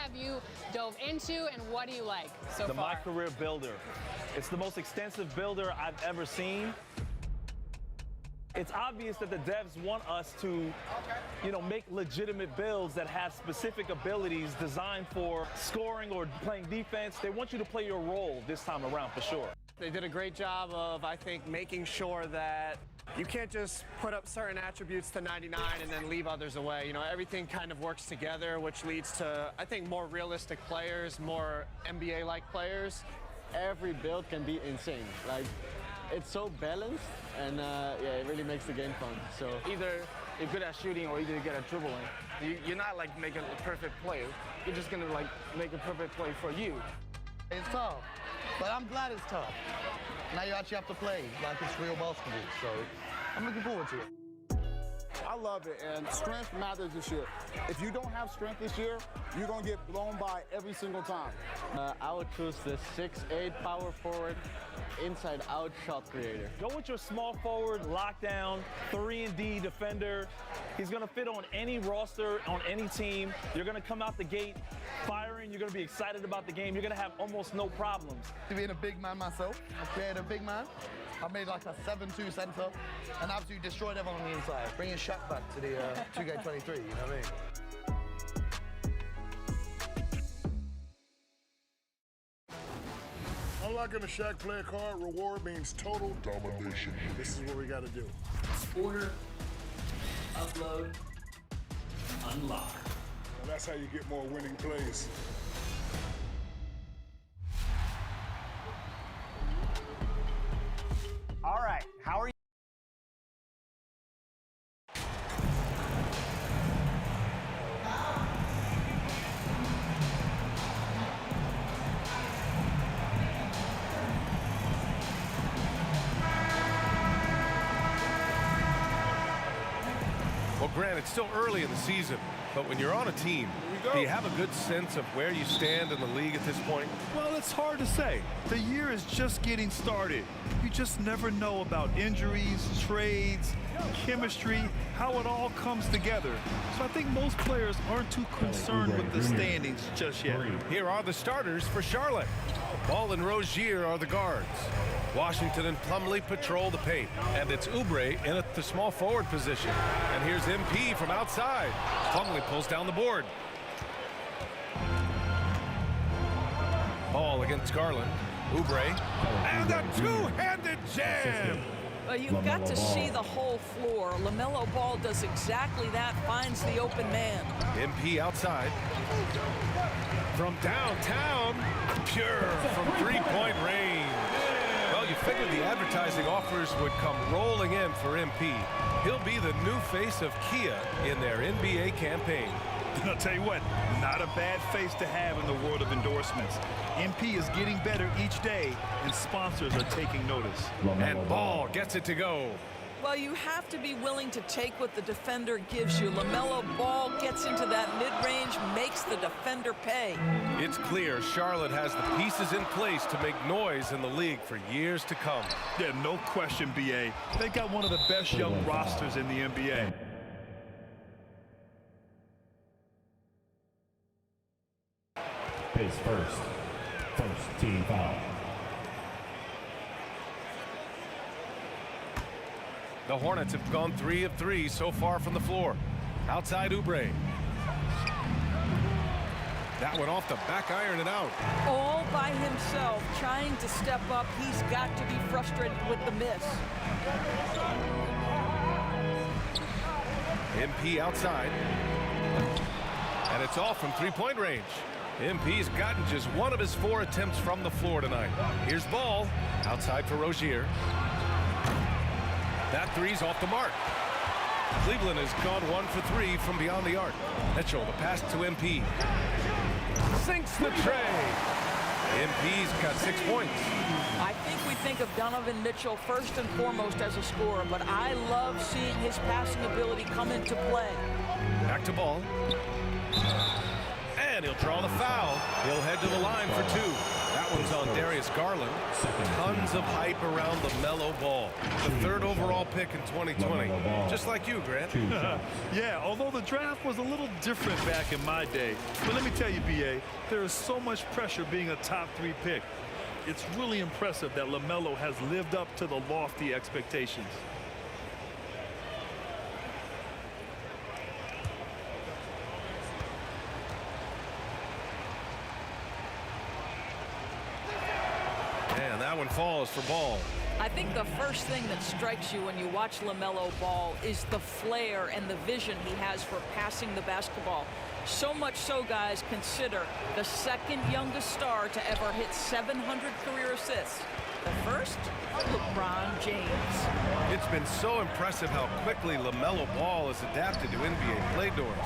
have you dove into, and what do you like so far? My Career Builder. It's the most extensive builder I've ever seen. It's obvious that the devs want us to, make legitimate builds that have specific abilities designed for scoring or playing defense. They want you to play your role this time around for sure. They did a great job of, I think, making sure that you can't just put up certain attributes to 99 and then leave others away. Everything kind of works together, which leads to, I think, more realistic players, more NBA-like players. Every build can be insane. It's so balanced, and yeah, it really makes the game fun. So either you're good at shooting or you're good at dribbling. You're not making a perfect play. You're just gonna make a perfect play for you. It's tough, but I'm glad it's tough. Now you actually have to play like it's real basketball, so I'm looking forward to it. I love it, and strength matters this year. If you don't have strength this year, you're gonna get blown by every single time. I would choose the 6'8" power forward, inside-out shot creator. Go with your small forward, lockdown, 3-and-D defender. He's gonna fit on any roster, on any team. You're gonna come out the gate firing. You're gonna be excited about the game. You're gonna have almost no problems. Being a big man myself, I created a big man. I made like a 7-2 center and absolutely destroyed everyone on the inside. Bringing Shaq back to the 2K23, you know what I mean? Unlocking the Shaq player card reward means total domination. This is what we gotta do. Order, upload, unlock. And that's how you get more winning plays. All right, how are you? Well, Grant, it's still early in the season, but when you're on a team, do you have a good sense of where you stand in the league at this point? Well, it's hard to say. The year is just getting started. You just never know about injuries, trades, chemistry, how it all comes together. So I think most players aren't too concerned with the standings just yet. Here are the starters for Charlotte. Ball and Rozier are the guards. Washington and Plumlee patrol the paint. And it's Oubre in at the small forward position. And here's MP from outside. Plumlee pulls down the board. Ball against Garland. Oubre. And a two-handed jam! Well, you've got to see the whole floor. LaMelo Ball does exactly that, finds the open man. MP outside. From downtown, pure from three-point range. Well, you figured the advertising offers would come rolling in for MP. He'll be the new face of Kia in their NBA campaign. I'll tell you what, not a bad face to have in the world of endorsements. MP is getting better each day, and sponsors are taking notice. And Ball gets it to go. Well, you have to be willing to take what the defender gives you. LaMelo Ball gets into that mid-range, makes the defender pay. It's clear Charlotte has the pieces in place to make noise in the league for years to come. Yeah, no question, BA. They got one of the best young rosters in the NBA. Pace first team foul. The Hornets have gone 3 of 3 so far from the floor. Outside Oubre. That one off the back iron and out. All by himself, trying to step up. He's got to be frustrated with the miss. MP outside. And it's off from three-point range. MP's gotten just one of his 4 attempts from the floor tonight. Here's Ball. Outside for Rozier. That three's off the mark. Cleveland has gone 1 for 3 from beyond the arc. Mitchell, the pass to MP. Sinks the tray. MP's got 6 points. I think we think of Donovan Mitchell first and foremost as a scorer, but I love seeing his passing ability come into play. Back to Ball. And he'll draw the foul. He'll head to the line for 2. That That one's on Darius Garland. Tons of hype around LaMelo Ball, the 3rd overall pick in 2020. Just like you, Grant. Yeah, although the draft was a little different back in my day. But let me tell you, B.A., there is so much pressure being a top 3 pick. It's really impressive that LaMelo has lived up to the lofty expectations. And that one falls for Ball. I think the first thing that strikes you when you watch LaMelo Ball is the flair and the vision he has for passing the basketball. So much so, guys, consider the 2nd youngest star to ever hit 700 career assists. The first, LeBron James. It's been so impressive how quickly LaMelo Ball has adapted to NBA play doors.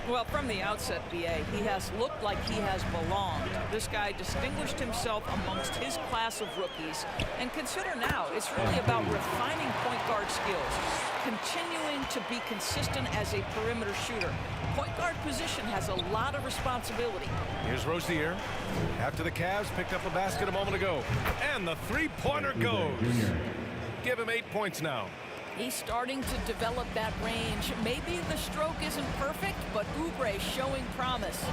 Well, from the outset, B.A., he has looked like he has belonged. This guy distinguished himself amongst his class of rookies. And consider now, it's really about refining point guard skills, continuing to be consistent as a perimeter shooter. Point guard position has a lot of responsibility. Here's Rozier. After the Cavs picked up a basket a moment ago. And the 3-pointer goes. Give him 8 points now. He's starting to develop that range. Maybe the stroke isn't perfect, but Oubre showing promise.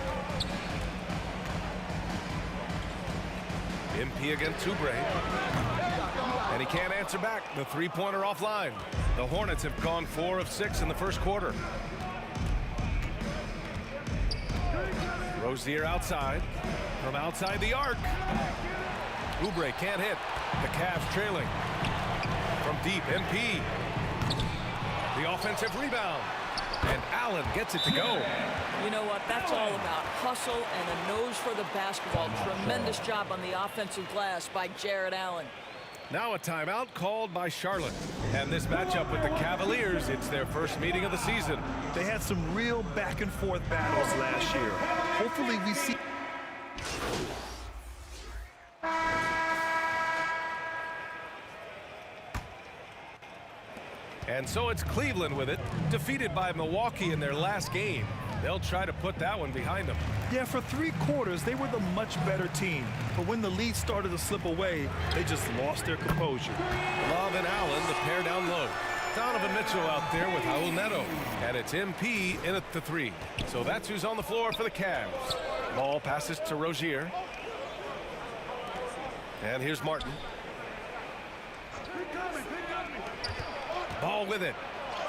MP against Oubre. And he can't answer back. The 3-pointer offline. The Hornets have gone 4 of 6 in the first quarter. Rozier outside. From outside the arc. Oubre can't hit. The Cavs trailing. From deep, MP. The offensive rebound. And Allen gets it to go. You know what? That's all about hustle and a nose for the basketball. Tremendous job on the offensive glass by Jared Allen. Now a timeout called by Charlotte. And this matchup with the Cavaliers, it's their first meeting of the season. They had some real back-and-forth battles last year. Hopefully we see... And so it's Cleveland with it, defeated by Milwaukee in their last game. They'll try to put that one behind them. Yeah, for 3 quarters, they were the much better team. But when the lead started to slip away, they just lost their composure. Love and Allen, the pair down low. Donovan Mitchell out there with Raul Neto. And it's MP in at the 3. So that's who's on the floor for the Cavs. Ball passes to Rozier. And here's Martin. Ball with it.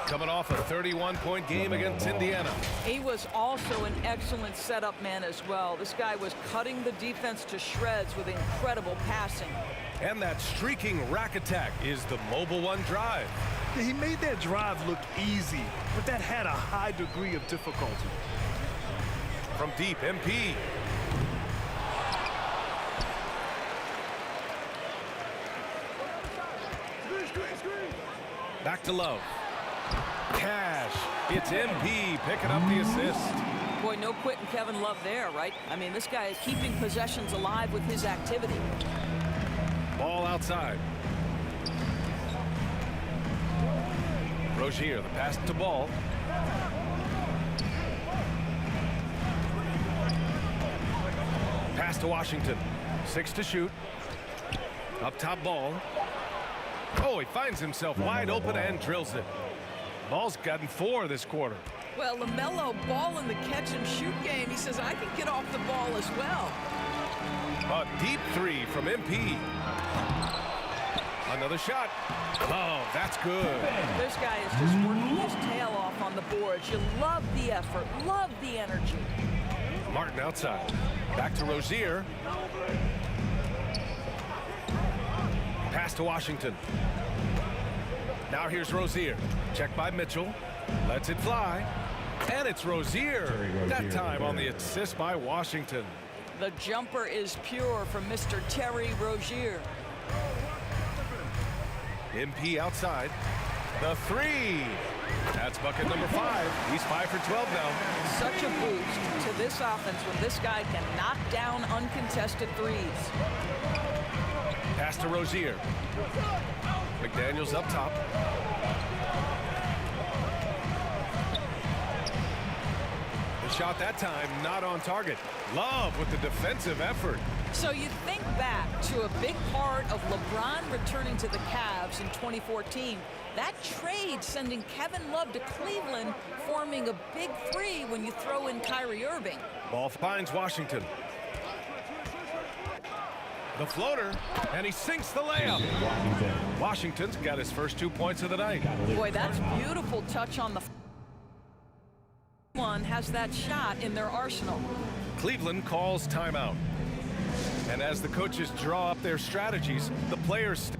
Coming off a 31-point game against Indiana. He was also an excellent setup man as well. This guy was cutting the defense to shreds with incredible passing. And that streaking rack attack is the Mobile One drive. Yeah, he made that drive look easy, but that had a high degree of difficulty. From deep, MP. Back to Love. Cash. It's MP picking up the assist. Boy, no quitting Kevin Love there, right? I mean, this guy is keeping possessions alive with his activity. Ball outside. Rozier, the pass to Ball. Pass to Washington. 6 to shoot. Up top Ball. Oh, he finds himself wide open and drills it. Ball's gotten 4 this quarter. Well, LaMelo Ball in the catch-and-shoot game. He says, I can get off the ball as well. A deep 3 from MP. Another shot. Oh, that's good. This guy is just working his tail off on the boards. You love the effort, love the energy. Martin outside. Back to Rozier. Pass to Washington. Now here's Rozier. Check by Mitchell. Lets it fly. And it's Rozier. That time on the assist by Washington. The jumper is pure from Mr. Terry Rozier. MP outside. The 3. That's bucket number 5. He's 5 for 12 now. Such a boost to this offense when this guy can knock down uncontested threes. Pass to Rozier. McDaniels up top. The shot that time not on target. Love with the defensive effort. So you think back to a big part of LeBron returning to the Cavs in 2014. That trade sending Kevin Love to Cleveland, forming a big three when you throw in Kyrie Irving. Ball finds Washington. The floater, and he sinks the layup. Washington's got his first 2 points of the night. Boy, that's beautiful touch on the one has that shot in their arsenal. Cleveland calls timeout. And as the coaches draw up their strategies, the players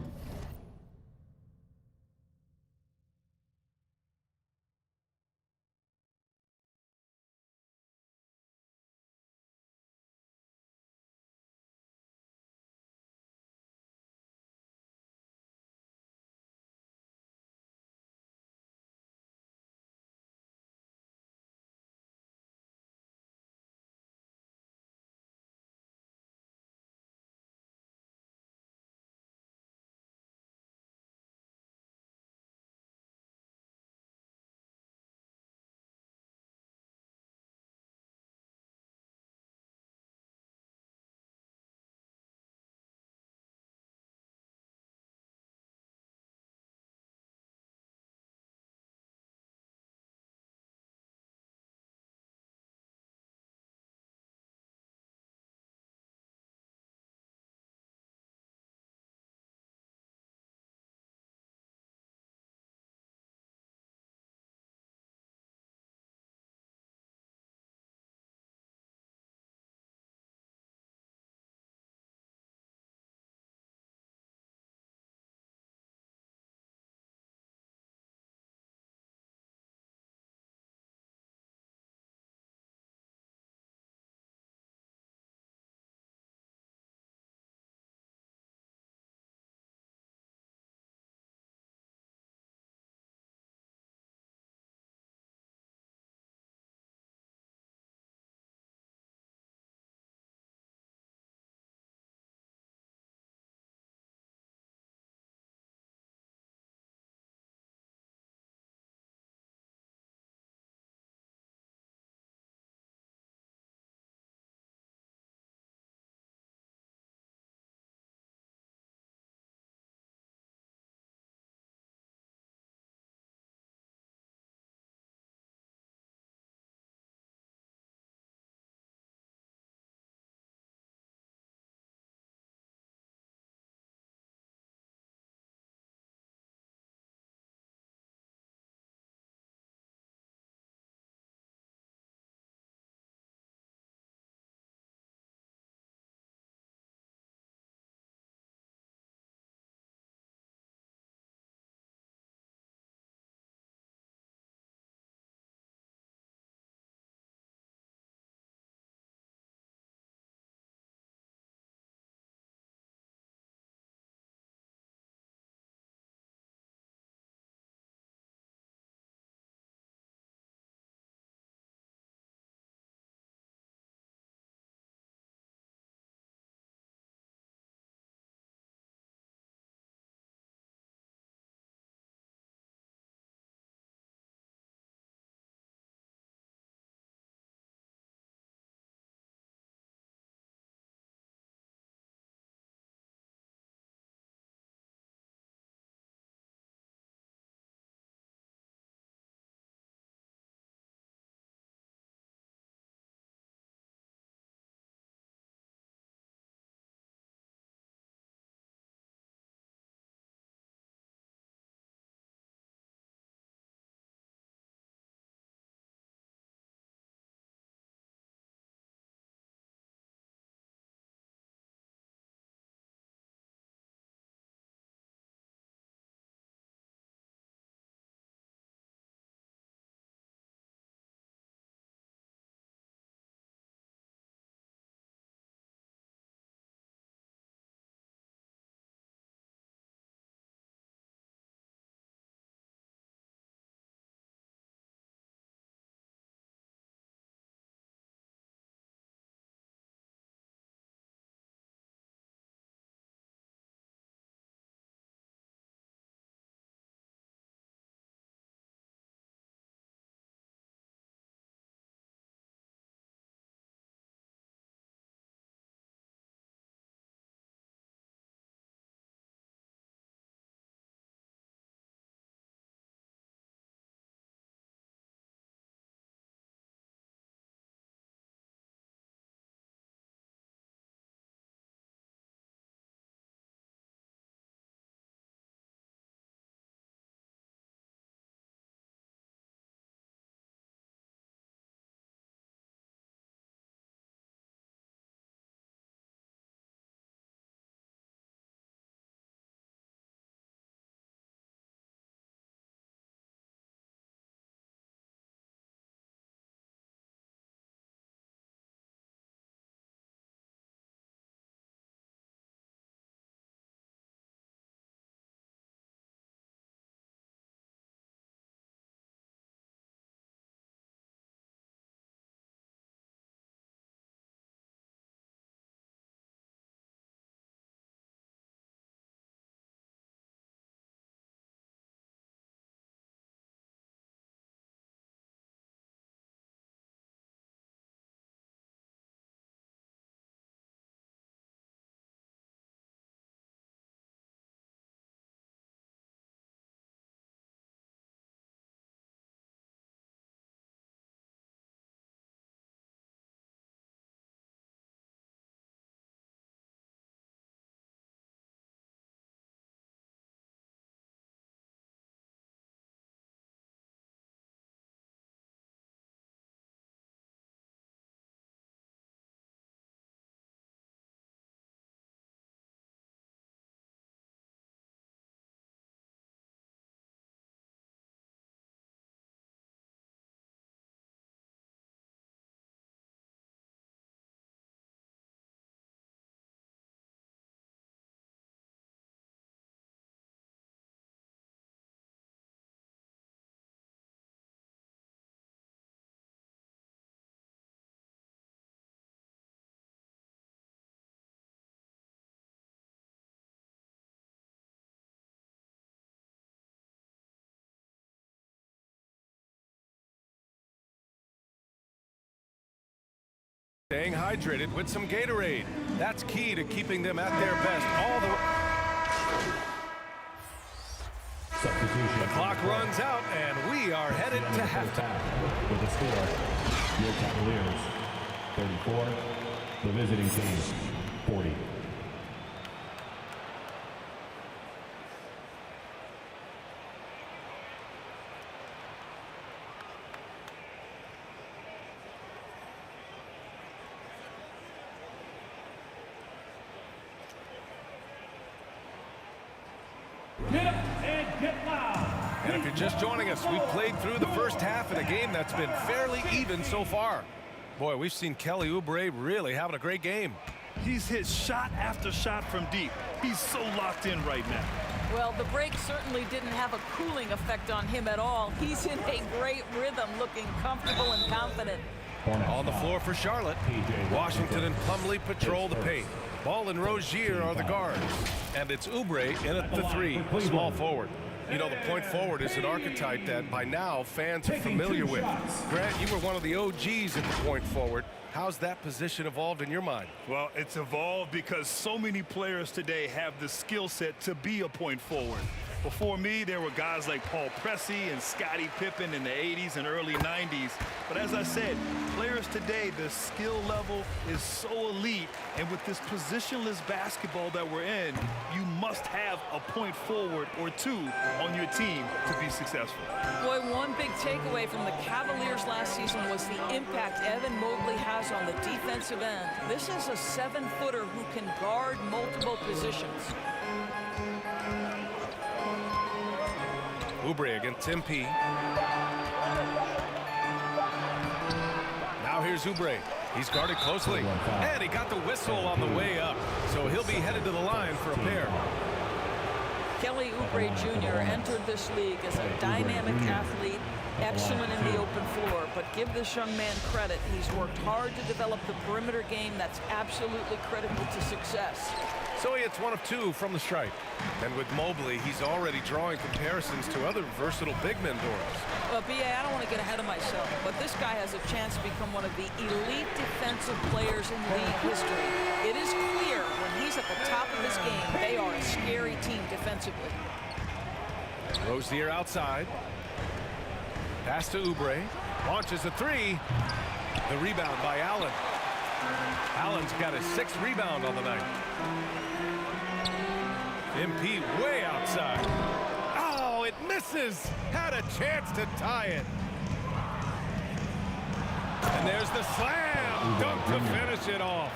Staying hydrated with some Gatorade. That's key to keeping them at their best all the Substitution. The clock runs out, and we are headed to halftime. With the score, your Cavaliers 34, the visiting team 40. And if you're just joining us, we've played through the first half in a game that's been fairly even so far. Boy, we've seen Kelly Oubre really having a great game. He's hit shot after shot from deep. He's so locked in right now. Well, the break certainly didn't have a cooling effect on him at all. He's in a great rhythm, looking comfortable and confident. On the floor for Charlotte, Washington and Plumlee patrol the paint. Ball and Rozier are the guards. And it's Oubre in at the three, small forward. You know, the point forward is an archetype that by now fans are familiar with. Grant, you were one of the OGs at the point forward. How's that position evolved in your mind? Well, it's evolved because so many players today have the skill set to be a point forward. Before me, there were guys like Paul Pressey and Scottie Pippen in the 80s and early 90s. But as I said, players today, the skill level is so elite. And with this positionless basketball that we're in, you must have a point forward or two on your team to be successful. Boy, one big takeaway from the Cavaliers last season was the impact Evan Mobley has on the defensive end. This is a 7-footer who can guard multiple positions. Oubre against MP. Now here's Oubre. He's guarded closely. And he got the whistle on the way up. So he'll be headed to the line for a pair. Kelly Oubre Jr. entered this league as a dynamic athlete, excellent in the open floor, but give this young man credit. He's worked hard to develop the perimeter game that's absolutely critical to success. So he hits 1 of 2 from the stripe. And with Mobley, he's already drawing comparisons to other versatile big men doors. Well, B.A., I don't want to get ahead of myself, but this guy has a chance to become one of the elite defensive players in league history. It is clear when he's at the top of his game, they are a scary team defensively. Rozier outside. Pass to Oubre. Launches a three. The rebound by Allen. Allen's got his 6th rebound on the night. MP way outside. Oh, it misses. Had a chance to tie it. And there's the slam. Dunk to finish it off.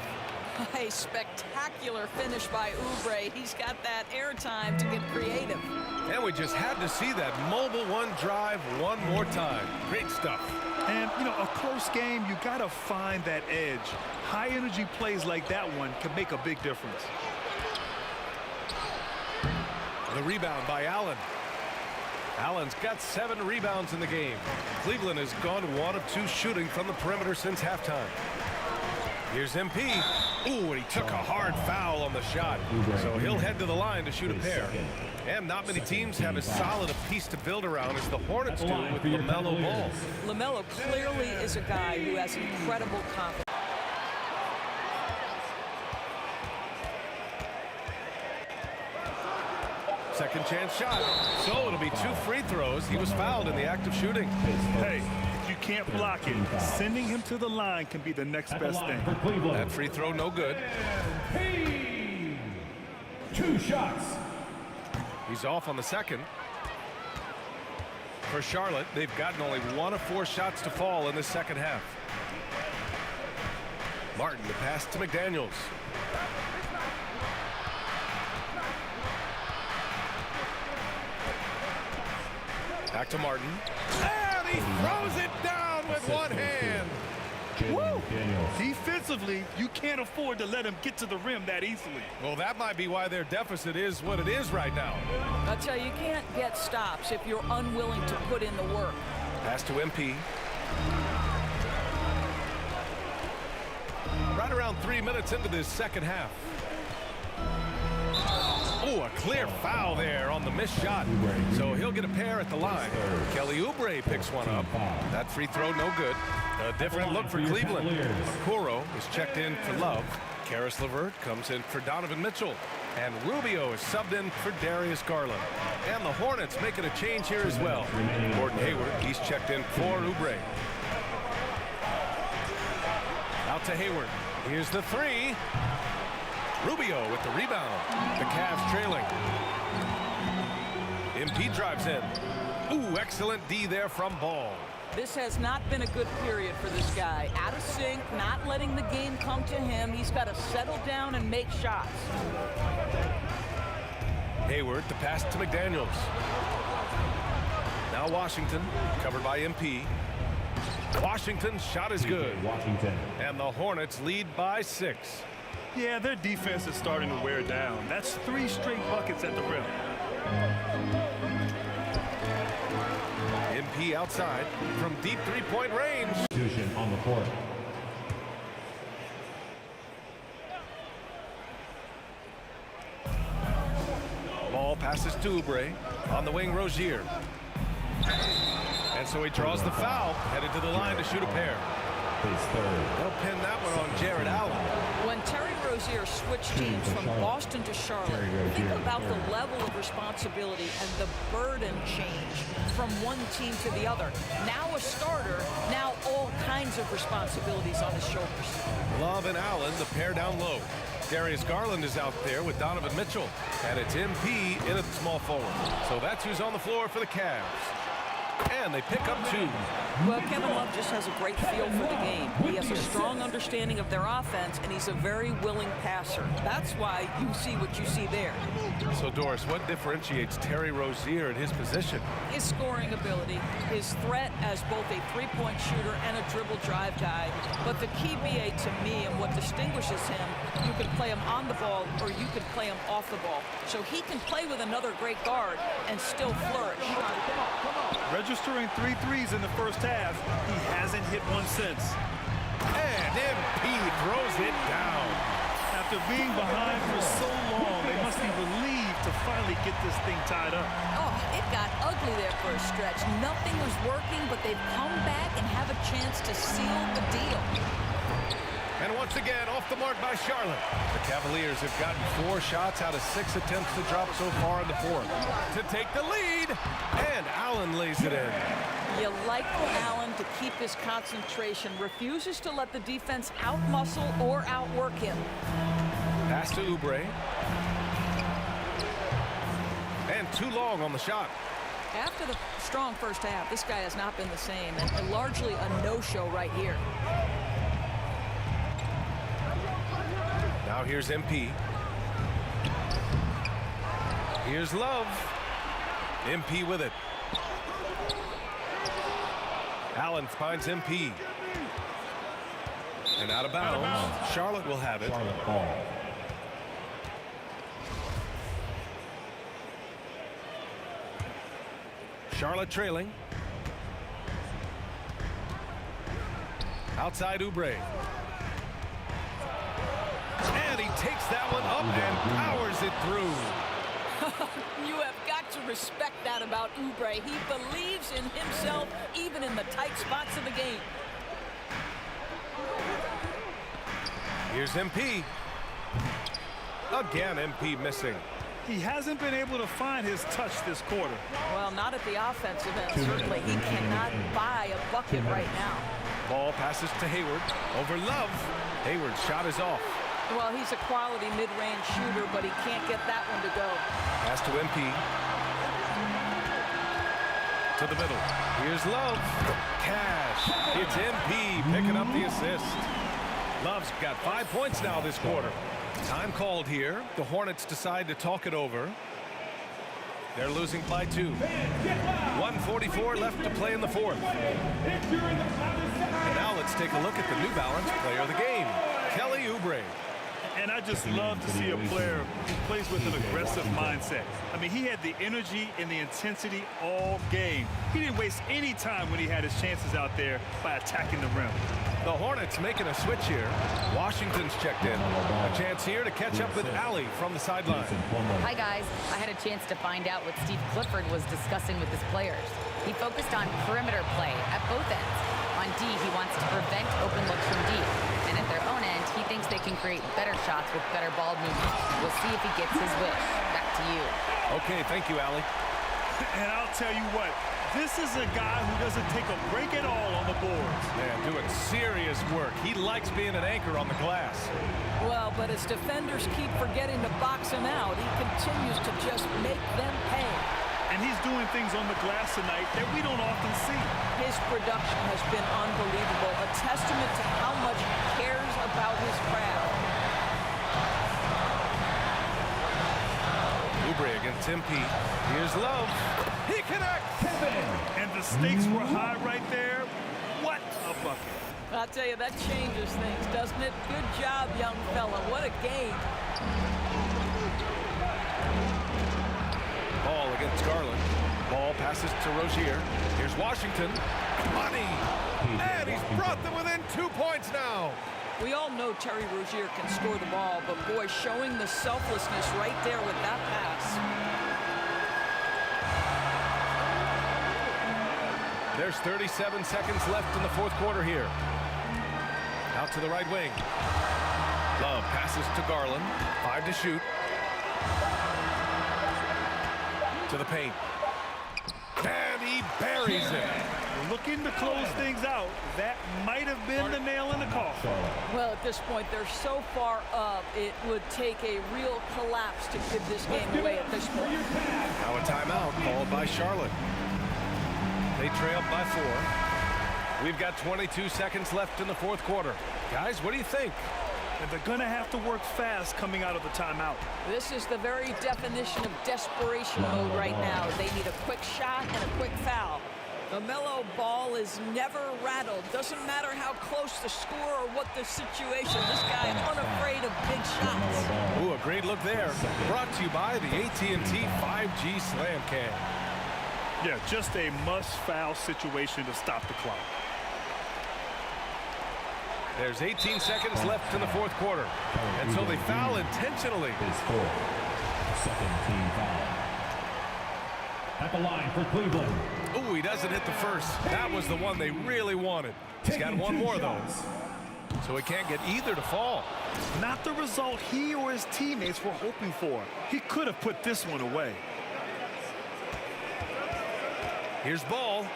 A spectacular finish by Oubre. He's got that airtime to get creative. And we just had to see that mobile one drive one more time. Great stuff. And, you know, a close game, you got to find that edge. High-energy plays like that one can make a big difference. The rebound by Allen. Allen's got 7 rebounds in the game. Cleveland has gone 1 of 2 shooting from the perimeter since halftime. Here's MP. Ooh, and he took a hard foul on the shot. So he'll head to the line to shoot a pair. And not many teams have as solid a piece to build around as the Hornets do with LaMelo Ball. LaMelo clearly is a guy who has incredible confidence. Second chance shot. So it'll be 2 free throws. He was fouled in the act of shooting. Hey, if you can't block it, sending him to the line can be the next best thing. That free throw no good. 2 shots. He's off on the second. For Charlotte, they've gotten only 1 of 4 shots to fall in the second half. Martin, the pass to McDaniels. Back to Martin. And he throws it down with one hand. Woo! Defensively, you can't afford to let him get to the rim that easily. Well, that might be why their deficit is what it is right now. I'll tell you, you can't get stops if you're unwilling to put in the work. Pass to MP. Right around 3 minutes into this second half. Oh, Ooh, a clear foul there on the missed shot. So he'll get a pair at the line. Kelly Oubre picks one up. That free throw no good. A different look for Cleveland. Okoro is checked in for Love. Karis LeVert comes in for Donovan Mitchell. And Rubio is subbed in for Darius Garland. And the Hornets making a change here as well. Gordon Hayward, he's checked in for Oubre. Out to Hayward. Here's the three. Rubio with the rebound. The Cavs trailing. MP drives in. Ooh, excellent D there from Ball. This has not been a good period for this guy. Out of sync, not letting the game come to him. He's got to settle down and make shots. Hayward, the pass to McDaniels. Now Washington, covered by MP. Washington's shot is good. Washington. And the Hornets lead by 6. Yeah, their defense is starting to wear down. That's 3 straight buckets at the rim. MP outside from deep three-point range. Substitution on the court. Ball passes to Oubre. On the wing, Rozier. And so he draws the foul, headed to the line to shoot a pair. They'll pin that one on Jared Allen. When Terry Rozier switched teams from Boston to Charlotte, think about the level of responsibility and the burden change from one team to the other. Now a starter, now all kinds of responsibilities on his shoulders. Love and Allen, the pair down low. Darius Garland is out there with Donovan Mitchell. And it's MP in at the small forward. So that's who's on the floor for the Cavs. And they pick up 2. Well, Kevin Love just has a great feel for the game. He has a strong understanding of their offense, and he's a very willing passer. That's why you see what you see there. So, Doris, what differentiates Terry Rozier at his position? His scoring ability, his threat as both a three-point shooter and a dribble drive guy. But the key, BA, to me, and what distinguishes him, you can play him on the ball or you can play him off the ball. So he can play with another great guard and still flourish. Registering 3 threes in the first half, he hasn't hit one since. And MP throws it down. After being behind for so long, they must be relieved to finally get this thing tied up. Oh, it got ugly there for a stretch. Nothing was working, but they've come back and have a chance to seal the deal. And once again, off the mark by Charlotte. The Cavaliers have gotten 4 shots out of 6 attempts to drop so far in the fourth. To take the lead, and Allen lays it in. You like Allen to keep his concentration, refuses to let the defense outmuscle or outwork him. Pass to Oubre. And too long on the shot. After the strong first half, this guy has not been the same, and largely a no-show right here. Now here's MP. Here's Love. MP with it. Allen finds MP. And out of bounds. Charlotte will have it. Charlotte ball. Charlotte trailing. Outside Oubre. And he takes that one up and powers it through. You have got to respect that about Oubre. He believes in himself, even in the tight spots of the game. Here's MP. Again, MP missing. He hasn't been able to find his touch this quarter. Well, not at the offensive end, certainly. He cannot buy a bucket right now. Ball passes to Hayward. Over Love. Hayward's shot is off. Well, he's a quality mid-range shooter, but he can't get that one to go. Pass to MP. To the middle. Here's Love. Cash. It's MP picking up the assist. Love's got 5 points now this quarter. Time called here. The Hornets decide to talk it over. They're losing by 2. 1:44 left to play in the fourth. And now let's take a look at the New Balance player of the game, Kelly Oubre. And I just love to see a player who plays with an aggressive mindset. I mean, he had the energy and the intensity all game. He didn't waste any time when he had his chances out there by attacking the rim. The Hornets making a switch here. Washington's checked in. A chance here to catch up with Allie from the sideline. Hi, guys. I had a chance to find out what Steve Clifford was discussing with his players. He focused on perimeter play at both ends. On D, he wants to prevent open looks from deep. And at their own end, he thinks they can create better shots with better ball movement. We'll see if he gets his wish. Back to you. Okay, thank you, Allie. And I'll tell you what, this is a guy who doesn't take a break at all on the boards. Man, doing serious work. He likes being an anchor on the glass. Well, but as defenders keep forgetting to box him out, he continues to just make them pay. And he's doing things on the glass tonight that we don't often see. His production has been unbelievable, a testament to how much he cares about his craft. Oubre against MP. Here's Love. He connects. And the stakes were high right there. What a bucket. I'll tell you, that changes things, doesn't it? Good job, young fella. What a game. Ball against Garland. Ball passes to Rozier. Here's Washington. Money. And he's brought them within 2 points now. We all know Terry Rozier can score the ball, but boy, showing the selflessness right there with that pass. There's 37 seconds left in the fourth quarter here. Out to the right wing. Love passes to Garland. 5 to shoot. To the paint. And he buries it. Looking to close things out. That might have been the nail in the coffin. Well, at this point, they're so far up, it would take a real collapse to give this game away at this point. Now a timeout called by Charlotte. They trailed by 4. We've got 22 seconds left in the fourth quarter. Guys, what do you think? And they're going to have to work fast coming out of the timeout. This is the very definition of desperation mode right now. They need a quick shot and a quick foul. The LaMelo Ball is never rattled. Doesn't matter how close the score or what the situation. This guy unafraid of big shots. Ooh, a great look there. Brought to you by the AT&T 5G Slam Cam. Yeah, just a must-foul situation to stop the clock. There's 18 seconds left in the fourth quarter. And so they foul intentionally. His fourth. Second team foul. At the line for Cleveland. Ooh, he doesn't hit the first. That was the one they really wanted. He's got one more, though. So he can't get either to fall. Not the result he or his teammates were hoping for. He could have put this one away. Here's Ball.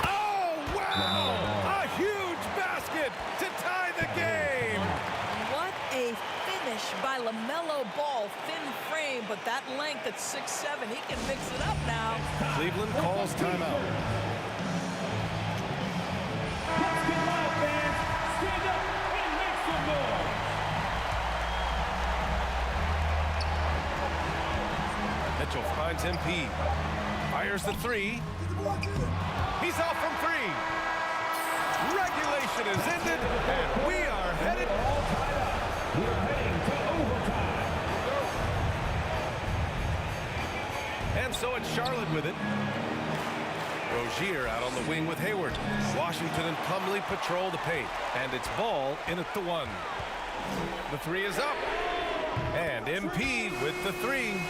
Oh, wow! A huge basket to tie the game! What a finish by LaMelo Ball. Thin frame, but that length at 6'7", he can mix it up now. Cleveland calls timeout. Basketball fans, stand up and make some noise. Mitchell finds MP. Fires the 3. He's off from 3. Regulation is ended, and we are headed. We're heading to overtime. And so it's Charlotte with it. Rozier out on the wing with Hayward. Washington and Plumlee patrol the paint, and it's Ball in at the 1. The 3 is up. And MP with the 3.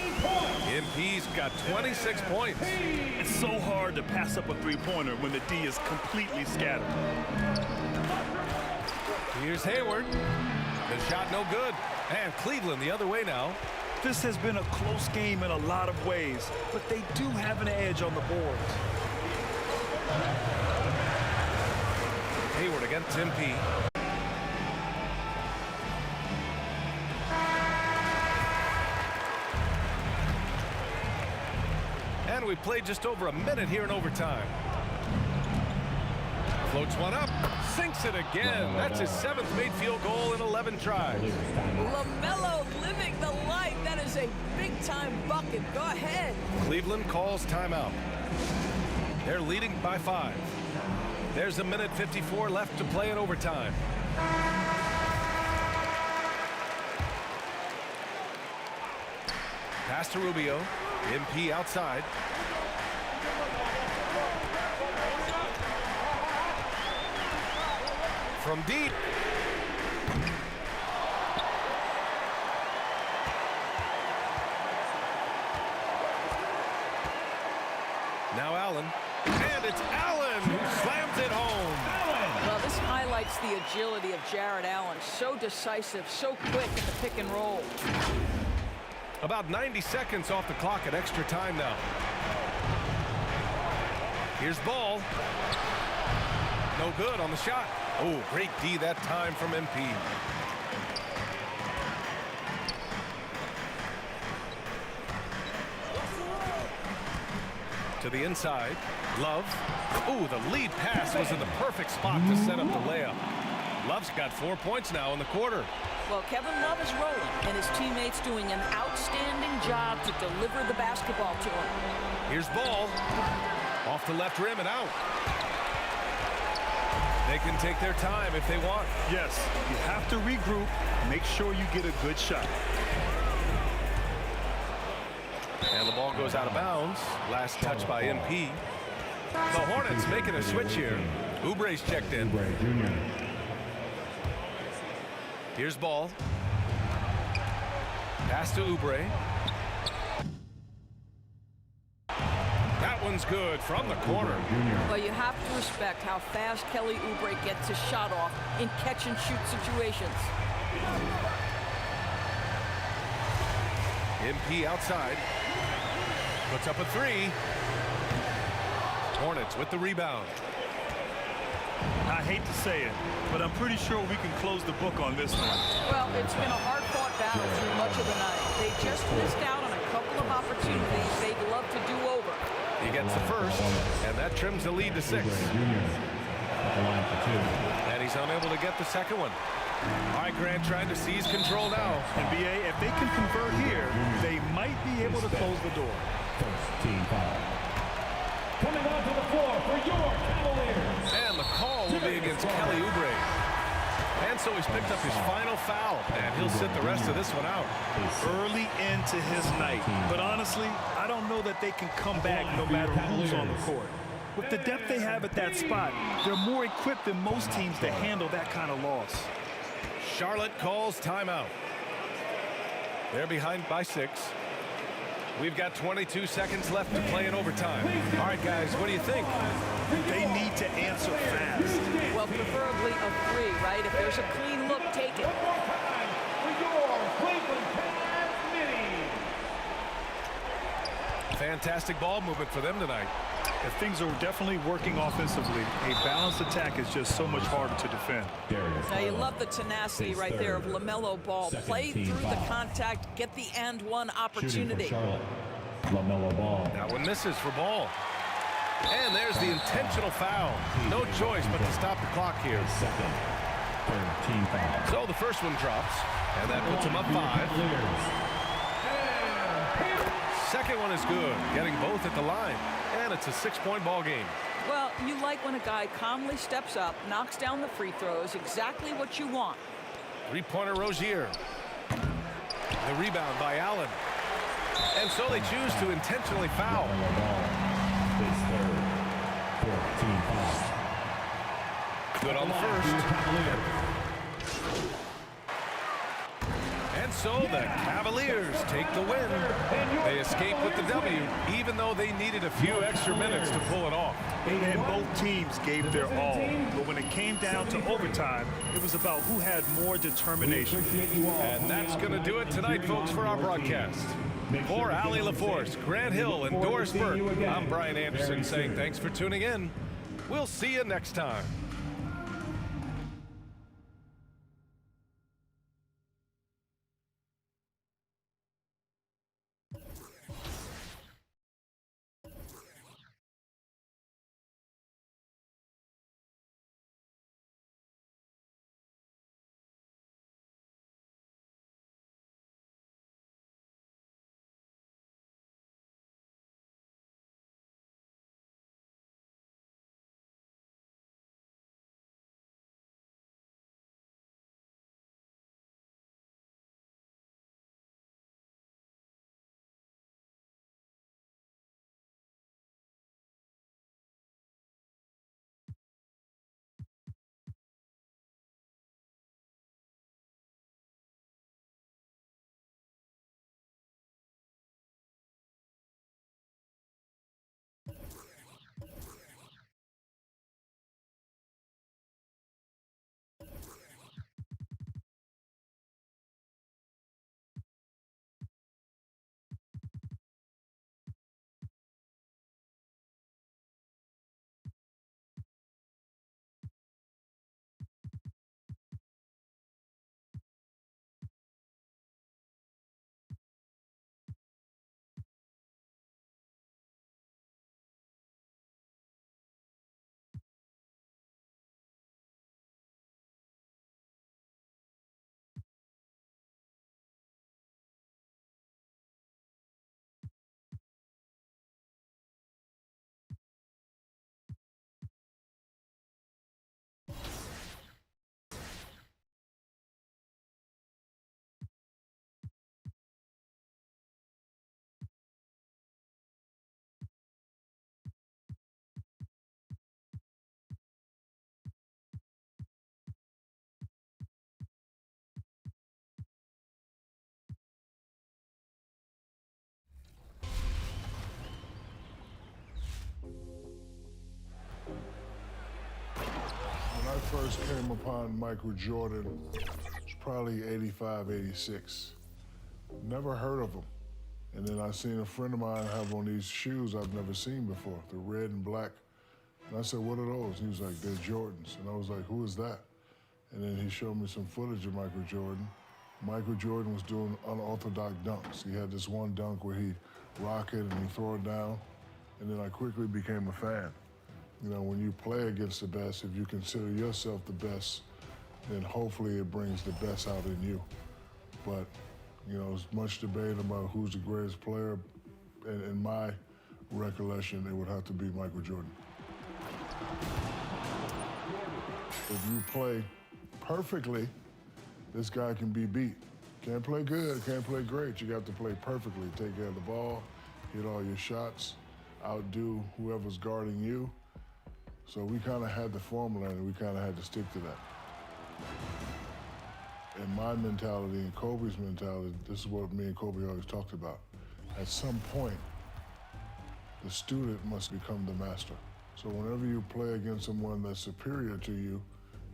MP's got 26 points. It's so hard to pass up a three-pointer when the D is completely scattered. Here's Hayward. The shot no good. And Cleveland the other way now. This has been a close game in a lot of ways, but they do have an edge on the boards. Hayward against MP. And we played just over a minute here in overtime. Floats one up, sinks it again. That's his 7th made field goal in 11 tries. LaMelo living the life. That is a big-time bucket. Go ahead. Cleveland calls timeout. They're leading by 5. There's a minute 54 left to play in overtime. Pass to Rubio. MP outside. From deep. Now Allen. And it's Allen who slams it home. Well, this highlights the agility of Jared Allen. So decisive, so quick at the pick and roll. About 90 seconds off the clock at extra time now. Here's Ball. No good on the shot. Oh, great D that time from MP. To the inside. Love. Ooh, the lead pass was in the perfect spot to set up the layup. Love's got 4 points now in the quarter. Well, Kevin Love is rolling, and his teammates doing an outstanding job to deliver the basketball to him. Here's Ball. Off the left rim and out. They can take their time if they want. Yes, you have to regroup. Make sure you get a good shot. And the ball goes out of bounds. Last touch by MP. The Hornets making a switch here. Oubre's checked in. Here's Ball. Pass to Oubre. That one's good from the corner. Well, you have to respect how fast Kelly Oubre gets his shot off in catch-and-shoot situations. MP outside. Puts up a three. Hornets with the rebound. I hate to say it, but I'm pretty sure we can close the book on this one. Well, it's been a hard-fought battle through much of the night. They just missed out on a couple of opportunities they'd love to do over. He gets the first, and that trims the lead to 6. And he's unable to get the second one. All right, Grant trying to seize control now. NBA, if they can convert here, they might be able to close the door. Team foul. Coming onto the floor for your Cavaliers. And the call will be against Kelly Oubre. And so he's picked up his final foul, and he'll sit the rest of this one out. Early into his night. But honestly, I don't know that they can come back no matter who's on the court. With the depth they have at that spot, they're more equipped than most teams to handle that kind of loss. Charlotte calls timeout. They're behind by 6. We've got 22 seconds left to play in overtime. All right, guys, what do you think? They need to answer fast. Well, preferably a 3, right? If there's a clean look, take it. Fantastic ball movement for them tonight. If things are definitely working offensively, a balanced attack is just so much harder to defend. Now, you love the tenacity right there of LaMelo Ball. Play through the contact, get the and one opportunity. LaMelo Ball. That one misses for Ball. And there's the intentional foul. No choice but to stop the clock here. Second. Third team foul. So the first one drops, and that puts him up 5. Second one is good, getting both at the line. And it's a 6-point ball game. Well, you like when a guy calmly steps up, knocks down the free throws, exactly what you want. 3-pointer Rozier. The rebound by Allen. And so they choose to intentionally foul. His third. Fourth team foul. Good on the first. And so the Cavaliers take the win. They escape with the W, even though they needed a few extra minutes to pull it off. And both teams gave their all. But when it came down to overtime, it was about who had more determination. And that's going to do it tonight, folks, for our broadcast. For Allie LaForce, Grant Hill, and Doris Burke, I'm Brian Anderson saying thanks for tuning in. We'll see you next time. I first came upon Michael Jordan, it was probably 85, 86. Never heard of him. And then I seen a friend of mine have on these shoes I've never seen before, the red and black. And I said, what are those? He was like, they're Jordans. And I was like, who is that? And then he showed me some footage of Michael Jordan. Michael Jordan was doing unorthodox dunks. He had this one dunk where he rocket and he throw it down. And then I quickly became a fan. You know, when you play against the best, if you consider yourself the best, then hopefully it brings the best out in you. But, you know, there's much debate about who's the greatest player. And in my recollection, it would have to be Michael Jordan. If you play perfectly, this guy can be beat. Can't play good, can't play great. You got to play perfectly. Take care of the ball, hit all your shots, outdo whoever's guarding you. So we kind of had the formula and we kind of had to stick to that. In my mentality and Kobe's mentality, this is what me and Kobe always talked about. At some point, the student must become the master. So whenever you play against someone that's superior to you,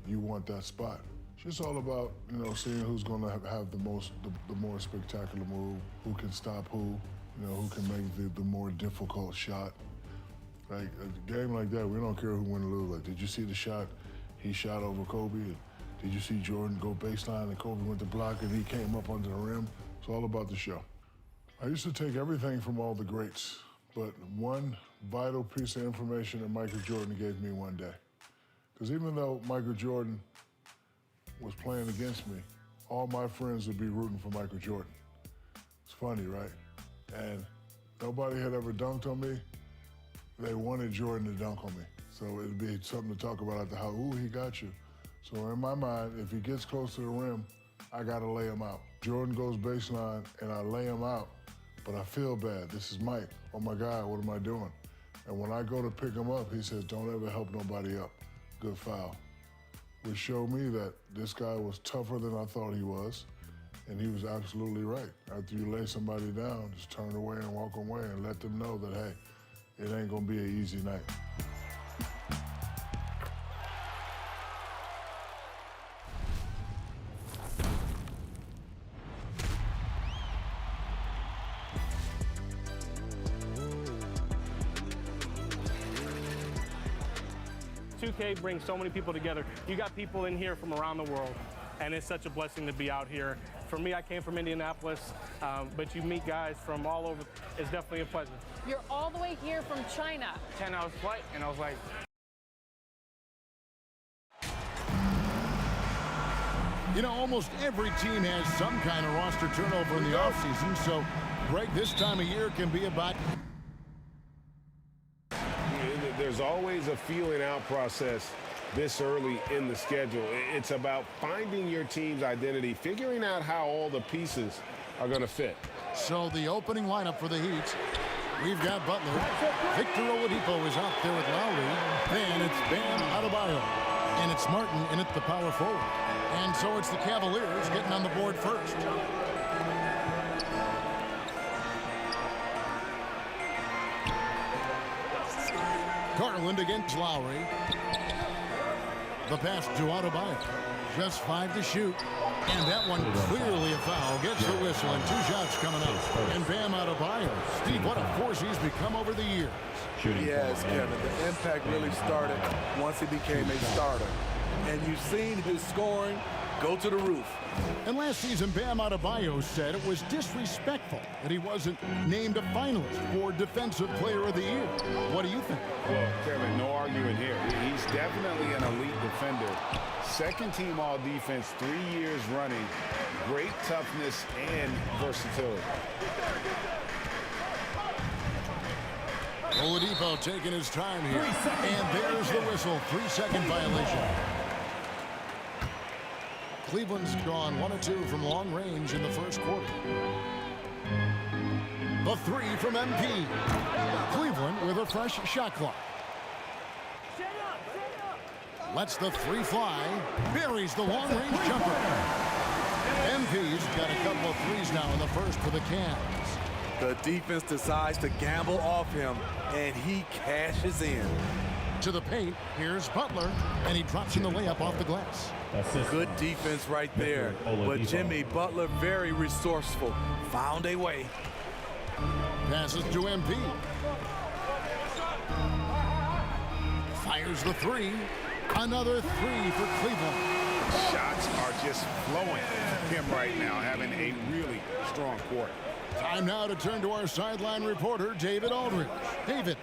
you want that spot. It's just all about, you know, seeing who's going to have the more spectacular move, who can stop who, you know, who can make the more difficult shot. Like a game like that, we don't care who win or lose. Like, did you see the shot he shot over Kobe? And did you see Jordan go baseline and Kobe went to block and he came up under the rim? It's all about the show. I used to take everything from all the greats, but one vital piece of information that Michael Jordan gave me one day. Because even though Michael Jordan was playing against me, all my friends would be rooting for Michael Jordan. It's funny, right? And nobody had ever dunked on me. They wanted Jordan to dunk on me. So it'd be something to talk about at the house. Ooh, he got you. So in my mind, if he gets close to the rim, I gotta lay him out. Jordan goes baseline and I lay him out, but I feel bad. This is Mike. Oh my God, what am I doing? And when I go to pick him up, he says, don't ever help nobody up. Good foul. Which showed me that this guy was tougher than I thought he was, and he was absolutely right. After you lay somebody down, just turn away and walk away and let them know that, hey, it ain't gonna be an easy night. 2K brings so many people together. You got people in here from around the world, and it's such a blessing to be out here. For me, I came from Indianapolis, but you meet guys from all over. It's definitely a pleasure. You're all the way here from China. 10-hour flight, and I was like, you know, almost every team has some kind of roster turnover in the offseason, so, Greg, this time of year can be about... There's always a feeling out process this early in the schedule. It's about finding your team's identity, figuring out how all the pieces are going to fit. So the opening lineup for the Heat, we've got Butler. Victor Oladipo is out there with Lowry. Then it's Bam Adebayo. And it's Martin in at the power forward. And so it's the Cavaliers getting on the board first. Garland against Lowry. The pass to Adebayo. Just 5 to shoot. And that one clearly a foul. Gets the whistle and 2 shots coming up. And Bam Adebayo. Steve, what a force he's become over the years. Yes, Kevin. The impact really started once he became a starter. And you've seen his scoring go to the roof. And last season, Bam Adebayo said it was disrespectful that he wasn't named a finalist for Defensive Player of the Year. What do you think? Well, Kevin, no argument here. He's definitely an elite defender. Second-team all-defense, 3 years running. Great toughness and versatility. Oladipo taking his time here. And there's the whistle. 3-second violation. Cleveland's gone 1 of 2 from long range in the first quarter. The 3 from MP. Cleveland with a fresh shot clock. Lets the 3 fly. Buries the long-range jumper. MP's got a couple of threes now in the first for the Cavs. The defense decides to gamble off him, and he cashes in. to the paint. Here's Butler, and he drops in the layup off the glass. Good defense right there. But Jimmy Butler, very resourceful. Found a way. Passes to MP. Fires the three. Another three for Cleveland. Shots are just flowing for him right now, having a really strong quarter. Time now to turn to our sideline reporter, David Aldridge. David.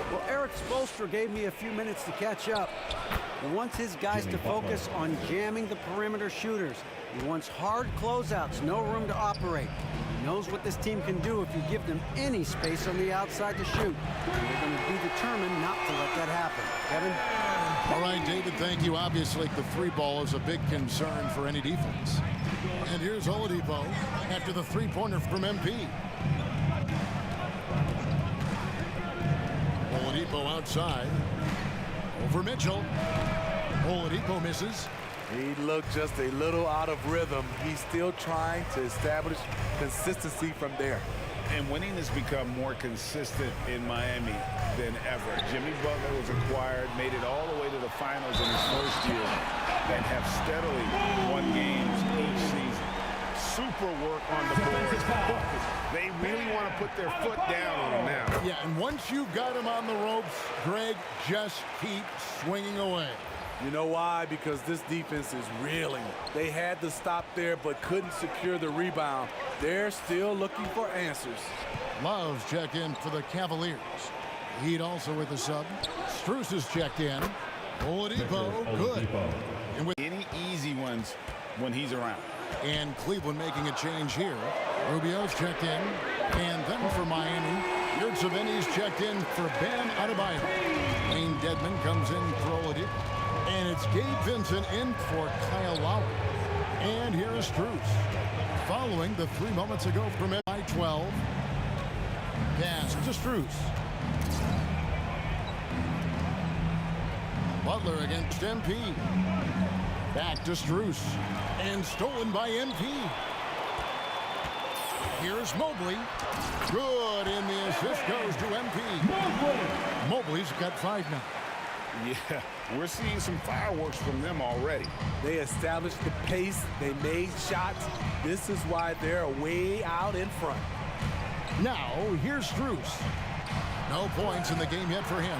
Well, Eric Spoelstra gave me a few minutes to catch up. He wants his guys to focus on jamming the perimeter shooters. He wants hard closeouts, no room to operate. He knows what this team can do if you give them any space on the outside to shoot. And they're going to be determined not to let that happen. Kevin? All right, David, thank you. Obviously, the three ball is a big concern for any defense. And here's Oladipo after the three-pointer from MP. Oladipo outside. Over Mitchell. Oladipo misses. He looked just a little out of rhythm. He's still trying to establish consistency from there. And winning has become more consistent in Miami than ever. Jimmy Butler was acquired, made it all the way to the finals in his first year, and have steadily won games each season. Super work on the boards. They really want to put their foot down on him now. Yeah, and once you've got him on the ropes, Greg, just keep swinging away. You know why? Because this defense is reeling. They had to stop there but couldn't secure the rebound. They're still looking for answers. Love's checked in for the Cavaliers. Heat also with the sub. Strus is checked in. Oladipo, good. And with any easy ones when he's around. And Cleveland making a change here. Rubio's checked in. And then for Miami, Yurtseven's checked in for Bam Adebayo. Wayne Dedman comes in for Oladipo. And it's Gabe Vincent in for Kyle Lowry. And here is Strus. Following the 3 moments ago from MI12. Pass to Strus. Butler against MP. Back to Strus. And stolen by MP. Here's Mobley. Good, and the assist goes to MP. Mobley's got 5 now. Yeah, we're seeing some fireworks from them already. They established the pace. They made shots. This is why they're way out in front. Now, here's Strus. No points in the game yet for him.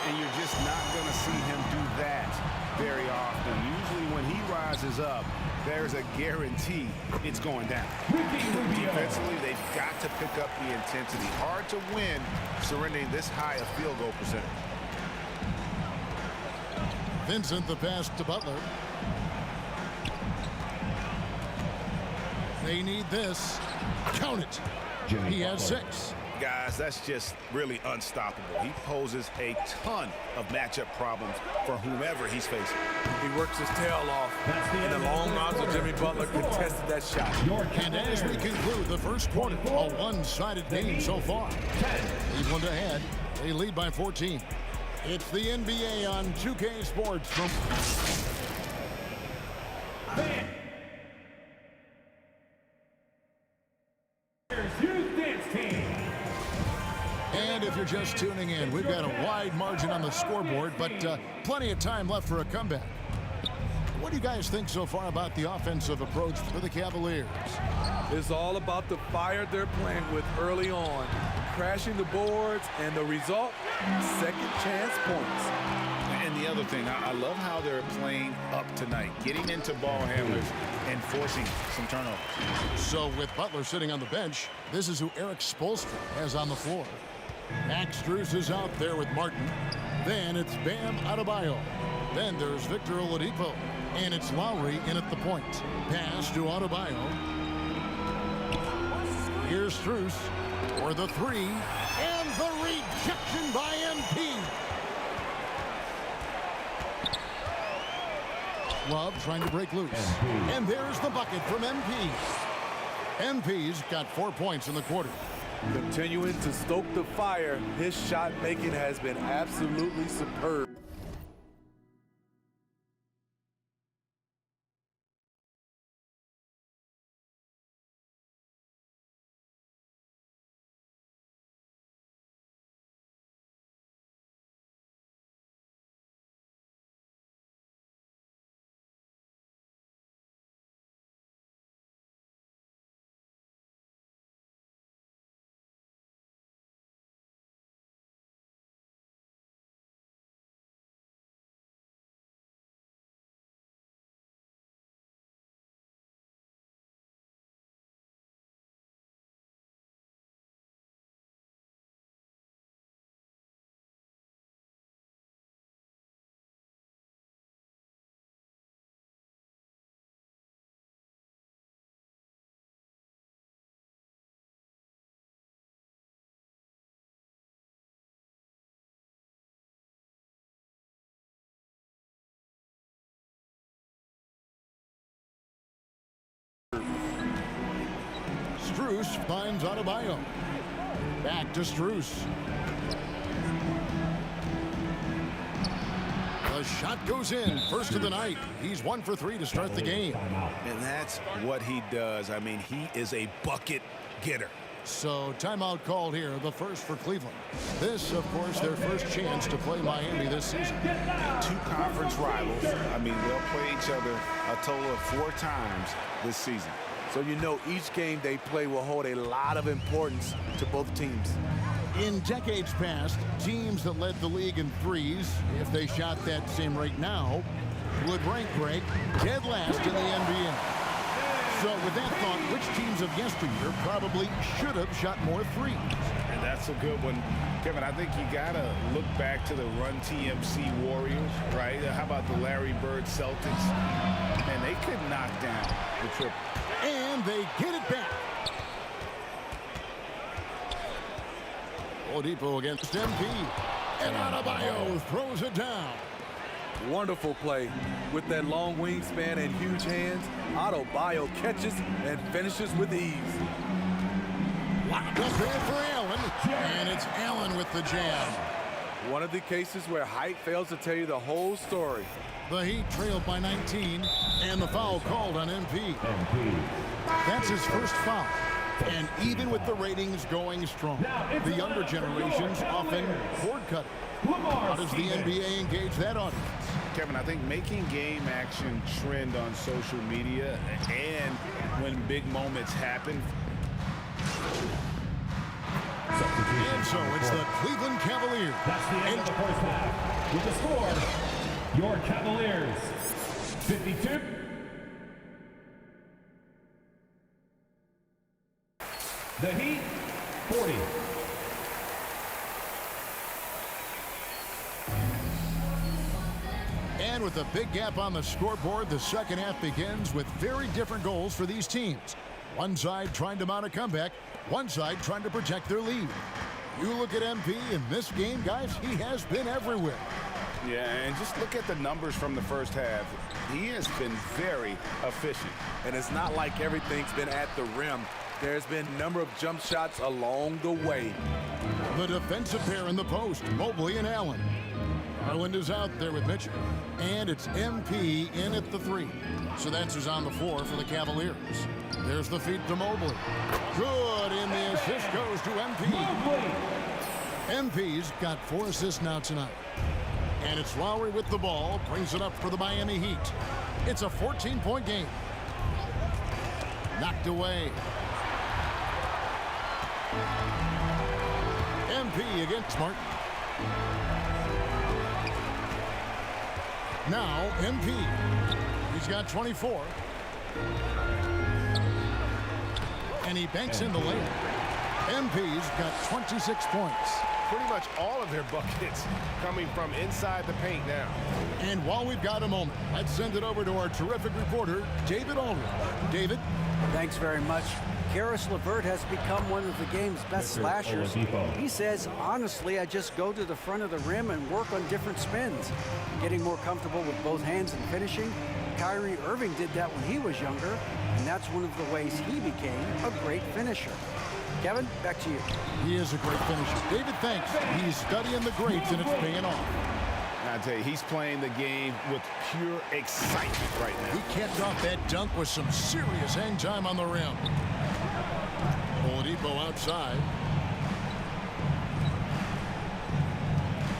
And you're just not going to see him do that very often. Usually when he rises up, there's a guarantee it's going down. Defensively, they've got to pick up the intensity. Hard to win surrendering this high a field goal percentage. Vincent the pass to Butler. They need this. Count it. He has 6. Guys, that's just really unstoppable. He poses a ton of matchup problems for whomever he's facing. He works his tail off, and the long arms of Jimmy Butler contested that shot. And as we conclude the first quarter, a one-sided game so far. Cleveland ahead. They lead by 14. It's the NBA on 2K Sports from... And if you're just tuning in, we've got a wide margin on the scoreboard, but plenty of time left for a comeback. What do you guys think so far about the offensive approach for the Cavaliers? It's all about the fire they're playing with early on, crashing the boards, and the result, second chance points. And the other thing, I love how they're playing up tonight, getting into ball handlers and forcing some turnovers. So with Butler sitting on the bench, this is who Eric Spoelstra has on the floor. Max Strus is out there with Martin. Then it's Bam Adebayo. Then there's Victor Oladipo. And it's Lowry in at the point. Pass to Adebayo. Here's Strus for the 3. And the rejection by MP. Love trying to break loose. And there's the bucket from MP. MP's got 4 points in the quarter. Continuing to stoke the fire, his shot making has been absolutely superb. Strus finds Adebayo. Back to Strus. The shot goes in. First of the night. He's 1 for 3 to start the game. And that's what he does. I mean, he is a bucket getter. So timeout called here, the first for Cleveland. This, of course, their first chance to play Miami this season. 2 conference rivals. I mean, they'll play each other a total of 4 times this season. So you know each game they play will hold a lot of importance to both teams. In decades past, teams that led the league in threes, if they shot that same rate now, would rank break dead last in the NBA. So with that thought, which teams of yesteryear probably should have shot more threes? And that's a good one. Kevin, I think you got to look back to the Run TMC Warriors, right? How about the Larry Bird Celtics? And they could knock down the triple. And they get it back. Oladipo against MP. And Adebayo throws it down. Wonderful play. With that long wingspan and huge hands, Adebayo catches and finishes with ease. Locked up there for Allen. And it's Allen with the jam. One of the cases where height fails to tell you the whole story. The Heat trailed by 19, and the foul called on MP. That's his first foul. And even with the ratings going strong, the younger generations often cord cut. How does the NBA engage that audience? Kevin, I think making game action trend on social media and when big moments happen. And so it's the Cleveland Cavaliers. That's the end of the first half. With the score, your Cavaliers 52. The Heat 40. And with a big gap on the scoreboard, the second half begins with very different goals for these teams. One side trying to mount a comeback, one side trying to protect their lead. You look at MP in this game, guys, he has been everywhere. Yeah, and just look at the numbers from the first half. He has been very efficient. And it's not like everything's been at the rim. There's been a number of jump shots along the way. The defensive pair in the post, Mobley and Allen. Garland is out there with Mitchell. And it's MP in at the 3. So that's who's on the floor for the Cavaliers. There's the feed to Mobley. Good, and the assist goes to MP. MP's got 4 assists now tonight. And it's Lowry with the ball, brings it up for the Miami Heat. It's a 14-point game. Knocked away. MP against Martin. Now MP. He's got 24. And he banks in the layup. MP's got 26 points. Pretty much all of their buckets coming from inside the paint now. And while we've got a moment, let's send it over to our terrific reporter, David Aldridge. David? Thanks very much. Karis LeVert has become one of the game's best slashers. He says, honestly, I just go to the front of the rim and work on different spins. Getting more comfortable with both hands and finishing. Kyrie Irving did that when he was younger, and that's one of the ways he became a great finisher. Kevin, back to you. He is a great finisher. David, thanks. He's studying the greats, and it's paying off. I tell you, he's playing the game with pure excitement right now. He kept off that dunk with some serious hang time on the rim. Oladipo outside.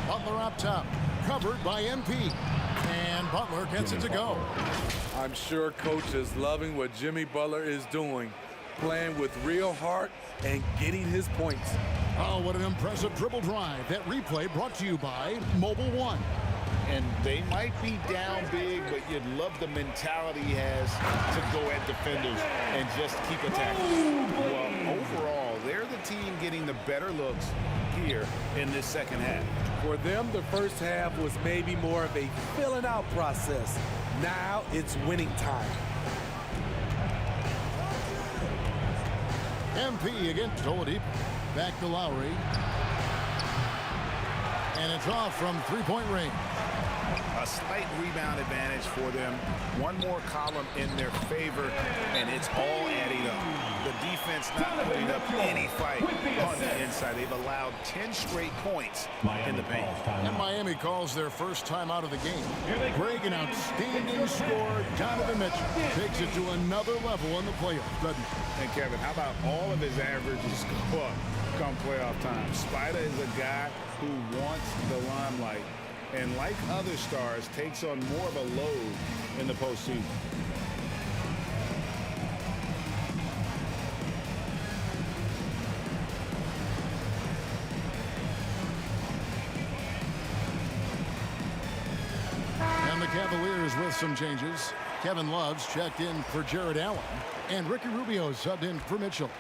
Butler up top, covered by MP. And Butler gets it to go. I'm sure coach is loving what Jimmy Butler is doing. Playing with real heart and getting his points. Oh, what an impressive dribble drive. That replay brought to you by Mobile One. And they might be down big, but you'd love the mentality he has to go at defenders and just keep attacking. Well, overall, they're the team getting the better looks here in this second half. For them, the first half was maybe more of a filling out process. Now it's winning time. MP against Oladipo. Back to Lowry. And it's off from three-point range. A slight rebound advantage for them. One more column in their favor, and it's all adding up. The defense not putting up any fight on the inside. They've allowed 10 straight points in the paint. And Miami calls their first time out of the game. Greg, an outstanding scorer. Donovan Mitchell takes it to another level in the playoffs, doesn't he? And Kevin, how about all of his averages go up come playoff time? Spider is a guy who wants the limelight, and like other stars, takes on more of a load in the postseason. And the Cavaliers with some changes. Kevin Love's checked in for Jared Allen, and Ricky Rubio subbed in for Mitchell.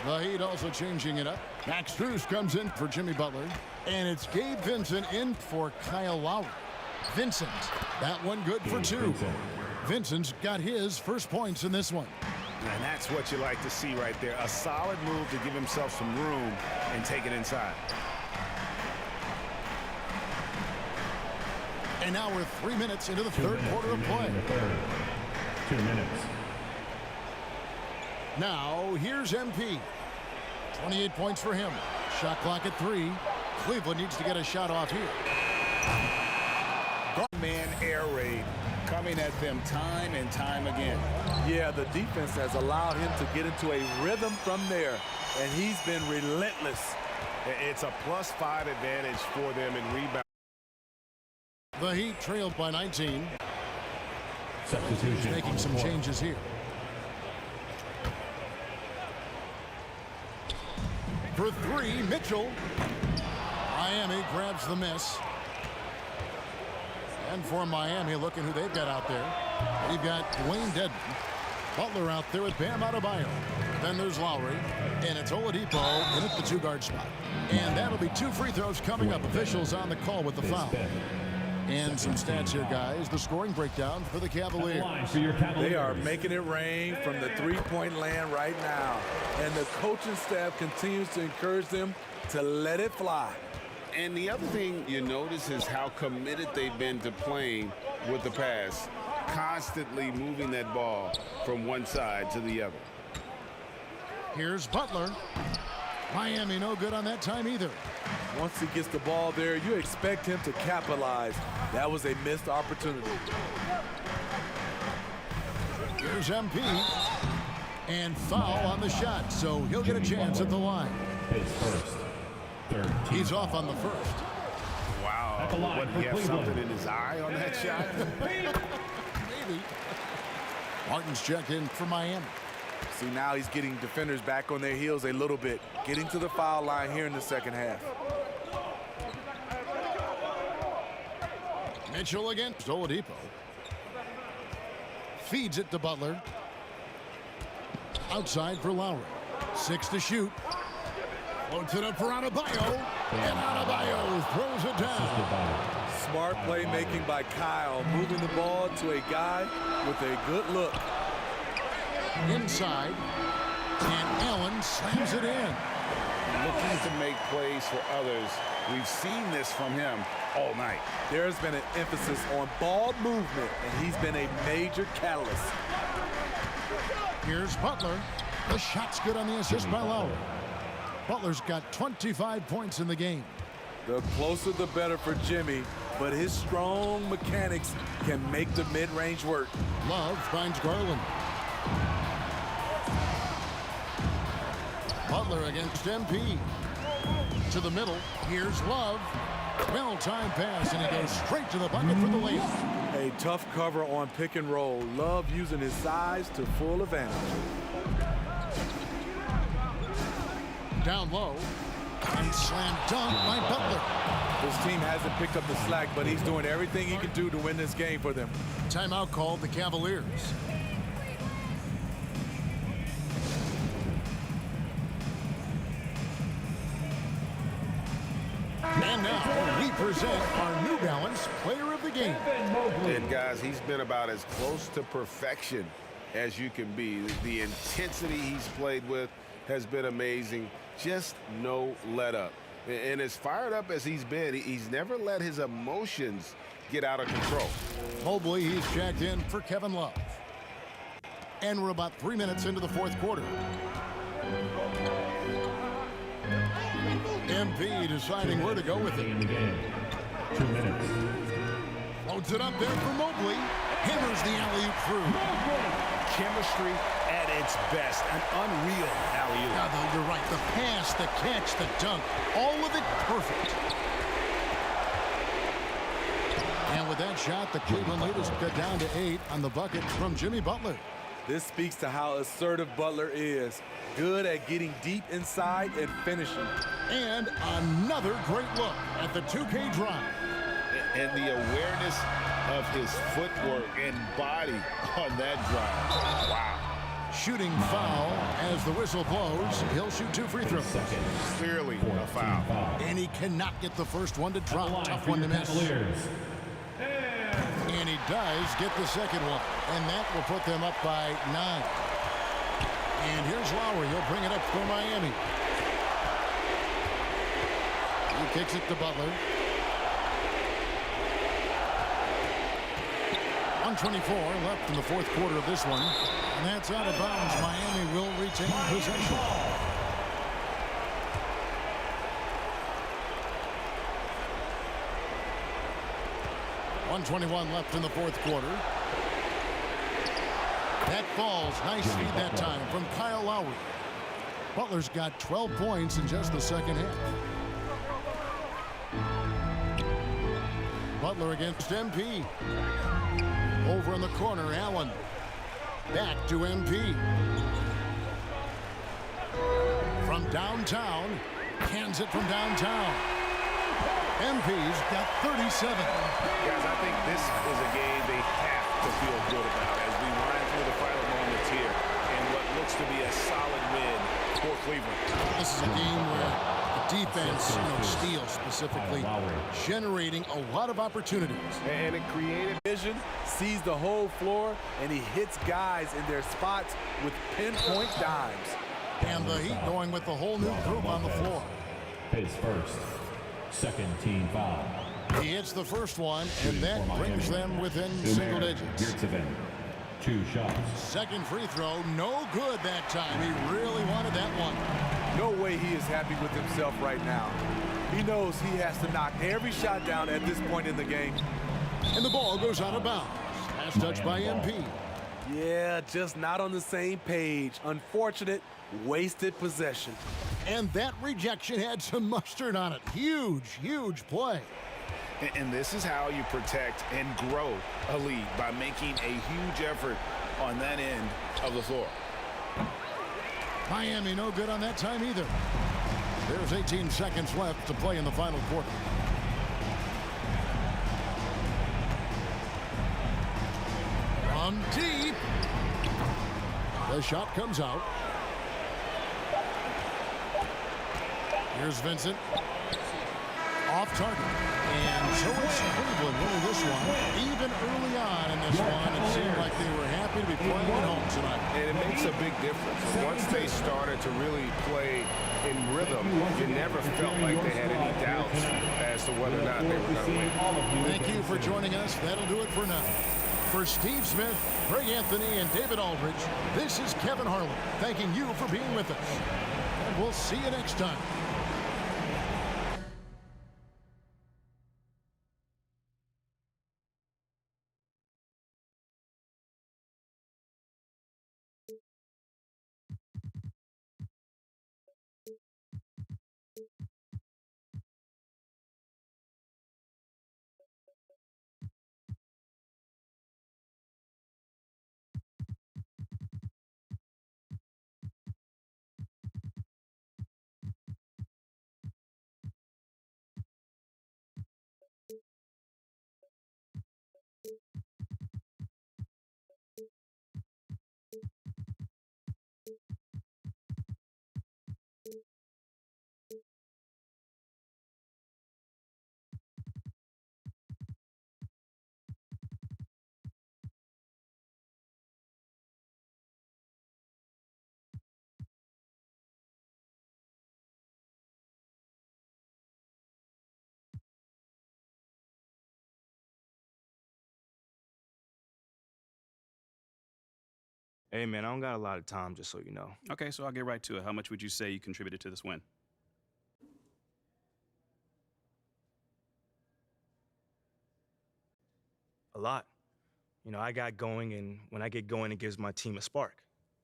The Heat also changing it up. Max Strus comes in for Jimmy Butler, and it's Gabe Vincent in for Kyle Lowry. Vincent, that one good for two. Vincent's got his first points in this one. And that's what you like to see right there. A solid move to give himself some room and take it inside. And now we're 3 minutes into the third quarter of play. 2 minutes. Now, here's MP. 28 points for him. Shot clock at 3. Cleveland needs to get a shot off here. Man air raid coming at them time and time again. Yeah, the defense has allowed him to get into a rhythm from there, and he's been relentless. It's a +5 advantage for them in rebound. The Heat trailed by 19. Substitution. Making some changes here. For 3, Mitchell. Miami grabs the miss. And for Miami, looking who they've got out there. They've got Dwayne Dedmon. Butler out there with Bam Adebayo. Then there's Lowry. And it's Oladipo in at the 2-guard spot. And that'll be 2 free throws coming up. Officials on the call with the foul. And some stats here, guys. The scoring breakdown for the Cavaliers. They are making it rain from the three-point land right now. And the coaching staff continues to encourage them to let it fly. And the other thing you notice is how committed they've been to playing with the pass, constantly moving that ball from one side to the other. Here's Butler. Miami no good on that time either. Once he gets the ball there, you expect him to capitalize. That was a missed opportunity. Here's MP. And foul on the shot, so he'll get a chance at the line. His first. He's off on the first. Wow. What, he have something in his eye on that shot? Maybe. Martin's checked in for Miami. See, now he's getting defenders back on their heels a little bit, getting to the foul line here in the second half. Mitchell against Oladipo. Feeds it to Butler. Outside for Lowry. 6 to shoot. Floats it up for Adebayo. And Adebayo throws it down. Smart playmaking by Kyle, moving the ball to a guy with a good look. Inside. And Allen slams it in. Looking to make plays for others. We've seen this from him all night. There's been an emphasis on ball movement, and he's been a major catalyst. Here's Butler. The shot's good on the assist by Lowry. Butler's got 25 points in the game. The closer the better for Jimmy, but his strong mechanics can make the mid-range work. Love finds Garland. Butler against MP. To the middle. Here's Love. Well-timed pass, and he goes straight to the bucket for the layup. A tough cover on pick and roll. Love using his size to full advantage. Down low. And slam dunk by Butler. This team hasn't picked up the slack, but he's doing everything he can do to win this game for them. Timeout called the Cavaliers. And now we present our New Balance Player of the Game. And guys, he's been about as close to perfection as you can be. The intensity he's played with has been amazing. Just no let up. And as fired up as he's been, he's never let his emotions get out of control. Mobley, he's checked in for Kevin Love. And we're about 3 minutes into the fourth quarter. MP deciding where to go with it. 2 minutes. Loads it up there for Mobley. Hammers the alley-oop through. Chemistry at its best. An unreal alley-oop. Yeah, though, you're right. The pass, the catch, the dunk. All of it perfect. And with that shot, the Cleveland leaders cut down to 8 on the bucket from Jimmy Butler. This speaks to how assertive Butler is. Good at getting deep inside and finishing. And another great look at the 2K drive. And the awareness of his footwork and body on that drive. Wow. Shooting foul as the whistle blows. He'll shoot 2 free throws. Clearly a foul. And he cannot get the first one to drop. Tough one to miss. And he does get the second one. And that will put them up by 9. And here's Lowry. He'll bring it up for Miami. He kicks it to Butler. 124 left in the fourth quarter of this one. And that's out of bounds. Miami will retain possession. .121 left in the fourth quarter. That falls. Nice feed that time from Kyle Lowry. Butler's got 12 points in just the second half. Butler against MP. Over in the corner, Allen. Back to MP. From downtown. Cans it from downtown. MP's got 37. Guys, I think this is a game they have to feel good about as we wind through the final moments here in what looks to be a solid win for Cleveland. This is a game where the defense, steals specifically, generating a lot of opportunities. And a creative vision, sees the whole floor, and he hits guys in their spots with pinpoint dimes. And the Heat going with the whole new group on the floor. His first. Second team foul. He hits the first one, and that brings them within single digits. 2 shots. Second free throw, no good that time. He really wanted that one. No way he is happy with himself right now. He knows he has to knock every shot down at this point in the game. And the ball goes out of bounds. Pass touched by MP. Yeah, just not on the same page. Unfortunate, wasted possession. And that rejection had some mustard on it. Huge, huge play. And this is how you protect and grow a lead, by making a huge effort on that end of the floor. Miami no good on that time either. There's 18 seconds left to play in the final quarter. From deep. The shot comes out. Here's Vincent. Off target. And so it's Cleveland winning this one. Even early on in this one, it seemed like they were happy to be playing at home tonight. And it makes a big difference. Once they started to really play in rhythm, you never felt like they had any doubts as to whether or not they were going to win. Thank you for joining us. That'll do it for now. For Steve Smith, Greg Anthony, and David Aldridge, this is Kevin Harlan thanking you for being with us. And we'll see you next time. Hey, man, I don't got a lot of time, just so you know. Okay, so I'll get right to it. How much would you say you contributed to this win? A lot. You know, I got going, and when I get going, it gives my team a spark.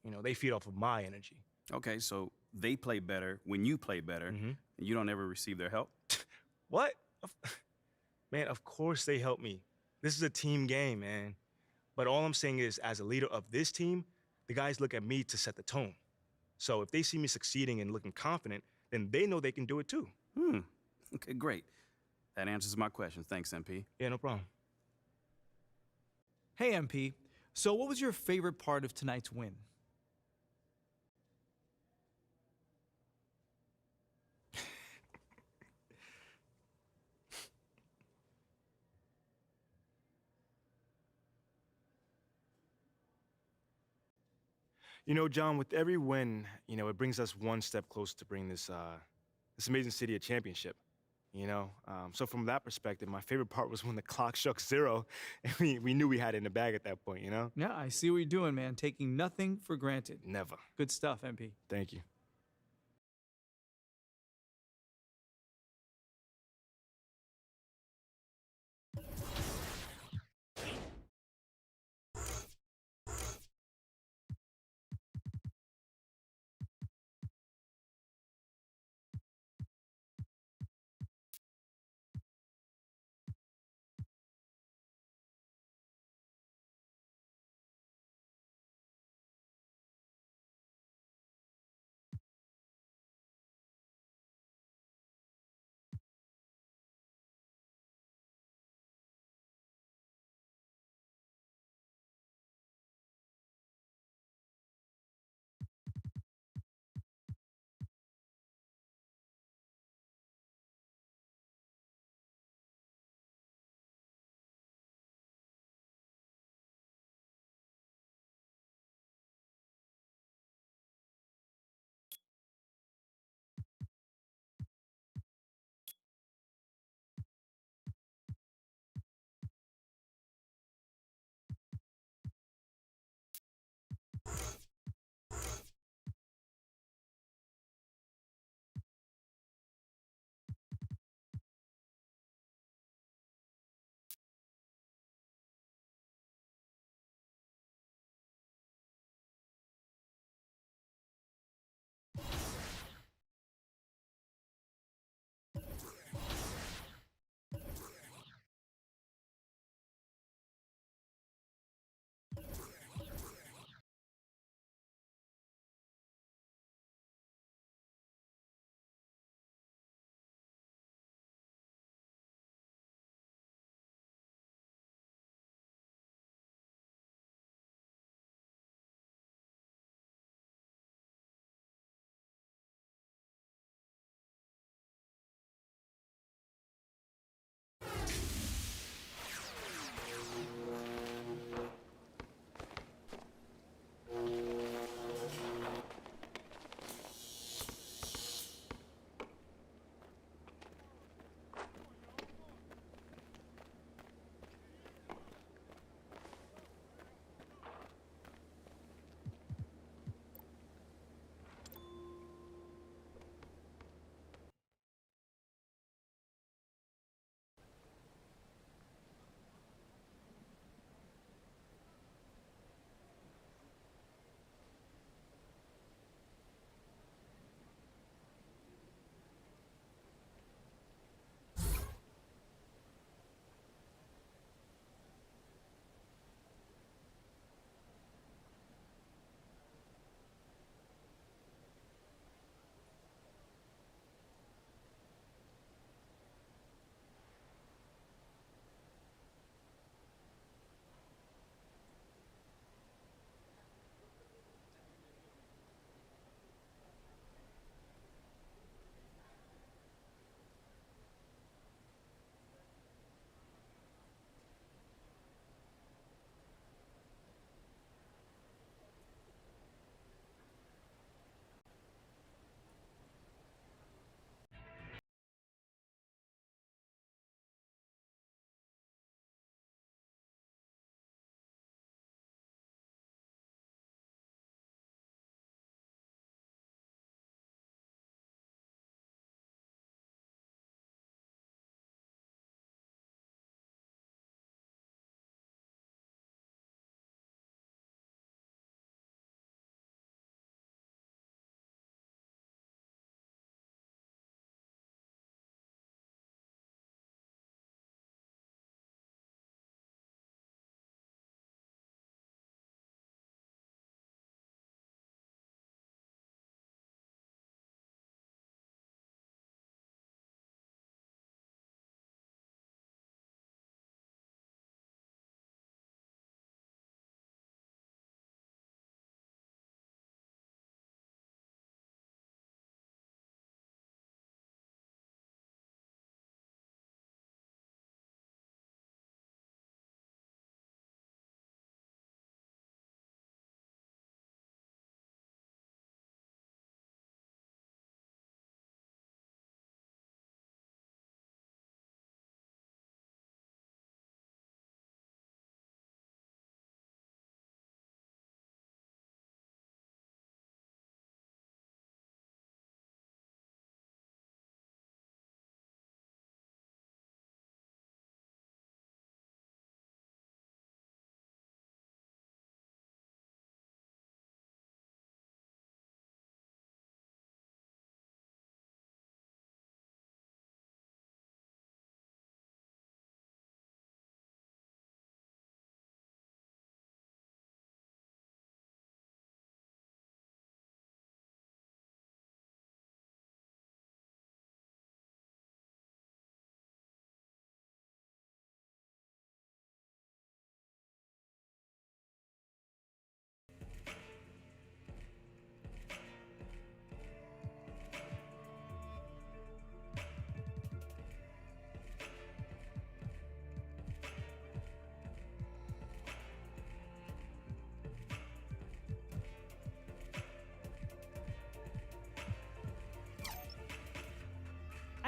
You know, they feed off of my energy. Okay, so they play better when you play better, and you don't ever receive their help? What? Man, of course they help me. This is a team game, man. But all I'm saying is, as a leader of this team, the guys look at me to set the tone. So if they see me succeeding and looking confident, then they know they can do it too. Okay, great. That answers my question. Thanks, MP. Yeah, no problem. Hey, MP. So what was your favorite part of tonight's win? You know, John, with every win, you know, it brings us one step closer to bring this amazing city a championship. You know, so from that perspective, my favorite part was when the clock struck 0, and we knew we had it in the bag at that point. You know? Yeah, I see what you're doing, man. Taking nothing for granted. Never. Good stuff, MP. Thank you.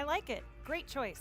I like it. Great choice.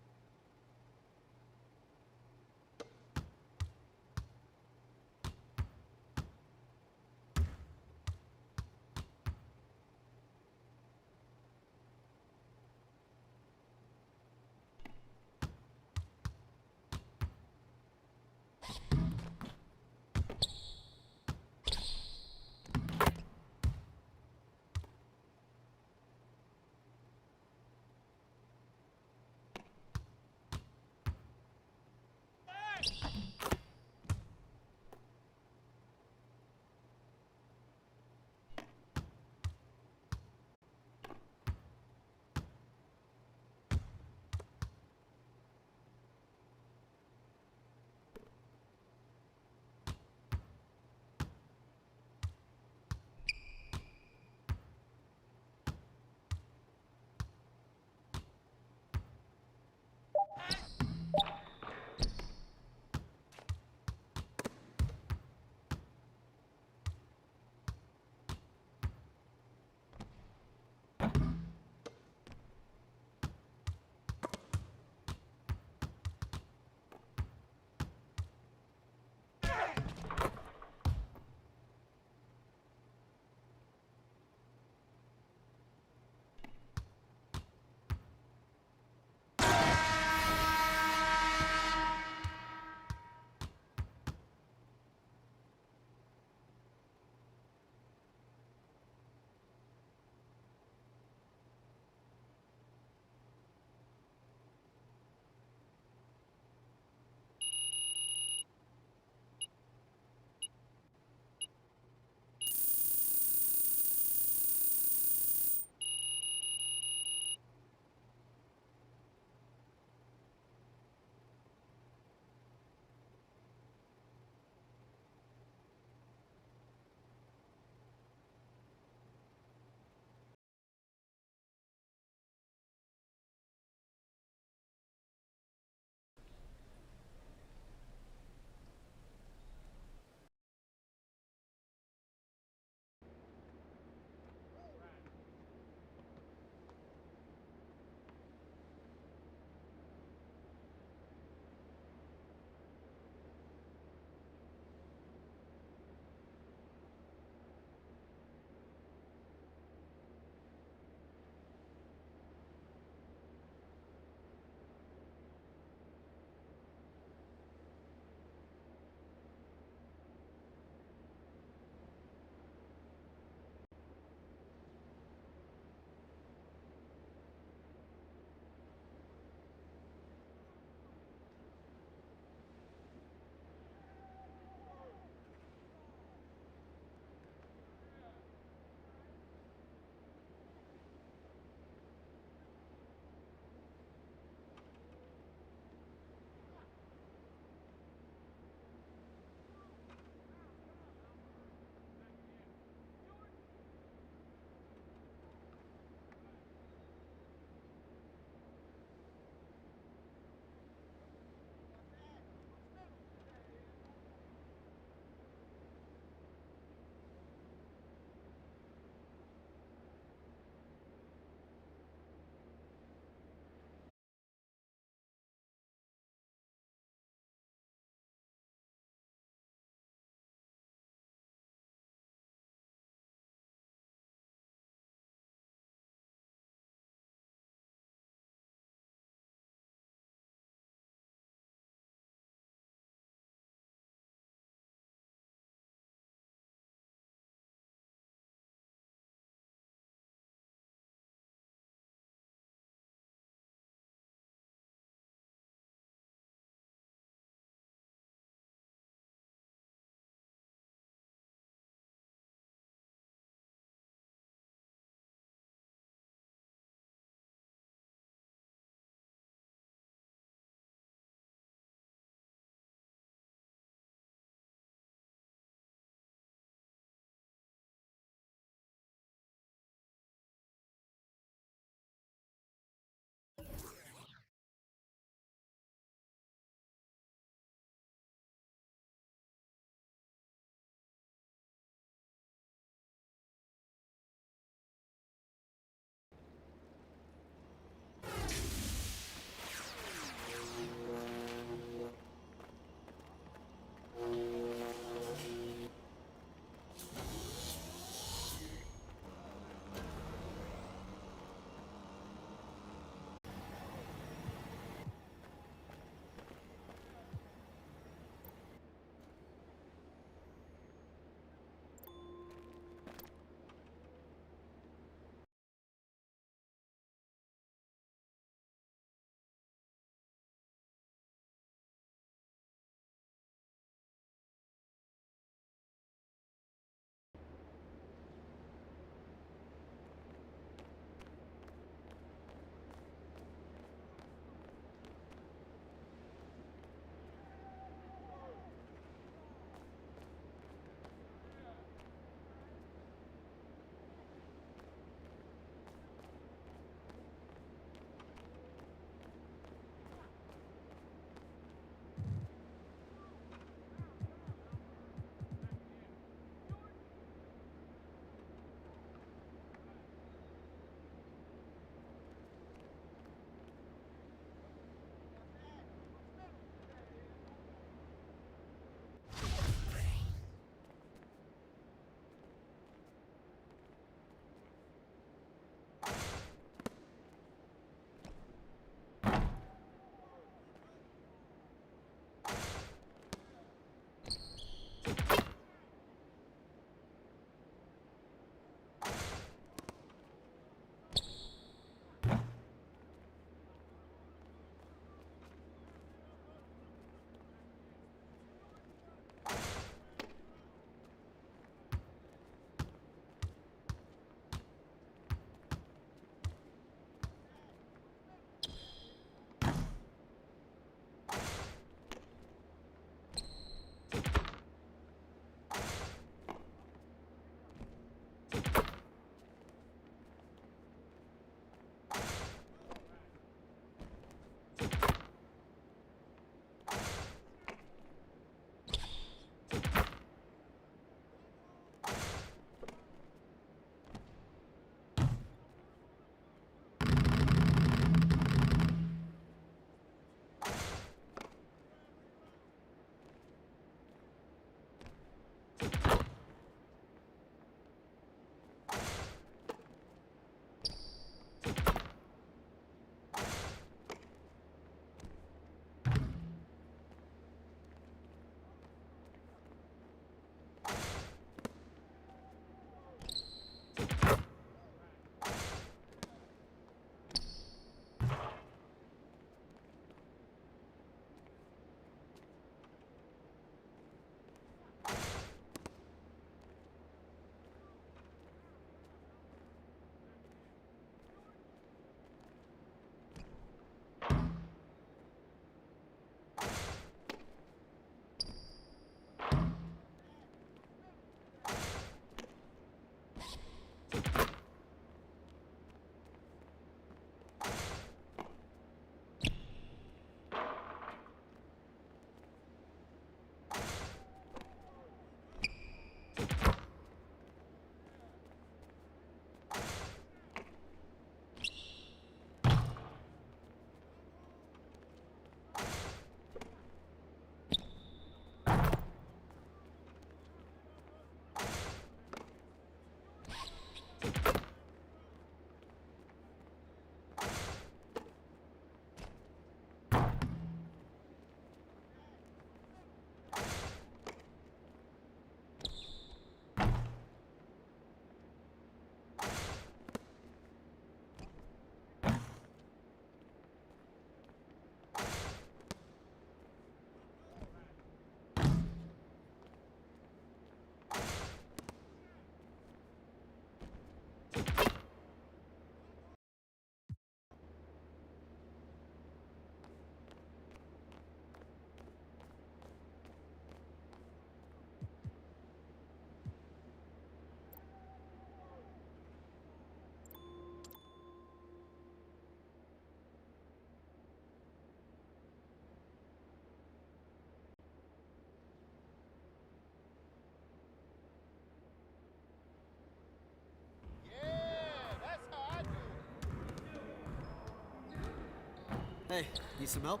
Hey, need some help?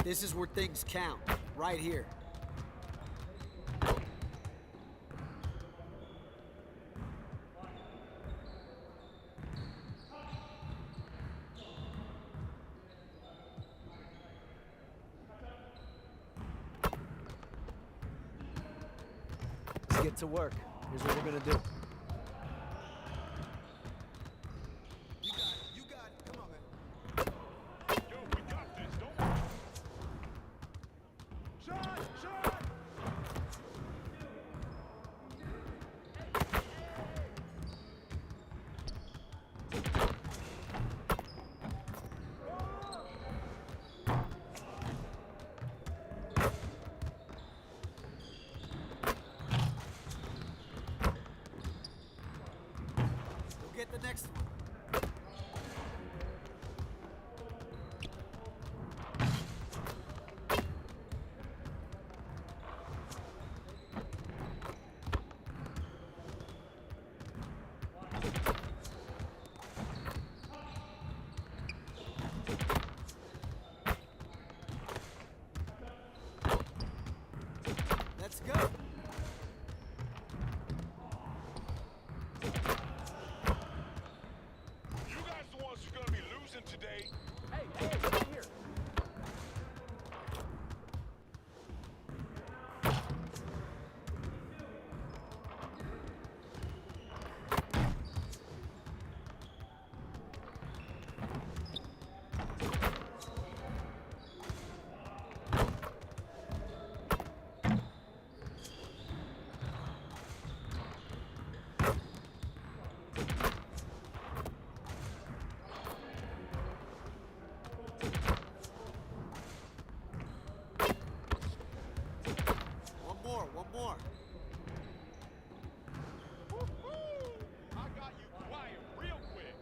This is where things count, right here. Let's get to work. Here's what we're gonna do. Get the next one. Let's go. Today. Hey, come here. One more. I got you quiet real quick.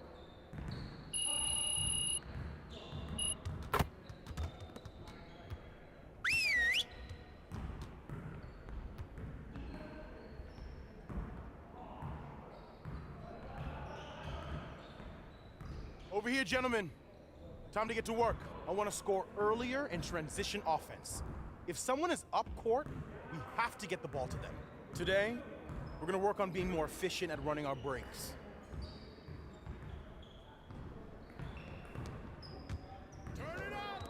Over here, gentlemen. Time to get to work. I want to score earlier in transition offense. If someone is up court, we have to get the ball to them. Today, we're going to work on being more efficient at running our breaks. Turn it up!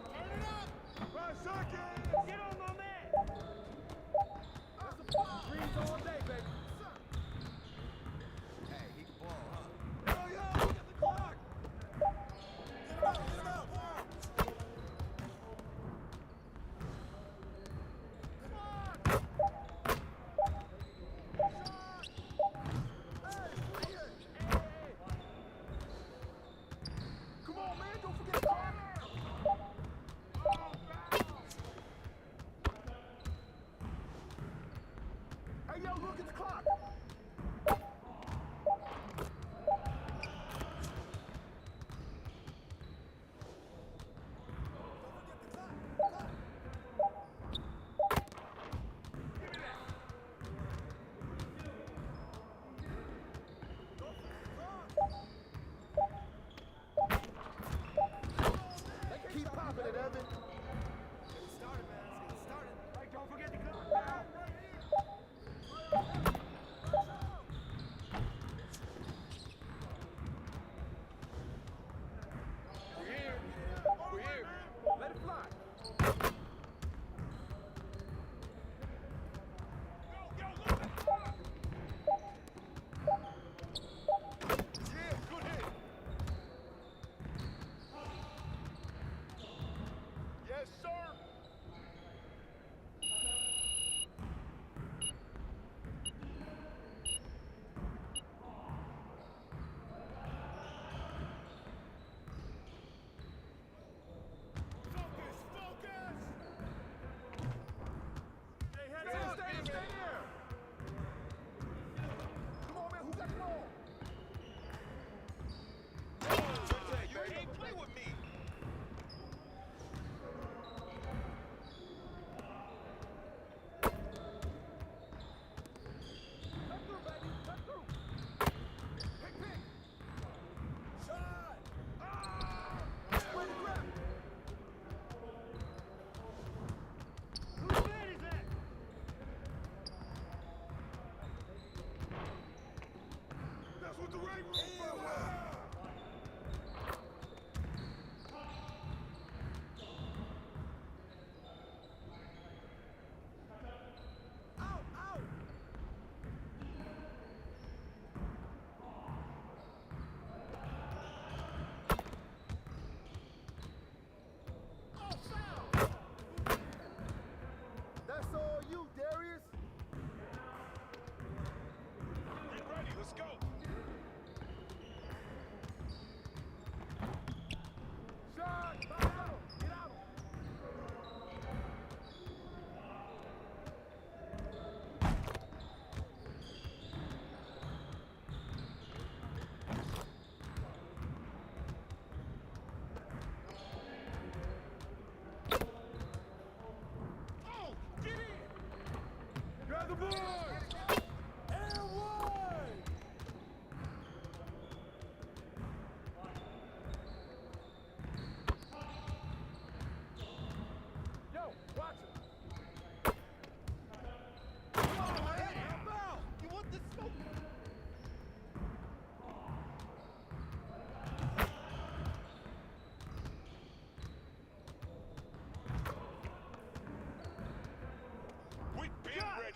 5 seconds! Get on my man! That's a ball. Greens all day, baby. Hey, he can ball, huh? Yo, look at the clock! Get it up!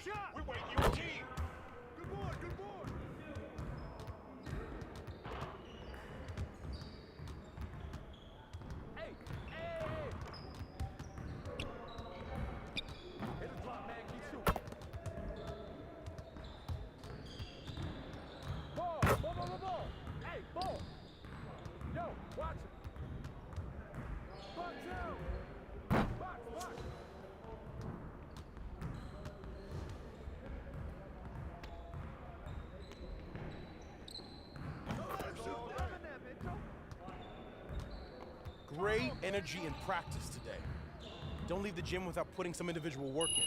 shot. We're waiting your team. Good board, good board. Hey, hey! Hit the drop, man. Keep shooting. Ball, ball, ball, ball, ball. Hey, ball. Yo, watch it. Box out. Box, box. Great energy in practice today. Don't leave the gym without putting some individual work in.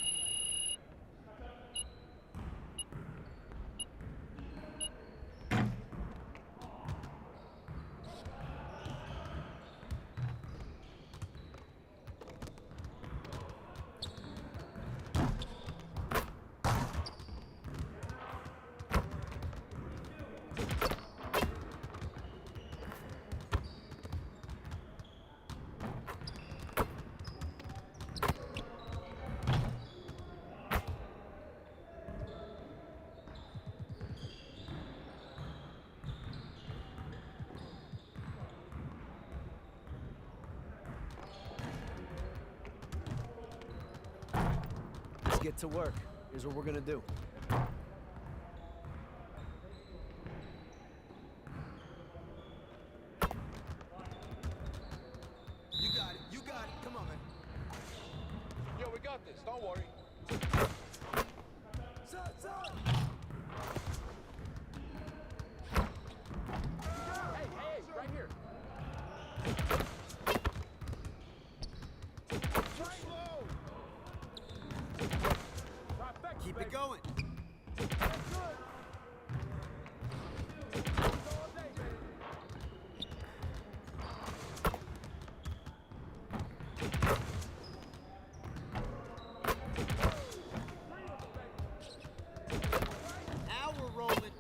Let's get to work. Here's what we're gonna do. You got it. You got it. Come on, man. Yo, we got this. Don't worry. Hey, hey, right here. Keep it going. Now we're rolling.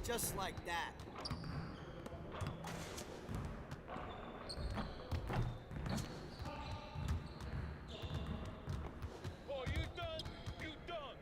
Just like that. Oh, you done? You done.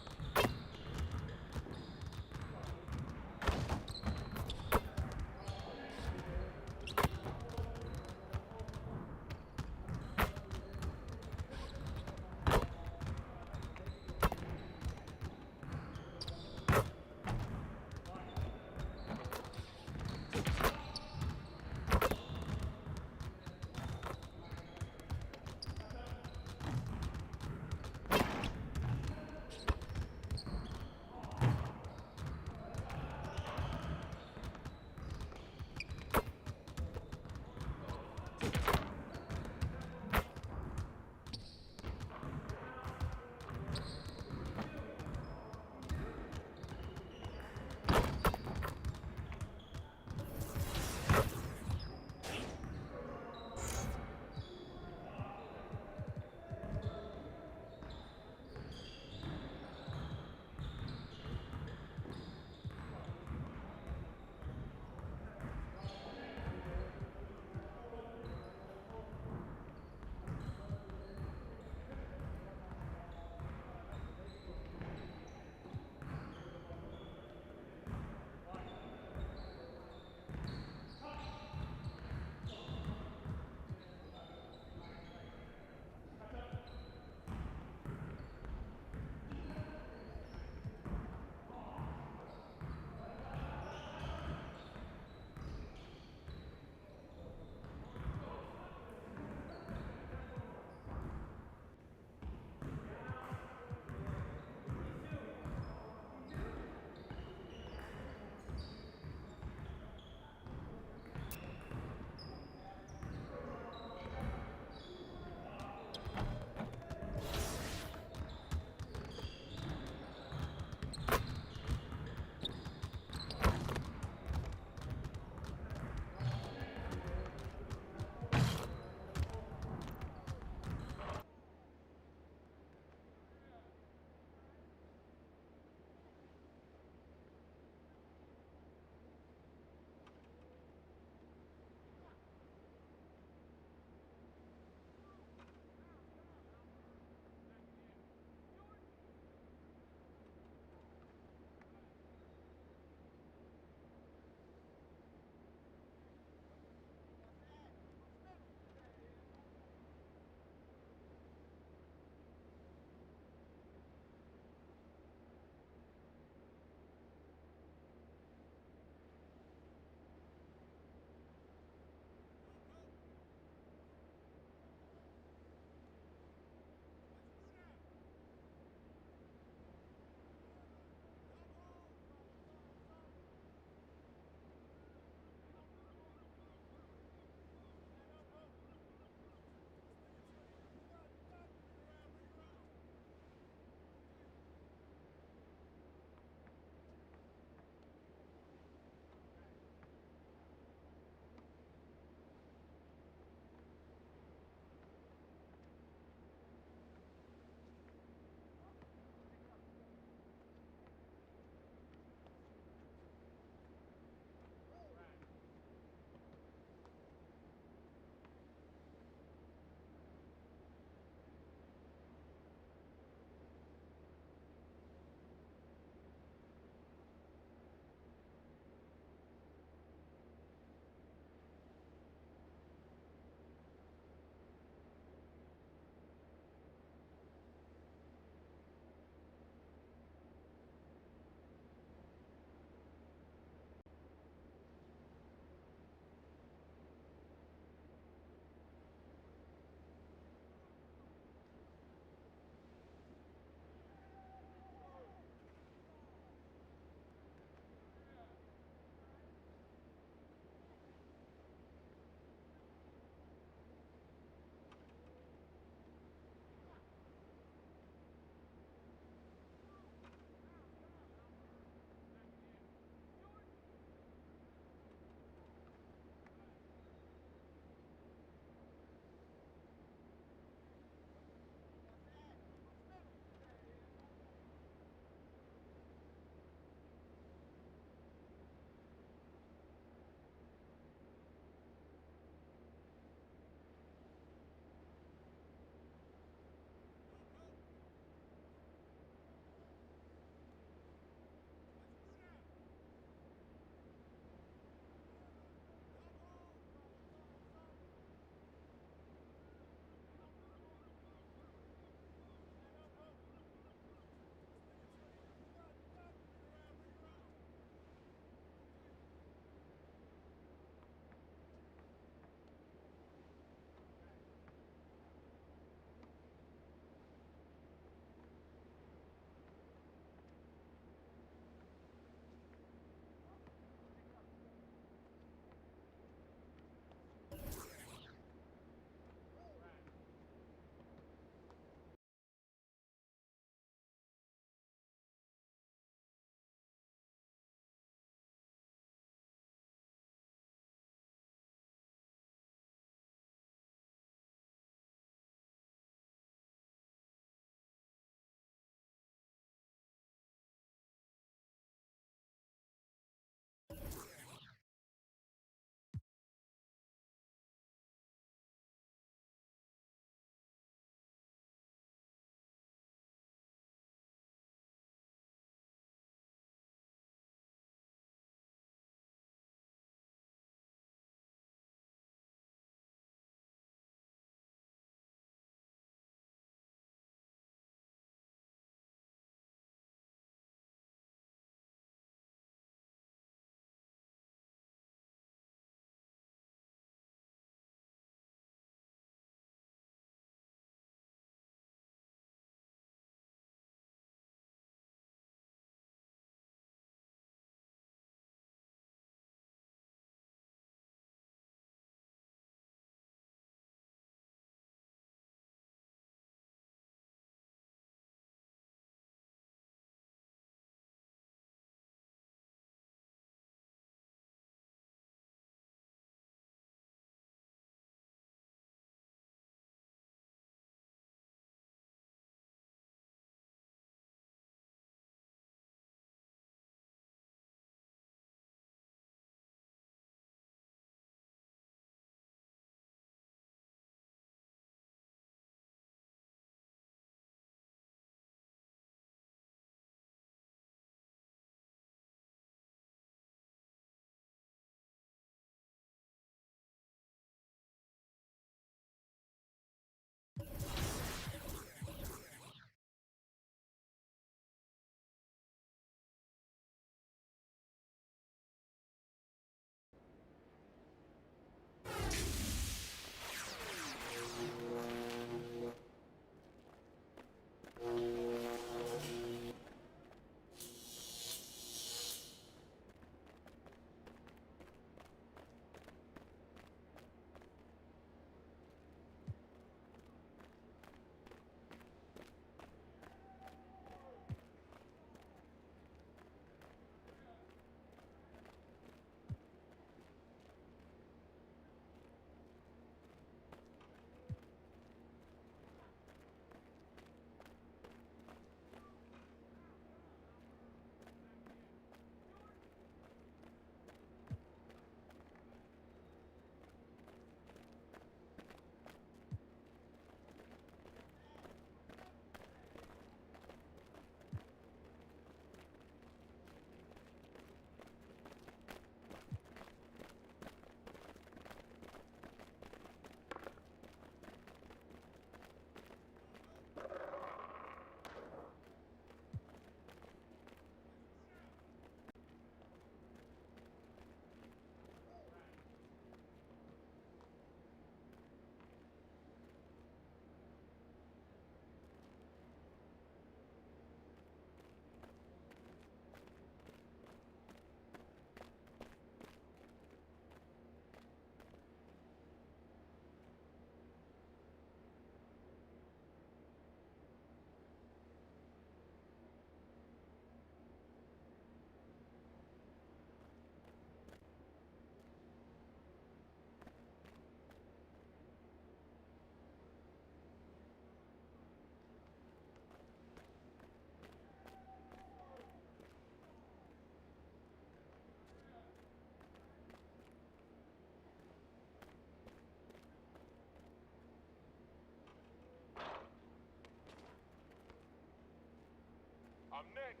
I'm next.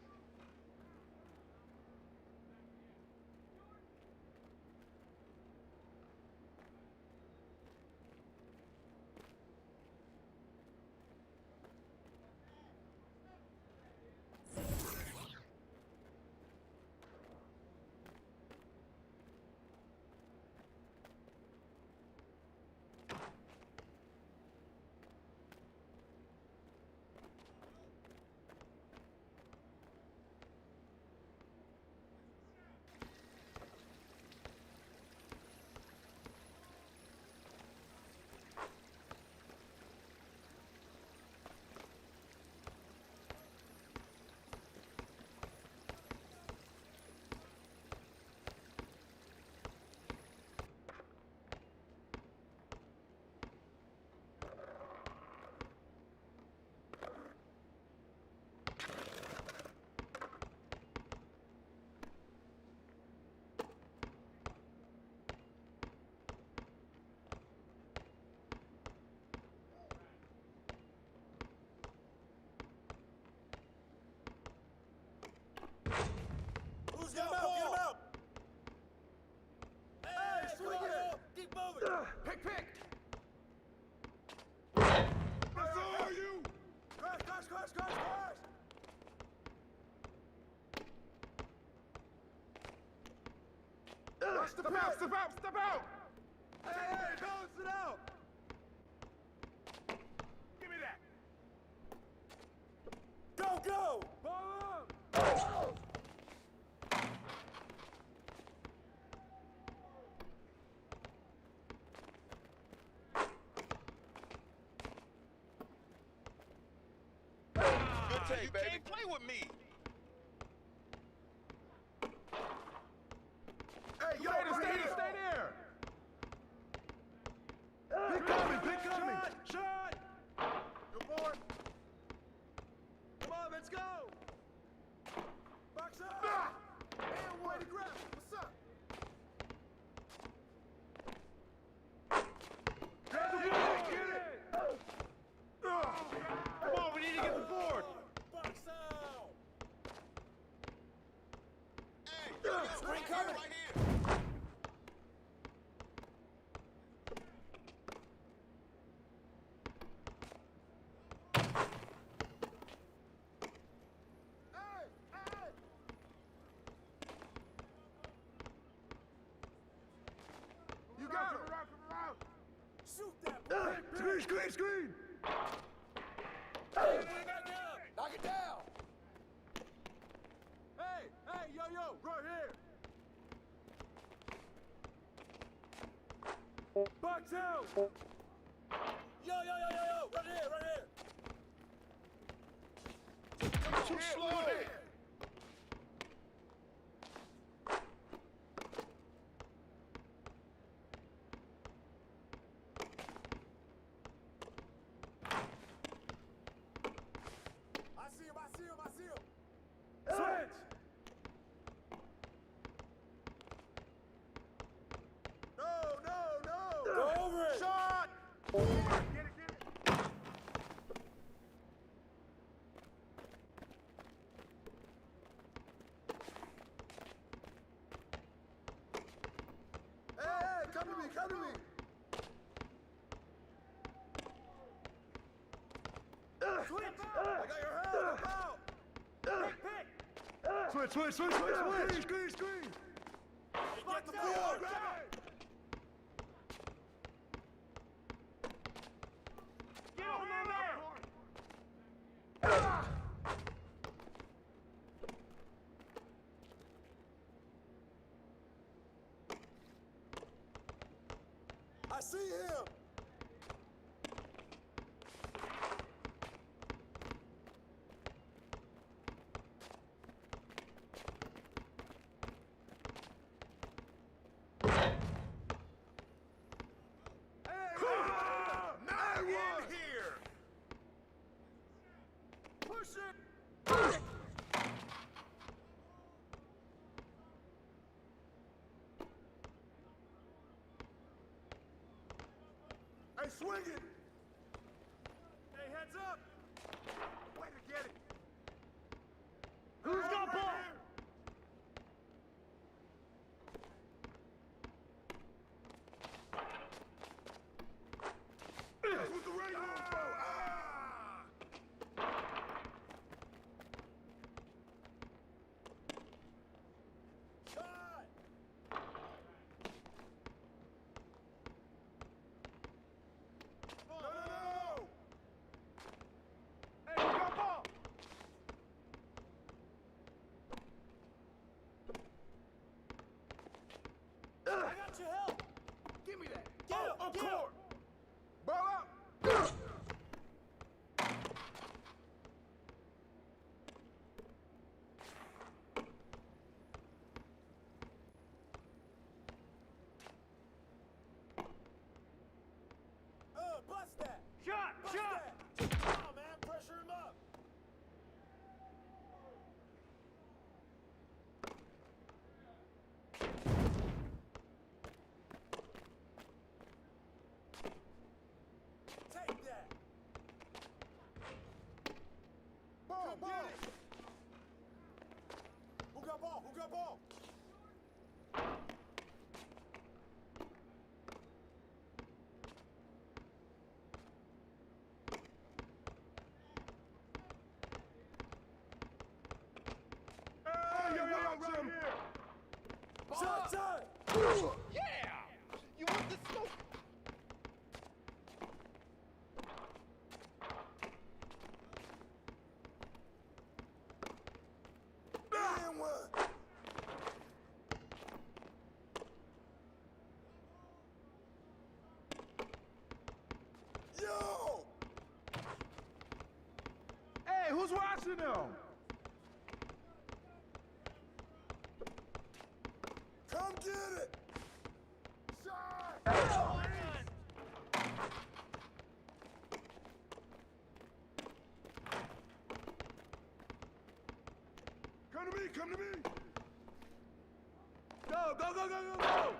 Get him out! Get him out! Hey, swing it! Keep moving! Pick! I saw you! Crash! Step out! Hey, balance it out! Give me that! Go! Ball up! You can't play with me. Hey, yo, stay there. Pick coming. Shot. Good boy. Come on, let's go. Box up. And way to grab it. What's up? Get it. Come on, we need to get the board. Box out. Hey, spring coming right here. You got it. Come around. Shoot that. Screen. Knock it down. Hey, yo, right here. Box out. Yo, right here. Too slow. I see him. Switch! No! Go over it! Shot! Get it! Hey, come to me! Switch! I got your hand! Pick! Switch! Screen! Get the board! Get on there! I see him! Push it! Hey, swing it! Hey, heads up! Way to get it! got ball. Hey, yo, right here. Shot, shot. Yeah. You want this smoke? And one. Yo! Hey, who's watching them? Come get it! Shot! Come to me, come to me. Go, go, go, go, go, go.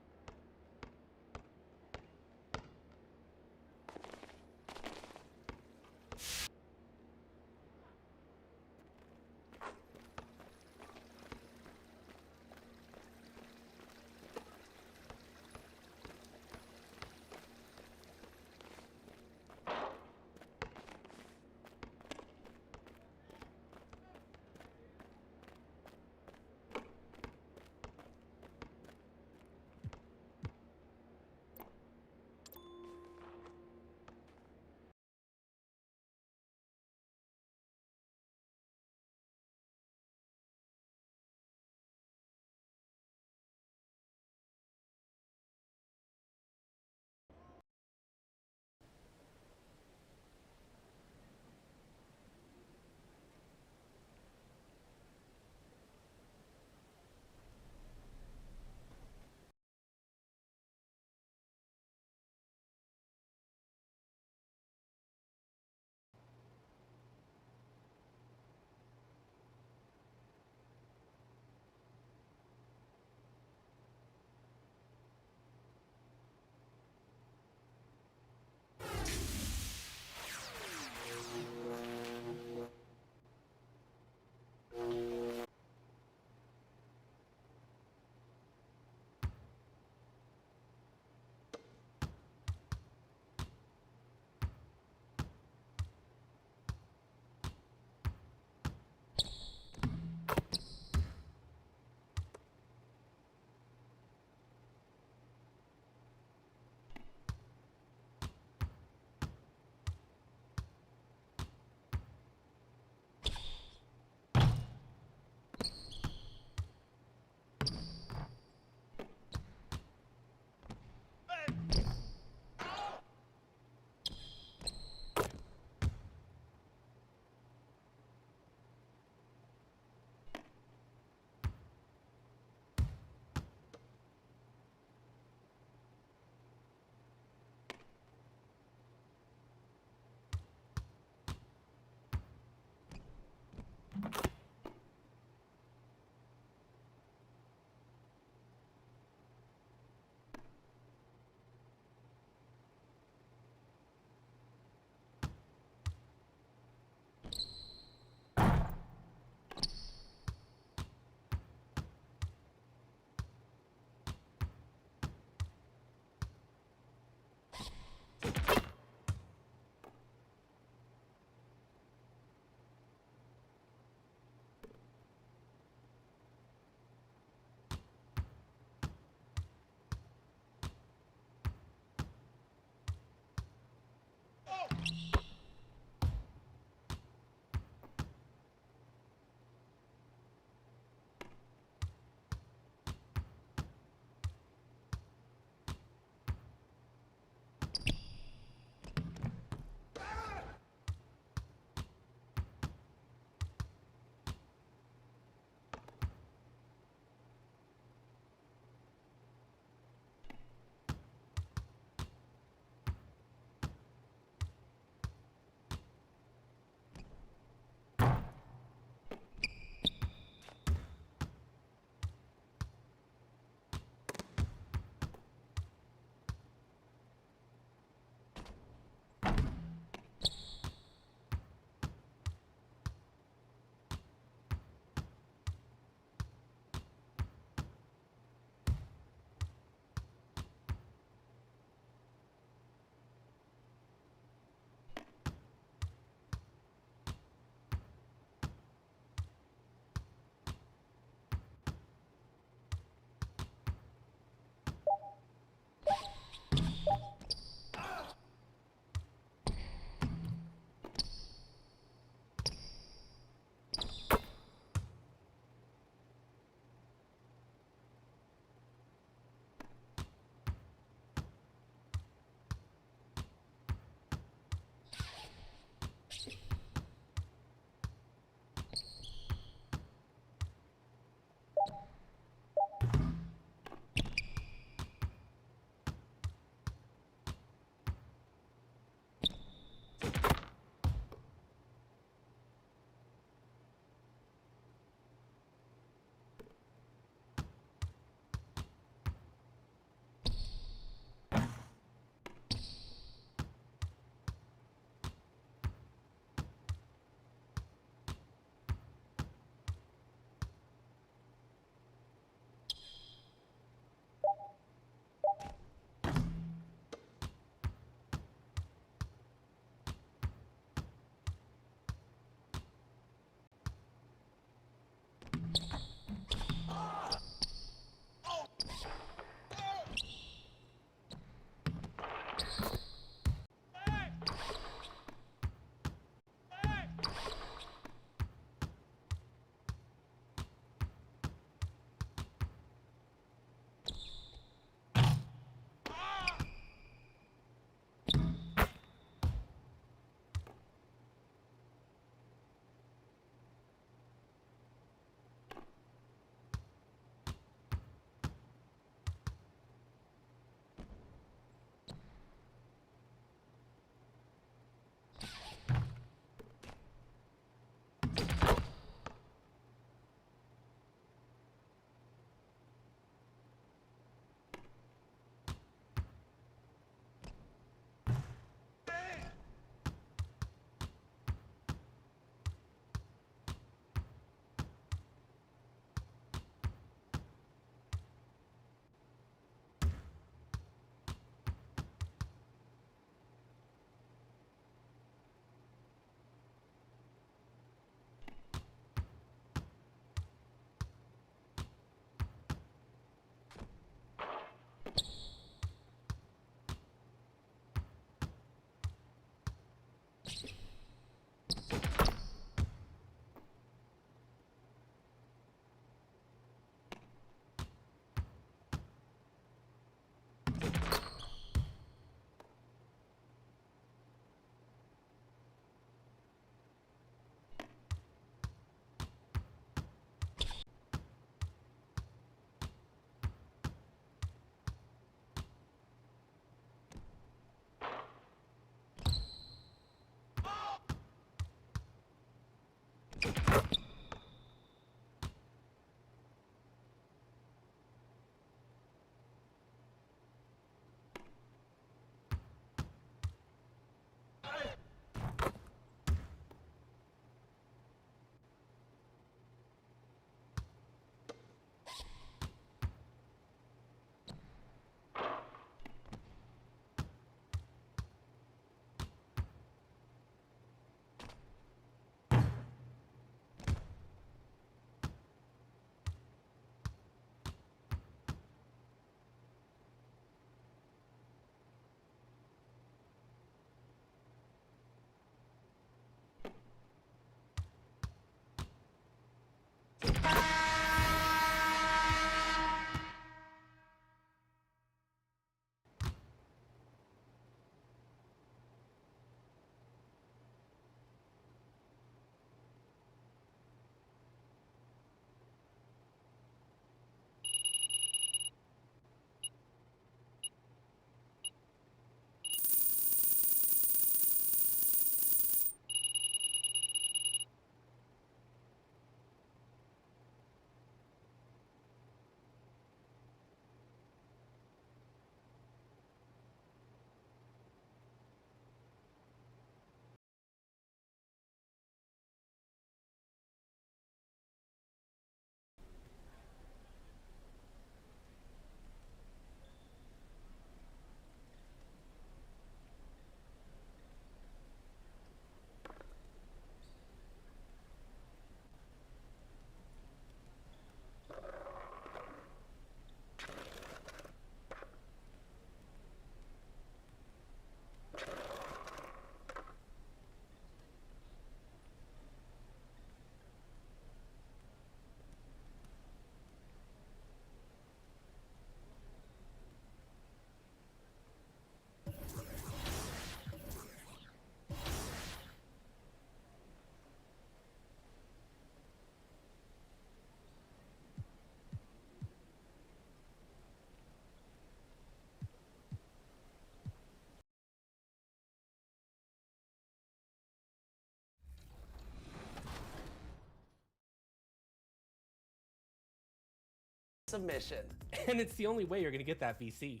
Submission. And it's the only way you're going to get that VC.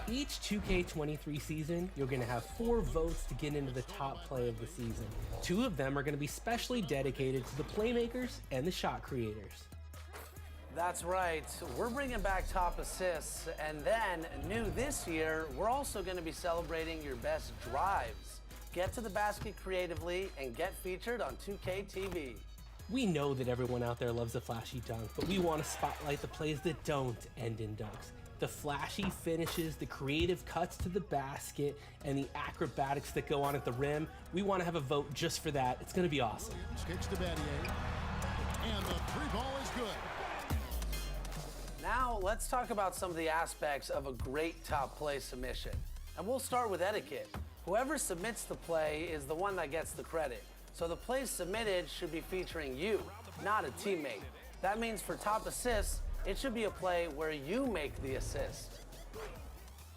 Each 2K23 season, you're going to have 4 votes to get into the top play of the season. 2 of them are going to be specially dedicated to the playmakers and the shot creators. That's right. We're bringing back top assists, and then new this year, we're also going to be celebrating your best drives. Get to the basket creatively and get featured on 2K TV. We know that everyone out there loves a flashy dunk, but we want to spotlight the plays that don't end in dunks. The flashy finishes, the creative cuts to the basket, and the acrobatics that go on at the rim. We want to have a vote just for that. It's going to be awesome. Kicks to Battier, and the 3-ball is good. Now, let's talk about some of the aspects of a great top play submission. And we'll start with etiquette. Whoever submits the play is the one that gets the credit. So the plays submitted should be featuring you, not a teammate. That means for top assists, it should be a play where you make the assist.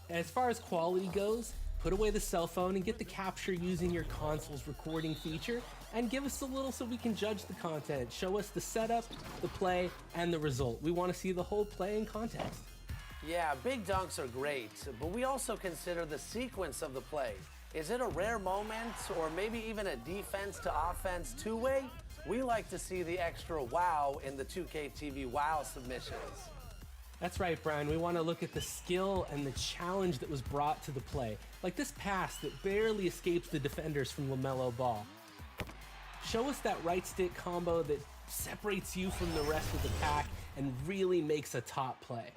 As far as quality goes, put away the cell phone and get the capture using your console's recording feature, and give us a little so we can judge the content. Show us the setup, the play, and the result. We want to see the whole play in context. Yeah, big dunks are great, but we also consider the sequence of the play. Is it a rare moment, or maybe even a defense to offense two-way? We like to see the extra wow in the 2K TV wow submissions. That's right, Brian. We want to look at the skill and the challenge that was brought to the play. Like this pass that barely escapes the defenders from LaMelo Ball. Show us that right stick combo that separates you from the rest of the pack and really makes a top play.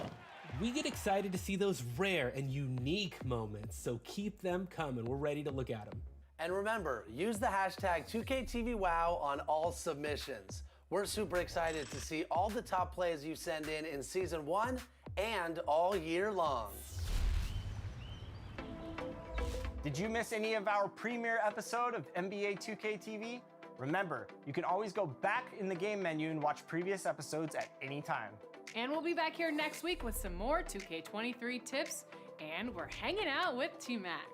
We get excited to see those rare and unique moments, so keep them coming. We're ready to look at them. And remember, use the hashtag 2KTVWow on all submissions. We're super excited to see all the top plays you send in Season 1 and all year long. Did you miss any of our premiere episode of NBA 2K TV? Remember, you can always go back in the game menu and watch previous episodes at any time. And we'll be back here next week with some more 2K23 tips, and we're hanging out with T-Mac.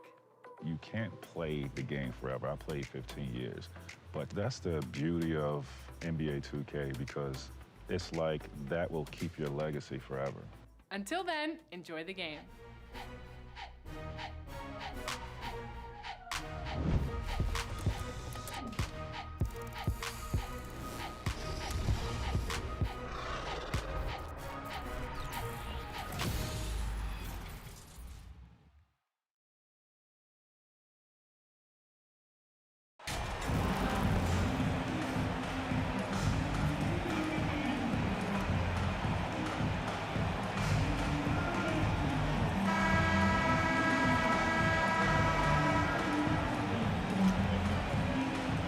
You can't play the game forever. I played 15 years, but that's the beauty of NBA 2K, because it's like that will keep your legacy forever. Until then, enjoy the game.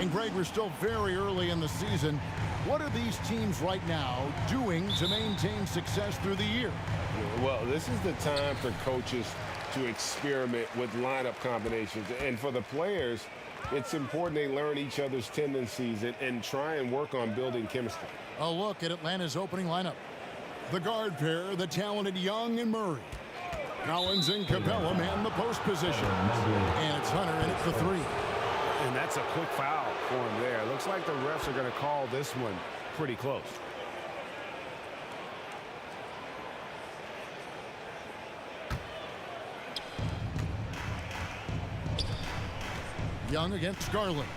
And Greg, we're still very early in the season. What are these teams right now doing to maintain success through the year? Well, this is the time for coaches to experiment with lineup combinations. And for the players, it's important they learn each other's tendencies and try and work on building chemistry. A look at Atlanta's opening lineup. The guard pair, the talented Young and Murray. Collins and Capella man the post positions. And it's Hunter in at the 3. And that's a quick foul for him there. Looks like the refs are going to call this one pretty close. Young against Garland.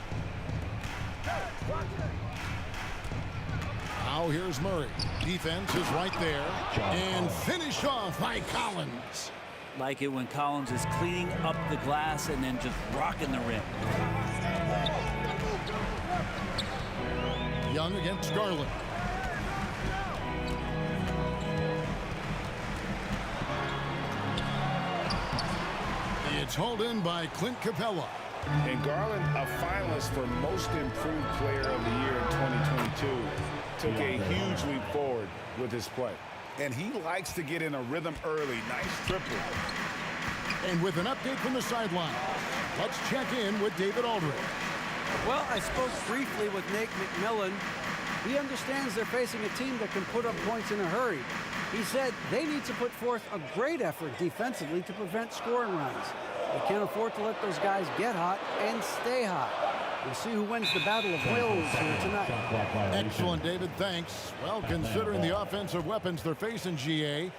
Now here's Murray. Defense is right there. And finished off by Collins. Like it when Collins is cleaning up the glass and then just rocking the rim. Young against Garland. It's hauled in by Clint Capella. And Garland, a finalist for Most Improved Player of the Year in 2022, took a huge leap forward with his play. And he likes to get in a rhythm early. Nice triple. And with an update from the sideline, let's check in with David Aldridge. Well, I spoke briefly with Nate McMillan. He understands they're facing a team that can put up points in a hurry. He said they need to put forth a great effort defensively to prevent scoring runs. They can't afford to let those guys get hot and stay hot. We'll see who wins the battle of wills here tonight. Excellent, David. Thanks. Well, considering the offensive weapons they're facing, GA,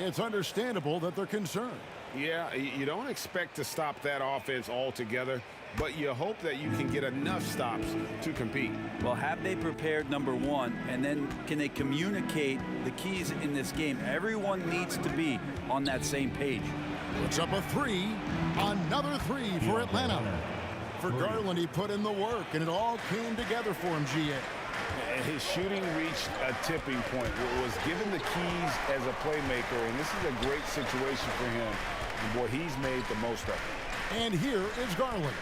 it's understandable that they're concerned. Yeah, you don't expect to stop that offense altogether, but you hope that you can get enough stops to compete. Well, have they prepared, number one, and then can they communicate the keys in this game? Everyone needs to be on that same page. Puts up a 3. Another 3 for Atlanta. For Garland, he put in the work, and it all came together for him, GA. And his shooting reached a tipping point. Was given the keys as a playmaker, and this is a great situation for him. And boy, he's made the most of it. And here is Garland,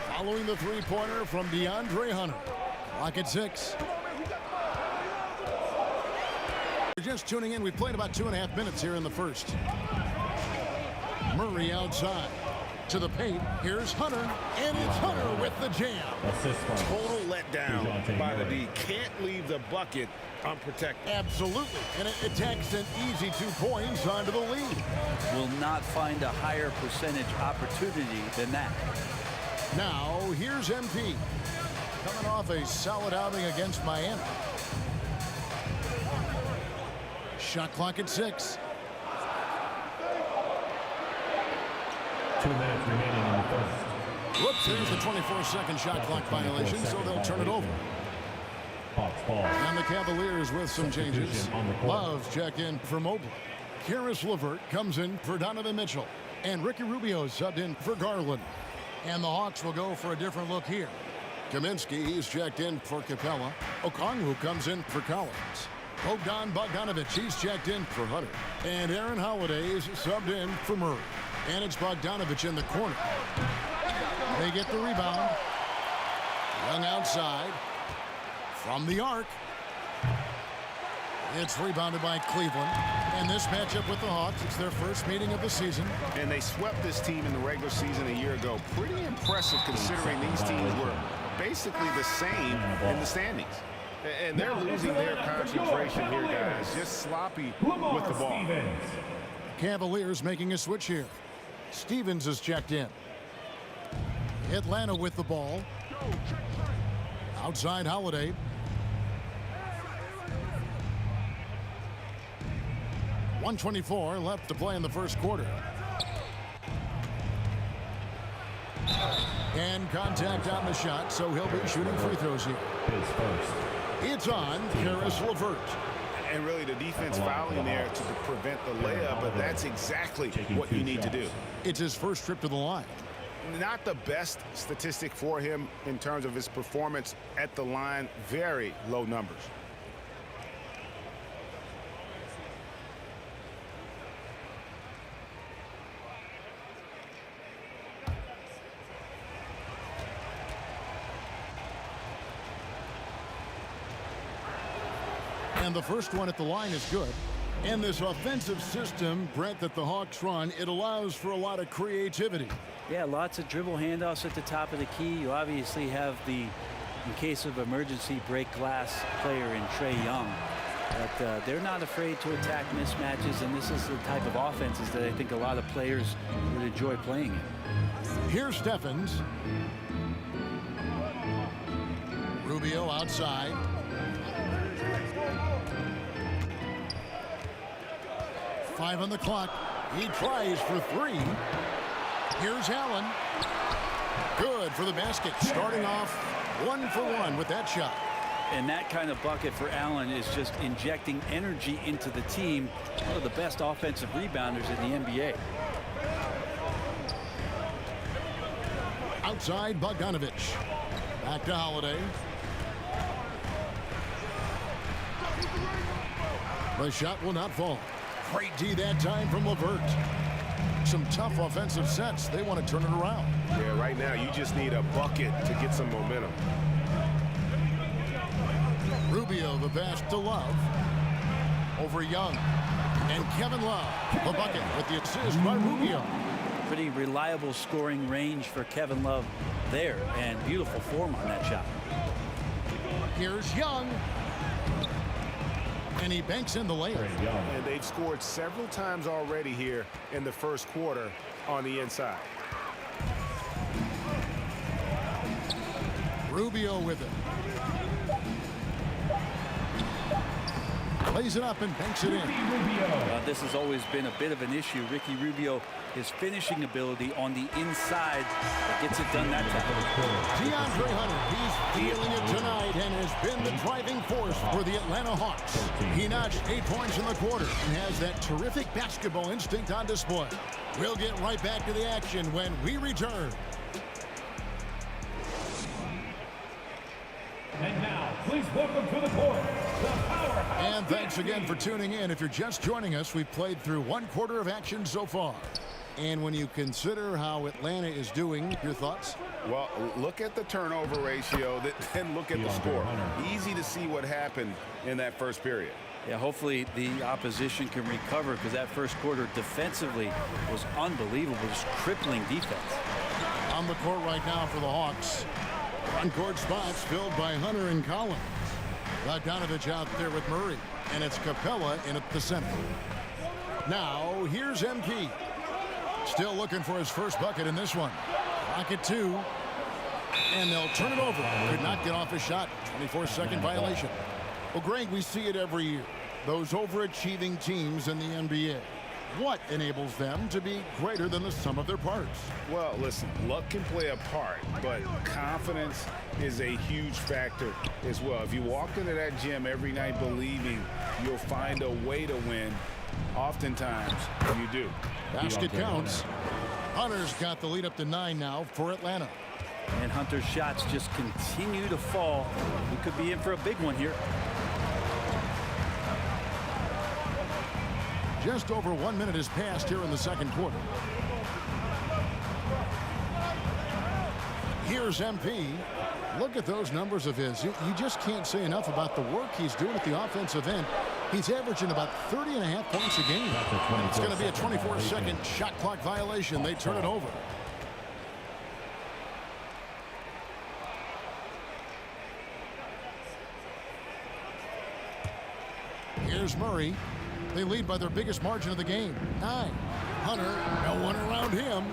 following the three-pointer from DeAndre Hunter. Clock at 6. You're just tuning in. We've played about 2.5 minutes here in the first. Murray outside. To the paint, here's Hunter, and it's Hunter with the jam. Total letdown by the D. Can't leave the bucket unprotected. Absolutely, and it attacks an easy 2 points onto the lead. Will not find a higher percentage opportunity than that. Now, here's MP, coming off a solid outing against Miami. Shot clock at 6. 2 minutes remaining in the first. Whoops, there's the 24-second shot clock violation, so they'll turn it over. And the Cavaliers with some changes. Love's checked in for Mobley. Karis LeVert comes in for Donovan Mitchell. And Ricky Rubio subbed in for Garland. And the Hawks will go for a different look here. Kaminsky, he's checked in for Capella. Okongwu comes in for Collins. Bogdanovich, he's checked in for Hunter. And Aaron Holiday is subbed in for Murray. And it's Bogdanovich in the corner. They get the rebound. Young outside. From the arc. It's rebounded by Cleveland. And this matchup with the Hawks, it's their first meeting of the season. And they swept this team in the regular season a year ago. Pretty impressive considering these teams were basically the same in the standings. And they're losing their concentration here, guys. Just sloppy with the ball. Cavaliers making a switch here. Stevens is checked in. Atlanta with the ball. Outside Holiday. .124 left to play in the first quarter. And contact on the shot, so he'll be shooting free throws here. It's on Karis LeVert. And really the defense fouling there to prevent the layup, but that's exactly what you need to do. It's his first trip to the line. Not the best statistic for him in terms of his performance at the line. Very low numbers. And the first one at the line is good. And this offensive system, Brett, that the Hawks run, it allows for a lot of creativity. Yeah, lots of dribble handoffs at the top of the key. You obviously have the, in case of emergency, break glass player in Trae Young. But they're not afraid to attack mismatches, and this is the type of offenses that I think a lot of players would enjoy playing in. Here's Stephens. Rubio outside. Five on the clock. He tries for three. Here's Allen. Good for the basket. Starting off 1 for 1 with that shot. And that kind of bucket for Allen is just injecting energy into the team. One of the best offensive rebounders in the NBA. Outside Bogdanovich. Back to Holiday. The shot will not fall. Great D that time from LeVert. Some tough offensive sets. They want to turn it around. Yeah, right now you just need a bucket to get some momentum. Rubio, the pass to Love. Over Young. And Kevin Love, the bucket with the assist by Rubio. Pretty reliable scoring range for Kevin Love there, and beautiful form on that shot. Here's Young. And he banks in the layup. And they've scored several times already here in the first quarter on the inside. Rubio with it. Lays it up and banks it in. This has always been a bit of an issue. Ricky Rubio, his finishing ability on the inside that gets it done that time. DeAndre Hunter, he's feeling it tonight and has been the driving force for the Atlanta Hawks. He notched 8 points in the quarter and has that terrific basketball instinct on display. We'll get right back to the action when we return. And now, please welcome to the court, the powerhouse. And thanks again for tuning in. If you're just joining us, we've played through 1 quarter of action so far. And when you consider how Atlanta is doing, your thoughts? Well, look at the turnover ratio, then look at the score. Easy to see what happened in that first period. Yeah, hopefully the opposition can recover, because that first quarter defensively was unbelievable, just crippling defense. On the court right now for the Hawks. Front court spots filled by Hunter and Collins. Bogdanovich out there with Murray, and it's Capella in at the center. Now, here's MP. Still looking for his first bucket in this one. Rocket 2. And they'll turn it over. Could not get off his shot. 24-second violation. Well, Greg, we see it every year. Those overachieving teams in the NBA. What enables them to be greater than the sum of their parts? Well, listen, luck can play a part, but confidence is a huge factor as well. If you walk into that gym every night believing you'll find a way to win, oftentimes you do. Basket counts. Hunter's got the lead up to 9 now for Atlanta. And Hunter's shots just continue to fall. We could be in for a big one here. Just over 1 minute has passed here in the second quarter. Here's MP. Look at those numbers of his. You just can't say enough about the work he's doing at the offensive end. He's averaging about 30.5 points a game. It's going to be a 24-second shot clock violation. They turn it over. Here's Murray. They lead by their biggest margin of the game, 9. Hunter, no one around him.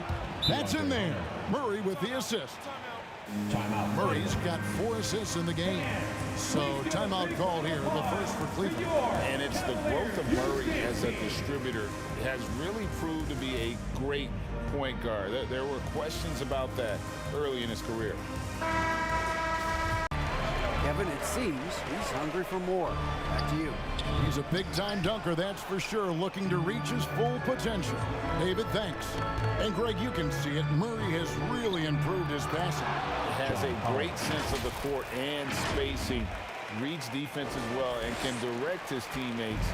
That's in there. Murray with the assist. Timeout. Murray's got 4 assists in the game. So timeout called here, the first for Cleveland. And it's the growth of Murray as a distributor has really proved to be a great point guard. There were questions about that early in his career. Kevin, it seems he's hungry for more. Back to you. He's a big-time dunker, that's for sure, looking to reach his full potential. David, thanks. And Greg, you can see it. Murray has really improved his passing. Has a great sense of the court and spacing, reads defense as well, and can direct his teammates.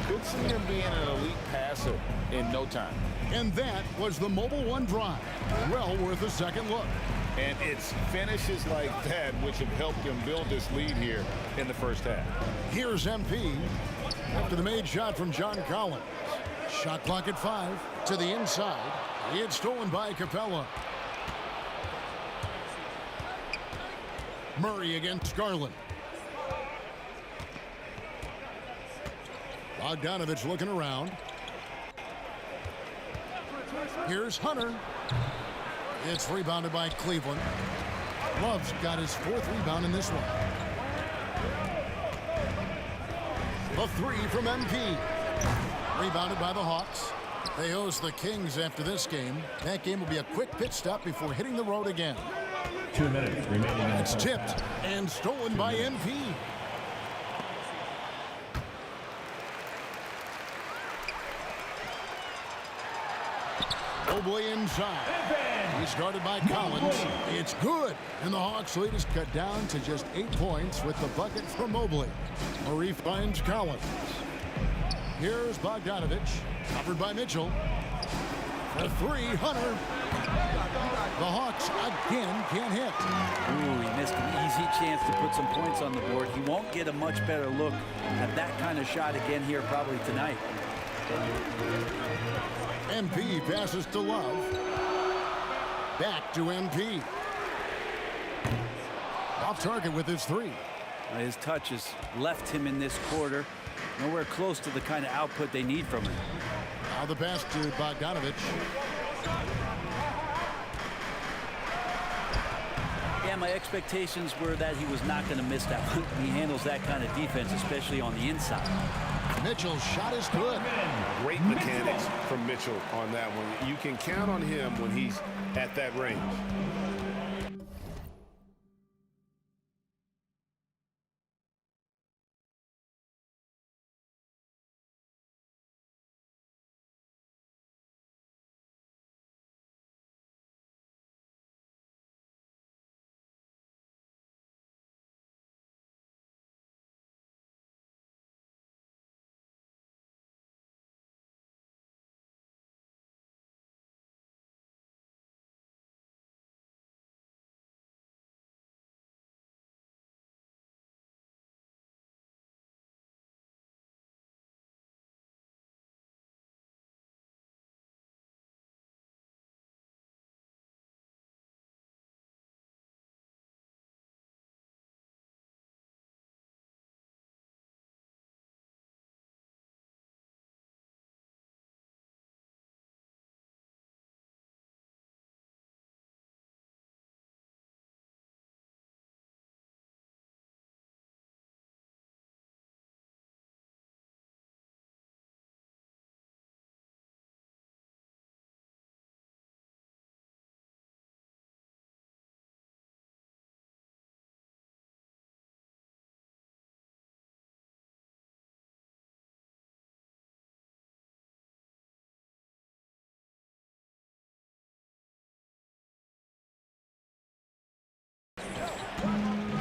Could see him being an elite passer in no time. And that was the Mobile One drive. Well worth a second look. And it's finishes like that which have helped them build this lead here in the first half. Here's MP after the made shot from John Collins. Shot clock at 5 to the inside. It's stolen by Capella. Murray against Garland. Bogdanovich looking around. Here's Hunter. It's rebounded by Cleveland. Love's got his 4th rebound in this one. The 3 from MP. Rebounded by the Hawks. They host the Kings after this game. That game will be a quick pit stop before hitting the road again. 2 minutes remaining. It's tipped and stolen by MP. Mobley inside. He started by Collins. It's good. And the Hawks lead is cut down to just 8 points with the bucket from Mobley. Murray finds Collins. Here's Bogdanovich. Covered by Mitchell. For 3, Hunter. The Hawks again can't hit. Ooh, he missed an easy chance to put some points on the board. He won't get a much better look at that kind of shot again here probably tonight. MP passes to Love. Back to MP. Off target with his 3. His touch has left him in this quarter. Nowhere close to the kind of output they need from him. Now the pass to Bogdanovich. Yeah, my expectations were that he was not going to miss that one. He handles that kind of defense, especially on the inside. Mitchell's shot is good. Great mechanics from Mitchell on that one. You can count on him when he's at that range.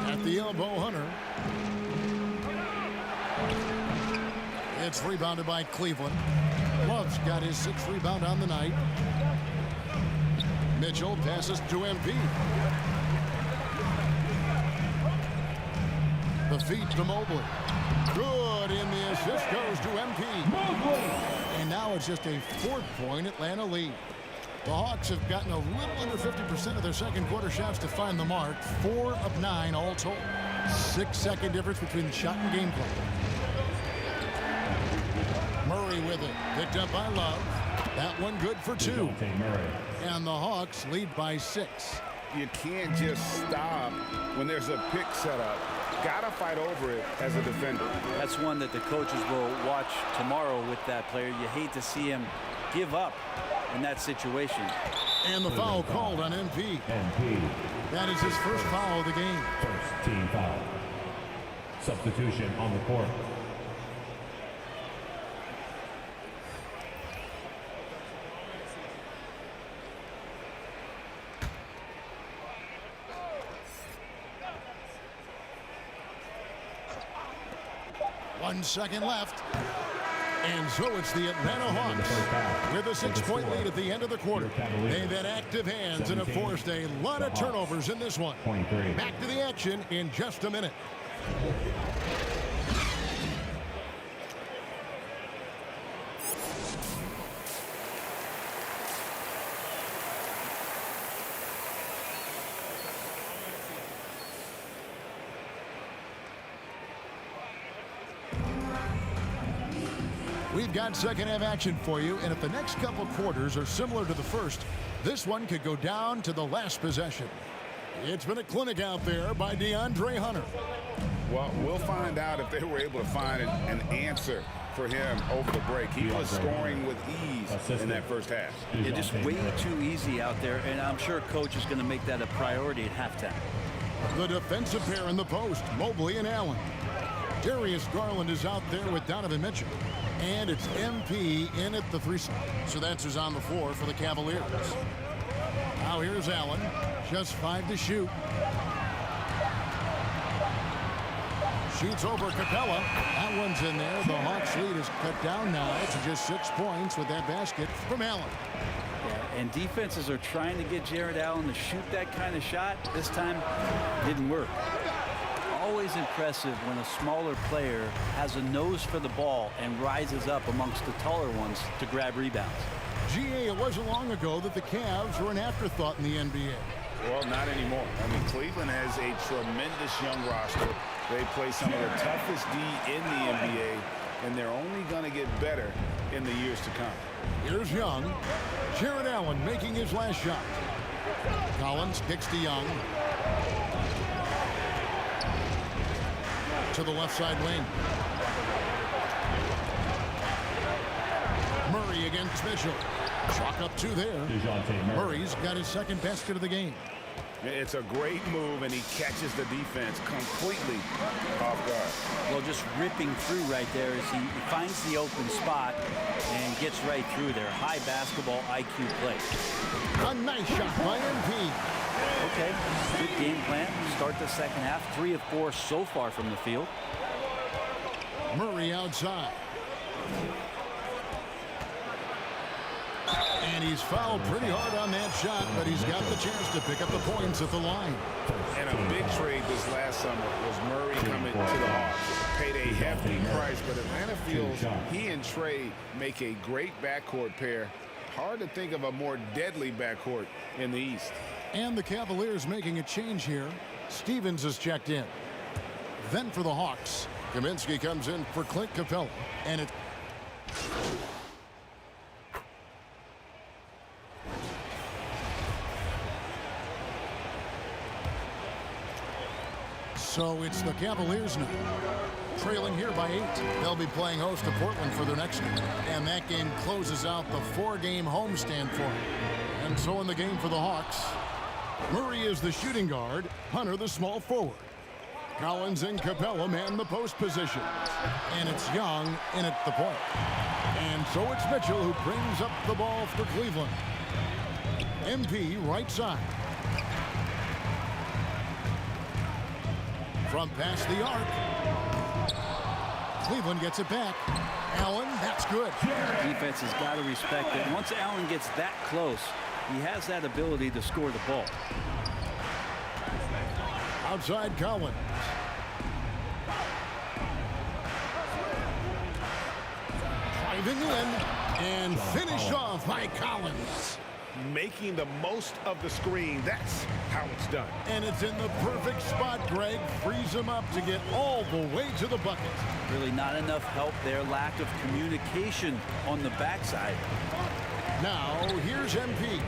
At the elbow, Hunter. It's rebounded by Cleveland. Love's got his 6th rebound on the night. Mitchell passes to MP. The feed to Mobley. Good, and the assist goes to MP. And now it's just a 4-point Atlanta lead. The Hawks have gotten a little under 50% of their second quarter shots to find the mark. 4 of 9 all told. 6-second difference between shot and gameplay. Murray with it. Picked up by Love. That one good for 2. And the Hawks lead by 6. You can't just stop when there's a pick set up. Gotta fight over it as a defender. That's one that the coaches will watch tomorrow with that player. You hate to see him give up in that situation. And the foul called on MP. That is his first foul of the game. First team foul. Substitution on the court. One second left. And so it's the Atlanta Hawks with a 6-point lead at the end of the quarter. They've had active hands and have forced a lot of turnovers in this one. Back to the action in just a minute. We've got second half action for you, and if the next couple quarters are similar to the first, this one could go down to the last possession. It's been a clinic out there by DeAndre Hunter. Well, we'll find out if they were able to find an answer for him over the break. He was scoring with ease in that first half. Yeah, just way too easy out there, and I'm sure coach is going to make that a priority at halftime. The defensive pair in the post, Mobley and Allen. Darius Garland is out there with Donovan Mitchell. And it's MP in at the 3 slot. So that's who's on the floor for the Cavaliers. Now here's Allen. Just 5 to shoot. Shoots over Capella. That one's in there. The Hawks lead is cut down now to just 6 points with that basket from Allen. Yeah, and defenses are trying to get Jared Allen to shoot that kind of shot. This time, didn't work. Always impressive when a smaller player has a nose for the ball and rises up amongst the taller ones to grab rebounds. GA, it wasn't long ago that the Cavs were an afterthought in the NBA. Well, not anymore. I mean, Cleveland has a tremendous young roster. They play some of the toughest D in the NBA, and they're only going to get better in the years to come. Here's Young. Jared Allen making his last shot. Collins kicks to Young. To the left side wing. Murray against Mitchell. Chalk up 2 there. Murray's got his second basket of the game. It's a great move, and he catches the defense completely off guard. Well, just ripping through right there as he finds the open spot and gets right through there. High basketball IQ play. A nice shot by MP. Okay, good game plan. Start the second half. 3 of 4 so far from the field. Murray outside. And he's fouled pretty hard on that shot, but he's got the chance to pick up the points at the line. And a big trade this last summer was Murray coming to the Hawks. Paid a hefty price, but Atlanta feels he and Trey make a great backcourt pair. Hard to think of a more deadly backcourt in the East. And the Cavaliers making a change here. Stevens is checked in. Then for the Hawks, Kaminsky comes in for Clint Capella. And it... So it's the Cavaliers now. Trailing here by 8. They'll be playing host to Portland for their next game. And that game closes out the 4-game homestand for them. And so in the game for the Hawks, Murray is the shooting guard, Hunter the small forward. Collins and Capella man the post position. And it's Young in at the point. And so it's Mitchell who brings up the ball for Cleveland. MP right side. From past the arc. Cleveland gets it back. Allen, that's good. Defense has got to respect it. Once Allen gets that close, he has that ability to score the ball. Outside Collins. Driving in and finished off by Collins. Making the most of the screen. That's how it's done. And it's in the perfect spot, Greg. Frees him up to get all the way to the bucket. Really not enough help there. Lack of communication on the backside. Now, here's MP.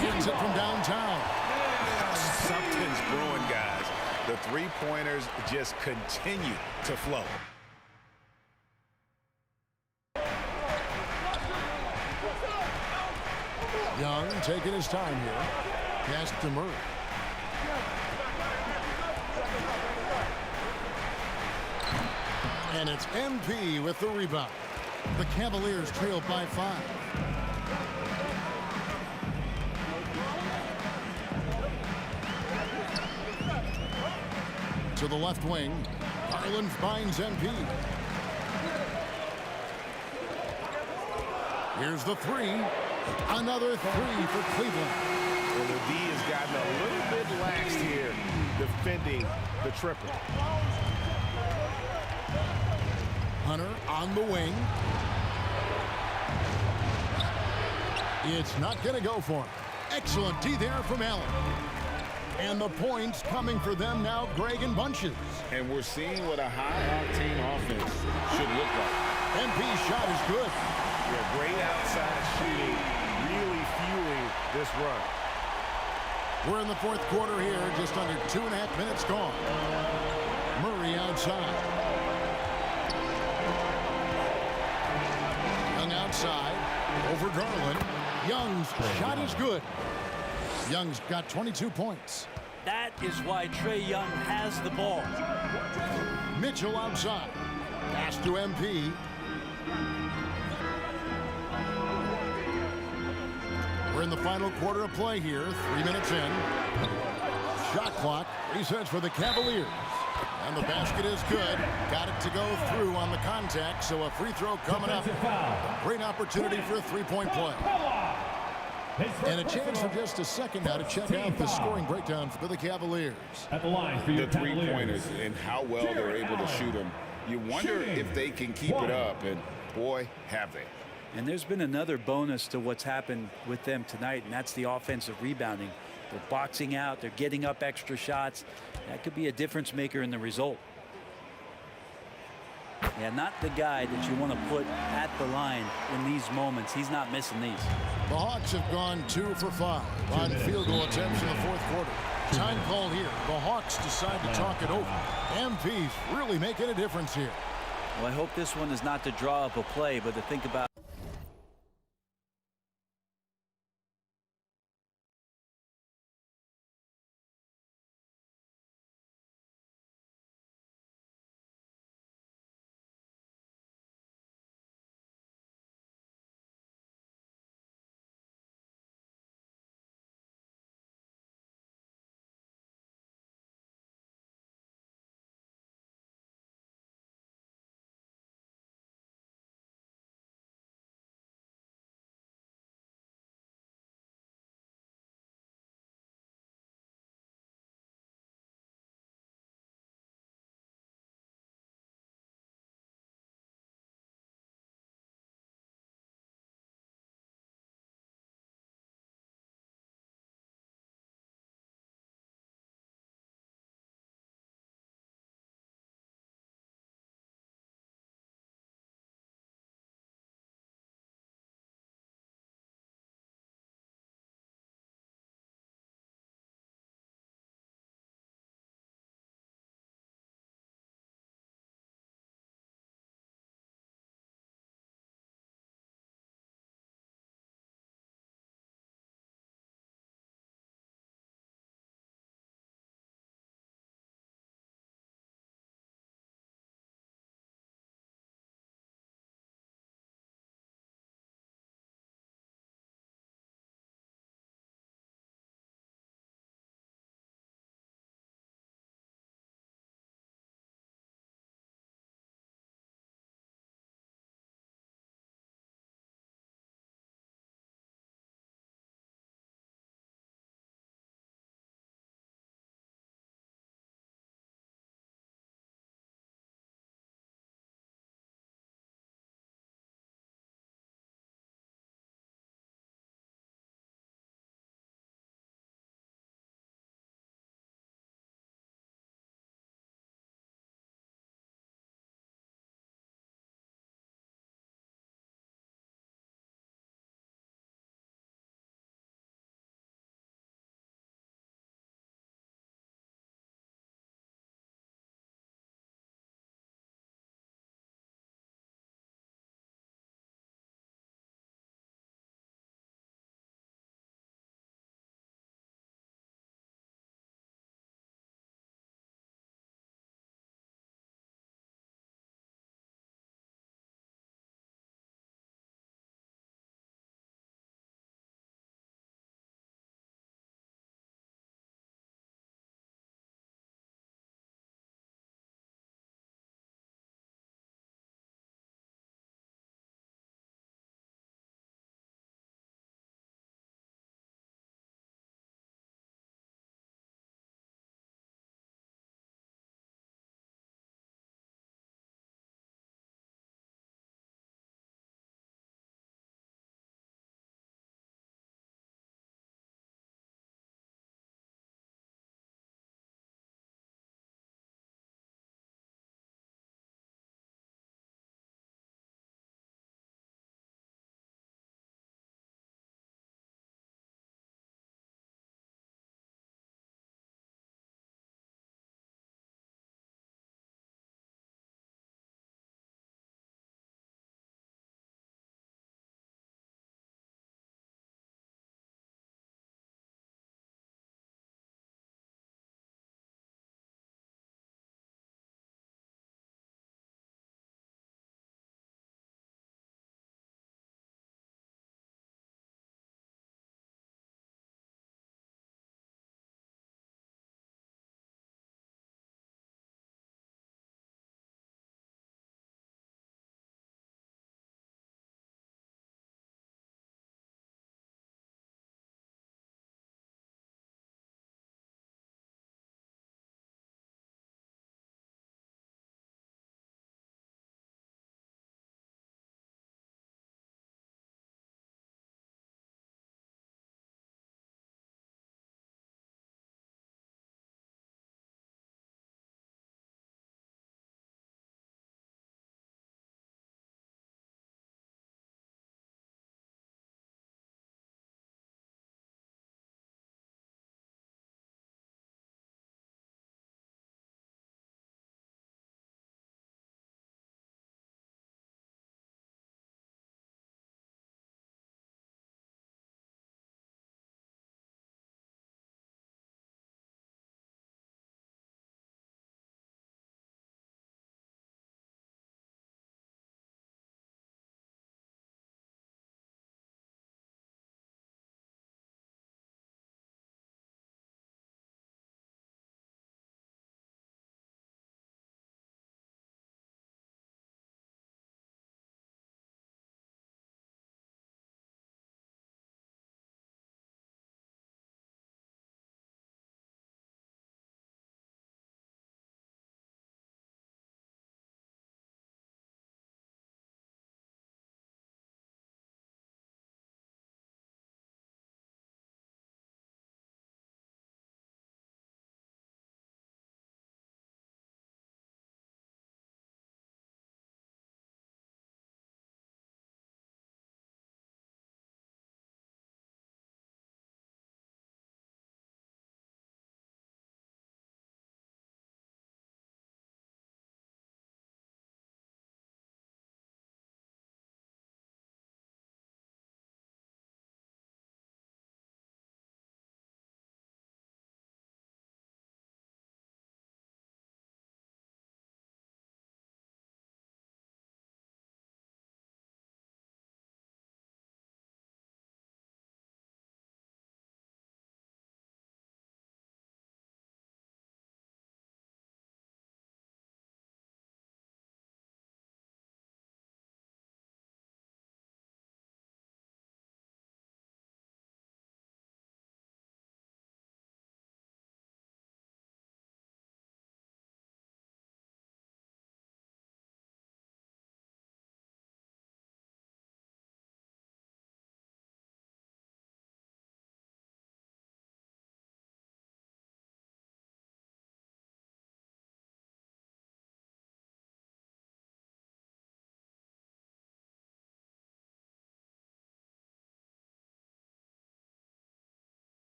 Hits it from downtown. Something's brewing, guys. The three-pointers just continue to flow. Young taking his time here. Pass to Murray. And it's MP with the rebound. The Cavaliers trail by 5. To the left wing. Garland finds MP. Here's the three. Another three for Cleveland. Well, the D has gotten a little bit laxed here defending the triple. Hunter on the wing. It's not going to go for him. Excellent D there from Allen. And the points coming for them now, Greg, in bunches. And we're seeing what a high-octane offense should look like. MP's shot is good. Yeah, great outside shooting, really fueling this run. We're in the fourth quarter here, just under 2.5 minutes gone. Murray outside. Young outside, over Garland. Young's shot is good. Young's got 22 points. That is why Trae Young has the ball. Mitchell outside. Pass to MP. We're in the final quarter of play here. 3 minutes in. Shot clock resets for the Cavaliers. And the basket is good. Got it to go through on the contact, so a free throw coming up. A great opportunity for a three-point play. And a chance for just a second now to check out the scoring breakdown for the Cavaliers. At the line for your the three-pointers and how well they're able to shoot them. You wonder if they can keep it up, and boy, have they. And there's been another bonus to what's happened with them tonight, and that's the offensive rebounding. They're boxing out, they're getting up extra shots. That could be a difference maker in the result. Yeah, not the guy that you want to put at the line in these moments. He's not missing these. The Hawks have gone 2 for 5 on field goal attempts in the fourth quarter. Time call here. The Hawks decide to talk it over. MP's really making a difference here. Well, I hope this one is not to draw up a play, but to think about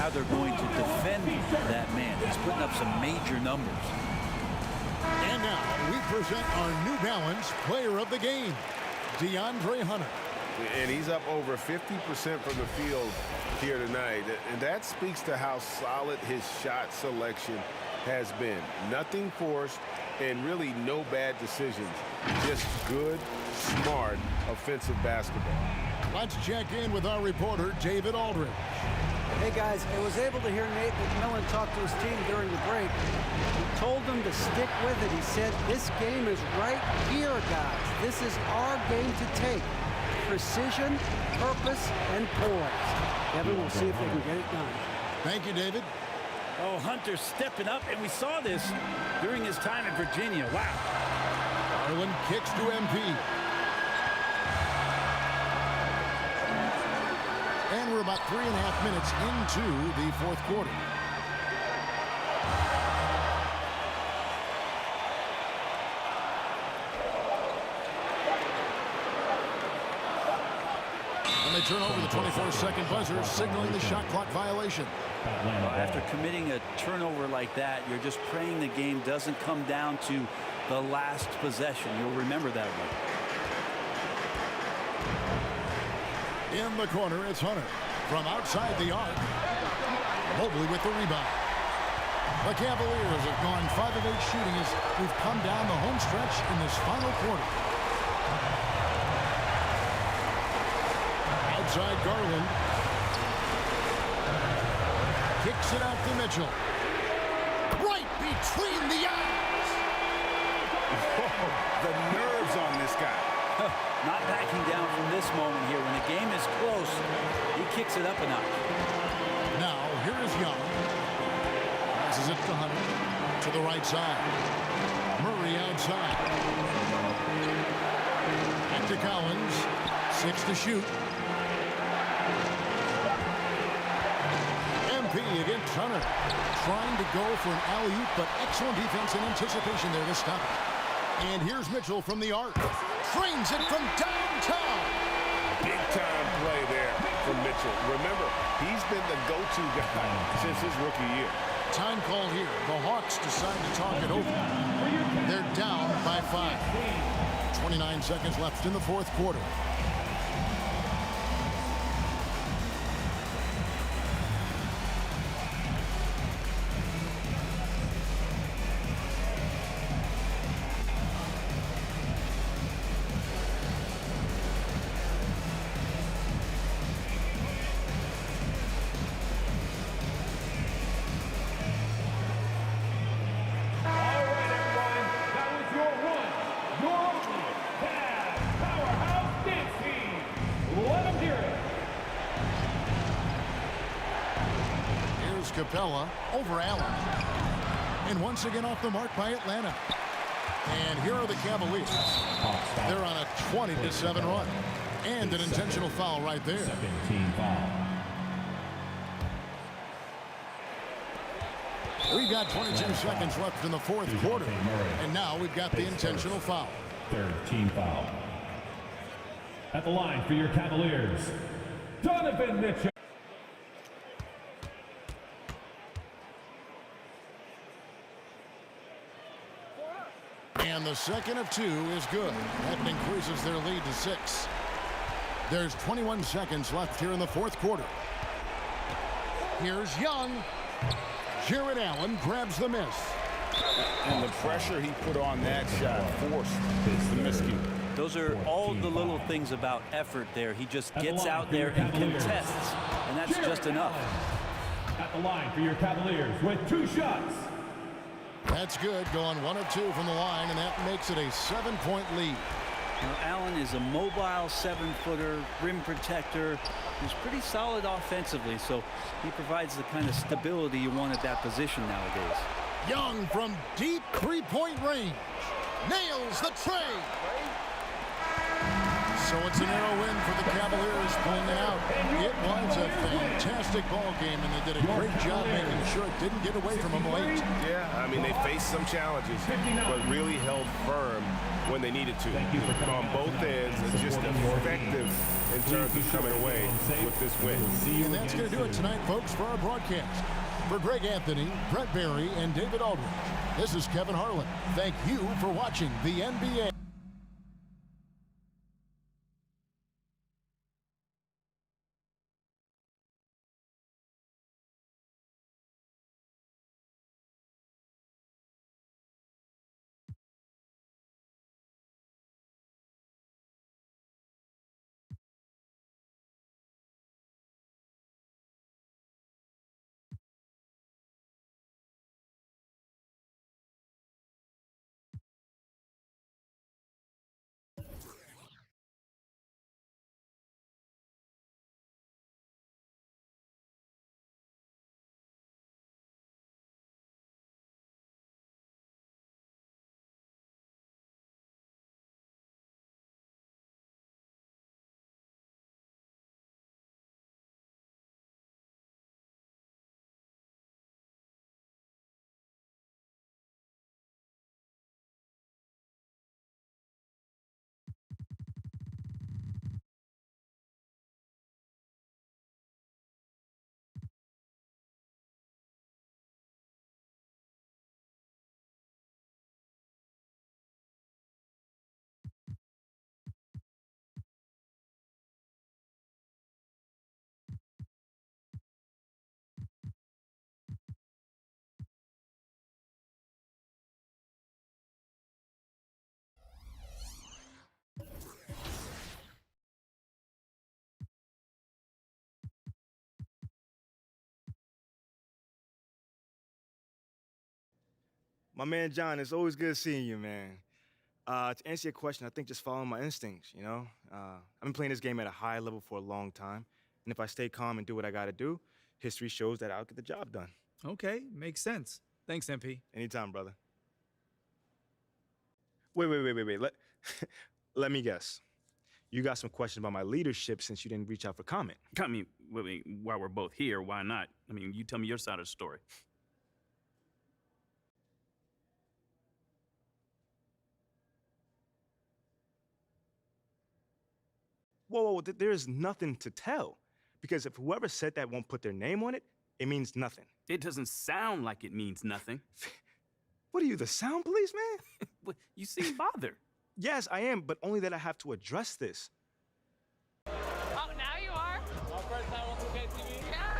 how they're going to defend that man. He's putting up some major numbers. And now we present our New Balance Player of the Game, DeAndre Hunter. And he's up over 50% from the field here tonight. And that speaks to how solid his shot selection has been. Nothing forced and really no bad decisions. Just good, smart, offensive basketball. Let's check in with our reporter, David Aldridge. Hey guys, I was able to hear Nate McMillan talk to his team during the break. He told them to stick with it. He said, this game is right here, guys. This is our game to take. Precision, purpose, and poise. Kevin, we'll see if they can get it done. Thank you, David. Oh, Hunter's stepping up, and we saw this during his time in Virginia. Wow. Garland kicks to MP. And we're about 3.5 minutes into the fourth quarter. And they turn over the 24-second buzzer, signaling the shot clock violation. After committing a turnover like that, you're just praying the game doesn't come down to the last possession. You'll remember that one. In the corner, it's Hunter. From outside the arc, Mobley with the rebound. The Cavaliers have gone 5 of 8 shooting as we've come down the home stretch in this final quarter. Outside Garland. Kicks it out to Mitchell. Right between the eyes. The nerves on this guy. Not backing down from this moment here. When the game is close, he kicks it up a notch. Now, here is Young. Passes it to Hunter. To the right side. Murray outside. Back to Collins. 6 to shoot. MP against Hunter. Trying to go for an alley-oop, but excellent defense and anticipation there to stop it. And here's Mitchell from the arc. Trains it from downtown. Big time play there from Mitchell. Remember, he's been the go-to guy since his rookie year. Time call here. The Hawks decide to talk it over. They're down by 5. 29 seconds left in the fourth quarter. Capella over Allen. And once again off the mark by Atlanta. And here are the Cavaliers. They're on a 20-7 run. And an intentional foul right there. Second team foul. We've got 22 seconds left in the fourth quarter. And now we've got the intentional foul. Third team foul. At the line for your Cavaliers, Donovan Mitchell. And the second of 2 is good. That increases their lead to 6. There's 21 seconds left here in the fourth quarter. Here's Young. Jared Allen grabs the miss. And the pressure he put on that shot forced the miscue. Those are all the little things about effort there. He just gets out there and contests, and that's just enough. At the line for your Cavaliers with 2 shots. That's good, going 1 of 2 from the line, and that makes it a 7-point lead. Now, Allen is a mobile 7-footer, rim protector. He's pretty solid offensively, so he provides the kind of stability you want at that position nowadays. Young from deep 3-point range. Nails the tray. So it's a narrow win for the Cavaliers pulling it out. It was a fantastic ball game, and they did a great job making sure it didn't get away from them late. Yeah, I mean, they faced some challenges, but really held firm when they needed to. On both ends, just effective in terms of coming away with this win. And that's going to do it tonight, folks, for our broadcast. For Greg Anthony, Brett Barry, and David Aldridge, this is Kevin Harlan. Thank you for watching the NBA. My man John, it's always good seeing you, man. To answer your question, I think just following my instincts, you know? I've been playing this game at a high level for a long time, and if I stay calm and do what I gotta do, history shows that I'll get the job done. Okay, makes sense. Thanks, MP. Anytime, brother. Wait. Let me guess. You got some questions about my leadership since you didn't reach out for comment. I mean, while we're both here, why not? I mean, you tell me your side of the story. Whoa, there's nothing to tell. Because if whoever said that won't put their name on it, it means nothing. It doesn't sound like it means nothing. What are you, the sound police, man? You seem bothered. Yes, I am, but only that I have to address this. Oh, now you are? My first time on 2K TV? Yeah.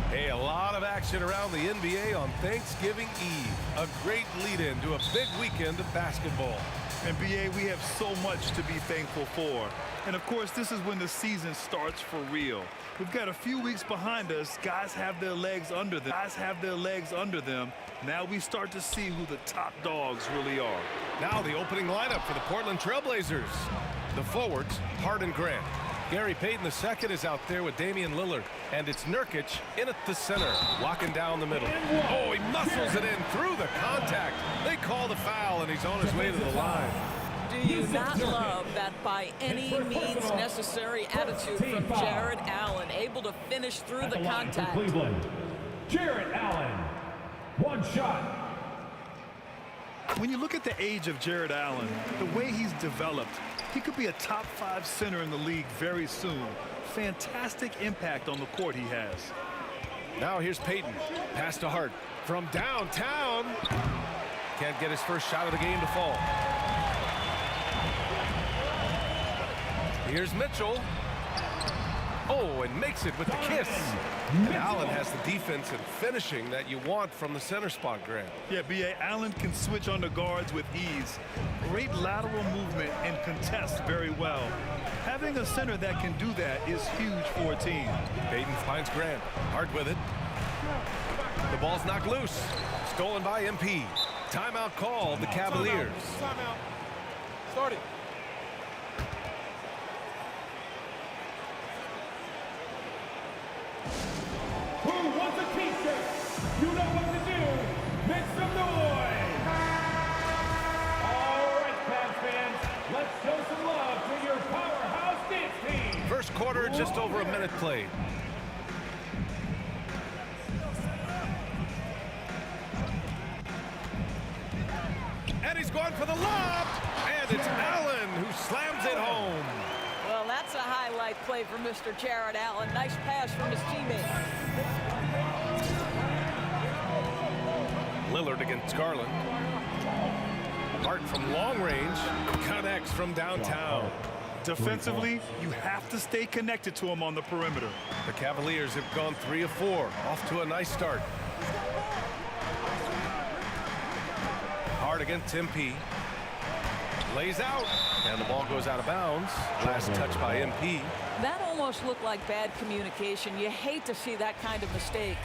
Hey, a lot of action around the NBA on Thanksgiving Eve. A great lead-in to a big weekend of basketball. NBA, we have so much to be thankful for. And of course, this is when the season starts for real. We've got a few weeks behind us. Guys have their legs under them. Now we start to see who the top dogs really are. Now the opening lineup for the Portland Trailblazers. The forwards, Harden Grant. Gary Payton II is out there with Damian Lillard. And it's Nurkic in at the center, walking down the middle. Oh, he muscles it in through the contact. They call the foul, and he's on his way to the line. Do you not love that by any means necessary attitude from Jared Allen, able to finish through the contact? Cleveland, Jared Allen, one shot. When you look at the age of Jared Allen, the way he's developed, he could be a top 5 center in the league very soon. Fantastic impact on the court he has. Now here's Payton. Pass to Hart from downtown. Can't get his first shot of the game to fall. Here's Mitchell. Oh, and makes it with the kiss. And Allen has the defense and finishing that you want from the center spot, Grant. Yeah, B.A. Allen can switch on the guards with ease. Great lateral movement and contests very well. Having a center that can do that is huge for a team. Payton finds Grant. Hard with it. The ball's knocked loose. Stolen by MP. Timeout called the Cavaliers. Timeout. Start it. Who wants a t-shirt? You know what to do. quarter, just over a minute played. And he's going for the lob, and it's Allen who slams it home. Well, that's a highlight play for Mr. Jared Allen. Nice pass from his teammate. Lillard against Garland. Hart from long range, connects from downtown. Defensively, you have to stay connected to him on the perimeter. The Cavaliers have gone 3 of 4, off to a nice start. Hart against MP. Lays out, and the ball goes out of bounds. Last touch by MP. That almost looked like bad communication. You hate to see that kind of mistake.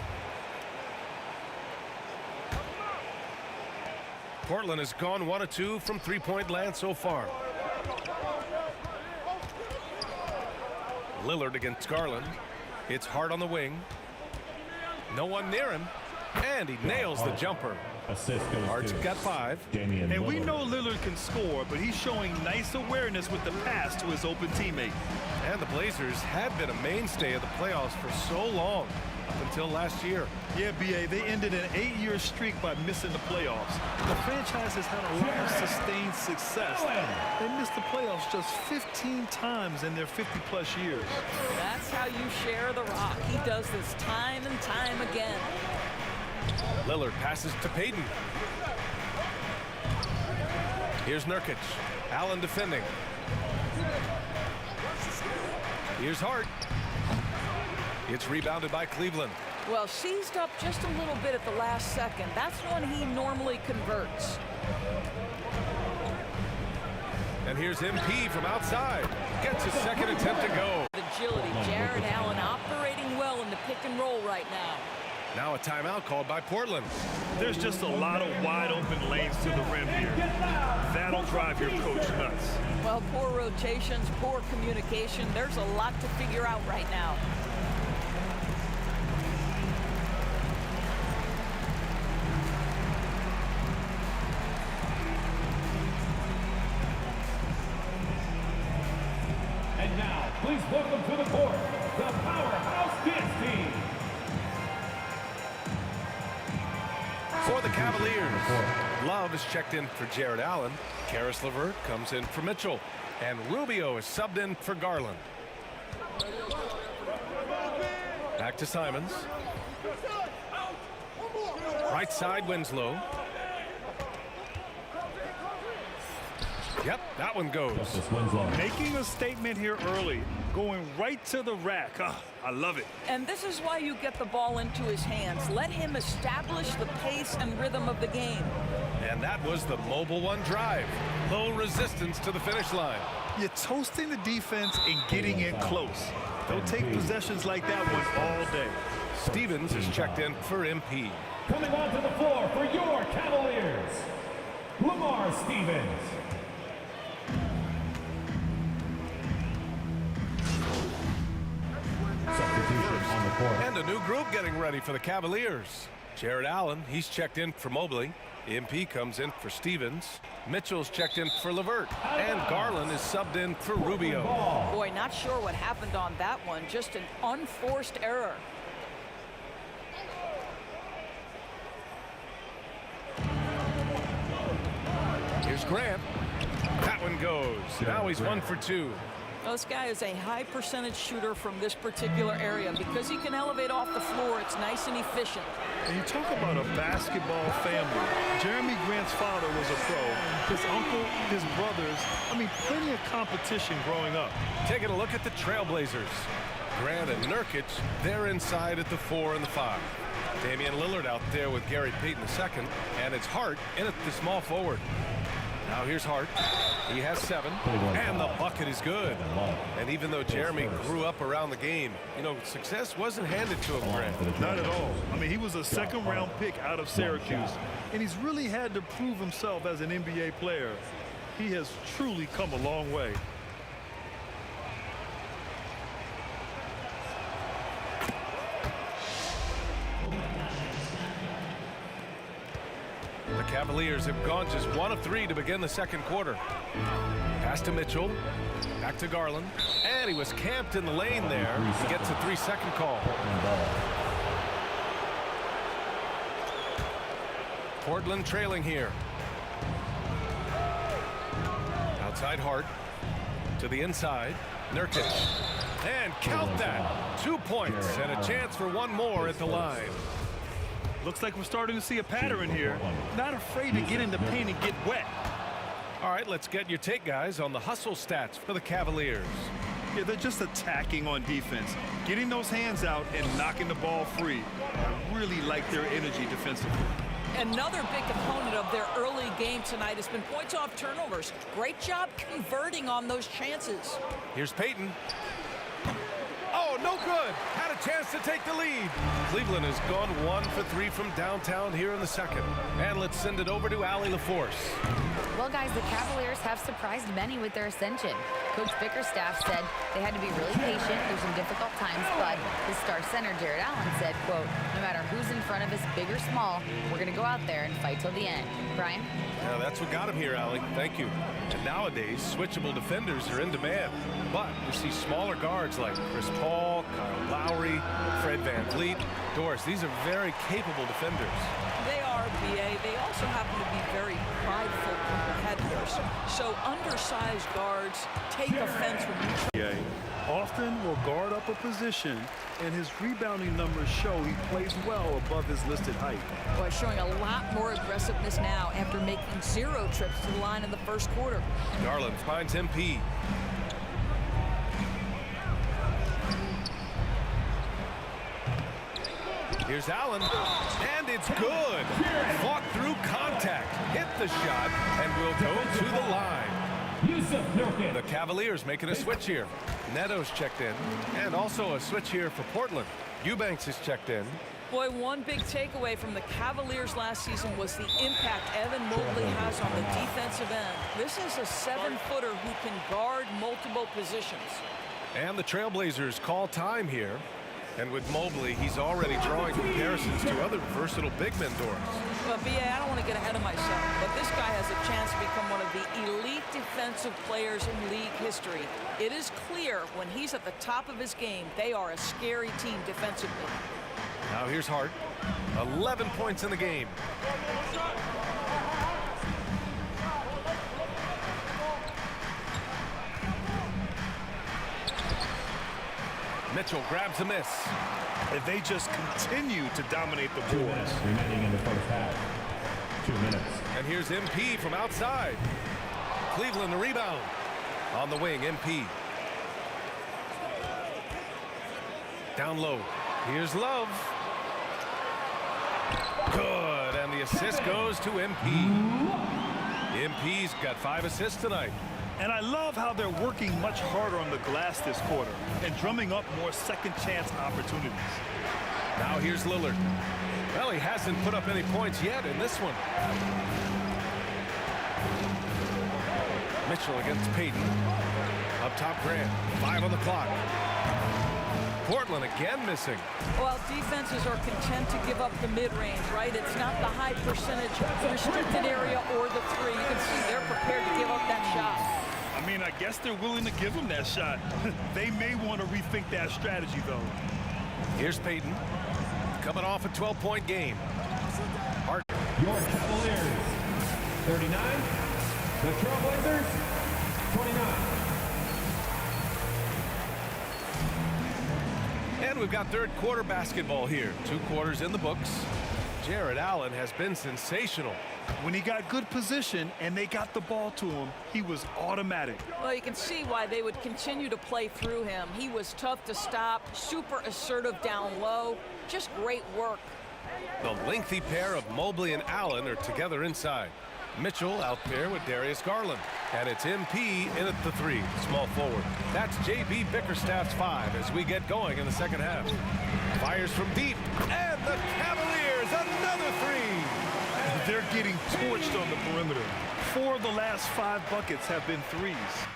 Portland has gone 1 of 2 from three-point land so far. Lillard against Garland. It's Hart on the wing. No one near him, and he nails the jumper. Hart's got 5. And we know Lillard can score, but he's showing nice awareness with the pass to his open teammate. And the Blazers had been a mainstay of the playoffs for so long, up until last year. Yeah, B.A., they ended an 8-year streak by missing the playoffs. The franchise has had a lot of sustained success. They missed the playoffs just 15 times in their 50-plus years. That's how you share the rock. He does this time and time again. Lillard passes to Payton. Here's Nurkic. Allen defending. Here's Hart. It's rebounded by Cleveland. Well, seized up just a little bit at the last second. That's when he normally converts. And here's MP from outside. Gets his second attempt to go. Agility. Jared Allen operating well in the pick and roll right now. Now a timeout called by Portland. There's just a lot of wide open lanes to the rim here. That'll drive your coach nuts. Well, poor rotations, poor communication. There's a lot to figure out right now. And now, please welcome to the court, the Powerhouse Dance Team. For the Cavaliers, Love is checked in for Jared Allen. Karis LeVert comes in for Mitchell. And Rubio is subbed in for Garland. Back to Simons. Right side, Winslow. Yep, that one goes. Making a statement here early, going right to the rack. I love it. And this is why you get the ball into his hands. Let him establish the pace and rhythm of the game. And that was the mobile one drive. Low resistance to the finish line. You're toasting the defense and getting it close. They'll take possessions like that one all day. Stevens is checked in for MP. Coming onto the floor for your Cavaliers, Lamar Stevens. Substitution on the court. And a new group getting ready for the Cavaliers. Jared Allen, he's checked in for Mobley. MP comes in for Stevens. Mitchell's checked in for LeVert. And Garland is subbed in for Rubio. Boy, not sure what happened on that one. Just an unforced error. Here's Grant. That one goes. Now he's 1 for 2. This guy is a high percentage shooter from this particular area. Because he can elevate off the floor, it's nice and efficient. And you talk about a basketball family. Jeremy Grant's father was a pro. His uncle, his brothers, I mean, plenty of competition growing up. Taking a look at the Trailblazers. Grant and Nurkic, they're inside at the 4 and the 5. Damian Lillard out there with Gary Payton II, and it's Hart in at the small forward. Now here's Hart. He has 7, and the bucket is good. And even though Jeremy grew up around the game, you know, success wasn't handed to him, Grant. Not at all. I mean, he was a second-round pick out of Syracuse, and he's really had to prove himself as an NBA player. He has truly come a long way. The Cavaliers have gone just 1 of 3 to begin the second quarter. Pass to Mitchell. Back Back to Garland. And he was camped in the lane there. He gets a 3-second call. Portland trailing here. Outside Hart. To the inside. Nurkic. And count that. 2 points and a chance for one more at the line. Looks like we're starting to see a pattern here. Not afraid to get in the paint and get wet. All right, let's get your take, guys, on the hustle stats for the Cavaliers. Yeah, they're just attacking on defense, getting those hands out and knocking the ball free. I really like their energy defensively. Another big component of their early game tonight has been points off turnovers. Great job converting on those chances. Here's Payton. Oh, no good. Had a chance to take the lead. Cleveland has gone 1 for 3 from downtown here in the second. And let's send it over to Allie LaForce. Well, guys, the Cavaliers have surprised many with their ascension. Coach Bickerstaff said they had to be really patient through some difficult times, but his star center, Jared Allen, said, quote, no matter who's in front of us, big or small, we're going to go out there and fight till the end. Brian? Yeah, that's what got him here, Allie. Thank you. And nowadays, switchable defenders are in demand. But we see smaller guards like Chris Paul, Kyle Lowry, Fred VanVleet. Doris, these are very capable defenders. They are, BA. They also happen to be very prideful competitors. So undersized guards take offense when you try. Often will guard up a position, and his rebounding numbers show he plays well above his listed height. Boy, showing a lot more aggressiveness now after making 0 trips to the line in the first quarter. Garland finds MP. Here's Allen, and it's good. Fought through contact, hit the shot, and will go to the line. The Cavaliers making a switch here. Neto's checked in, and also a switch here for Portland. Eubanks is checked in. Boy, one big takeaway from the Cavaliers last season was the impact Evan Mobley has on the defensive end. This is a 7-footer who can guard multiple positions. And the Trailblazers call time here. And with Mobley, he's already drawing comparisons to other versatile big men, Doris. Well, B.A., I don't want to get ahead of myself, but this guy has a chance to become one of the elite defensive players in league history. It is clear when he's at the top of his game, they are a scary team defensively. Now here's Hart. 11 points in the game. Mitchell grabs a miss. If they just continue to dominate the 2 boards. minutes remaining in the first half. 2 minutes. And here's MP from outside. Cleveland the rebound. On the wing, MP. Down low. Here's Love. Good, and the assist goes to MP. MP's got 5 assists tonight. And I love how they're working much harder on the glass this quarter and drumming up more second chance opportunities. Now here's Lillard. Well, he hasn't put up any points yet in this one. Mitchell against Payton. Up top, Grant. 5 on the clock. Portland again missing. Well, defenses are content to give up the mid-range, right? It's not the high percentage restricted area or the 3. You can see they're prepared to give up that shot. I mean, I guess they're willing to give him that shot. They may want to rethink that strategy, though. Here's Payton. Coming off a 12-point game. Hart. Your Cavaliers, 39. The Trailblazers, 29. And we've got third quarter basketball here. 2 quarters in the books. Jared Allen has been sensational. When he got good position and they got the ball to him, he was automatic. Well, you can see why they would continue to play through him. He was tough to stop, super assertive down low. Just great work. The lengthy pair of Mobley and Allen are together inside. Mitchell out there with Darius Garland. And it's MP in at the 3, small forward. That's J.B. Bickerstaff's 5 as we get going in the second half. Fires from deep, and the Cavaliers, another 3. They're getting torched on the perimeter. 4 of the last 5 buckets have been 3s.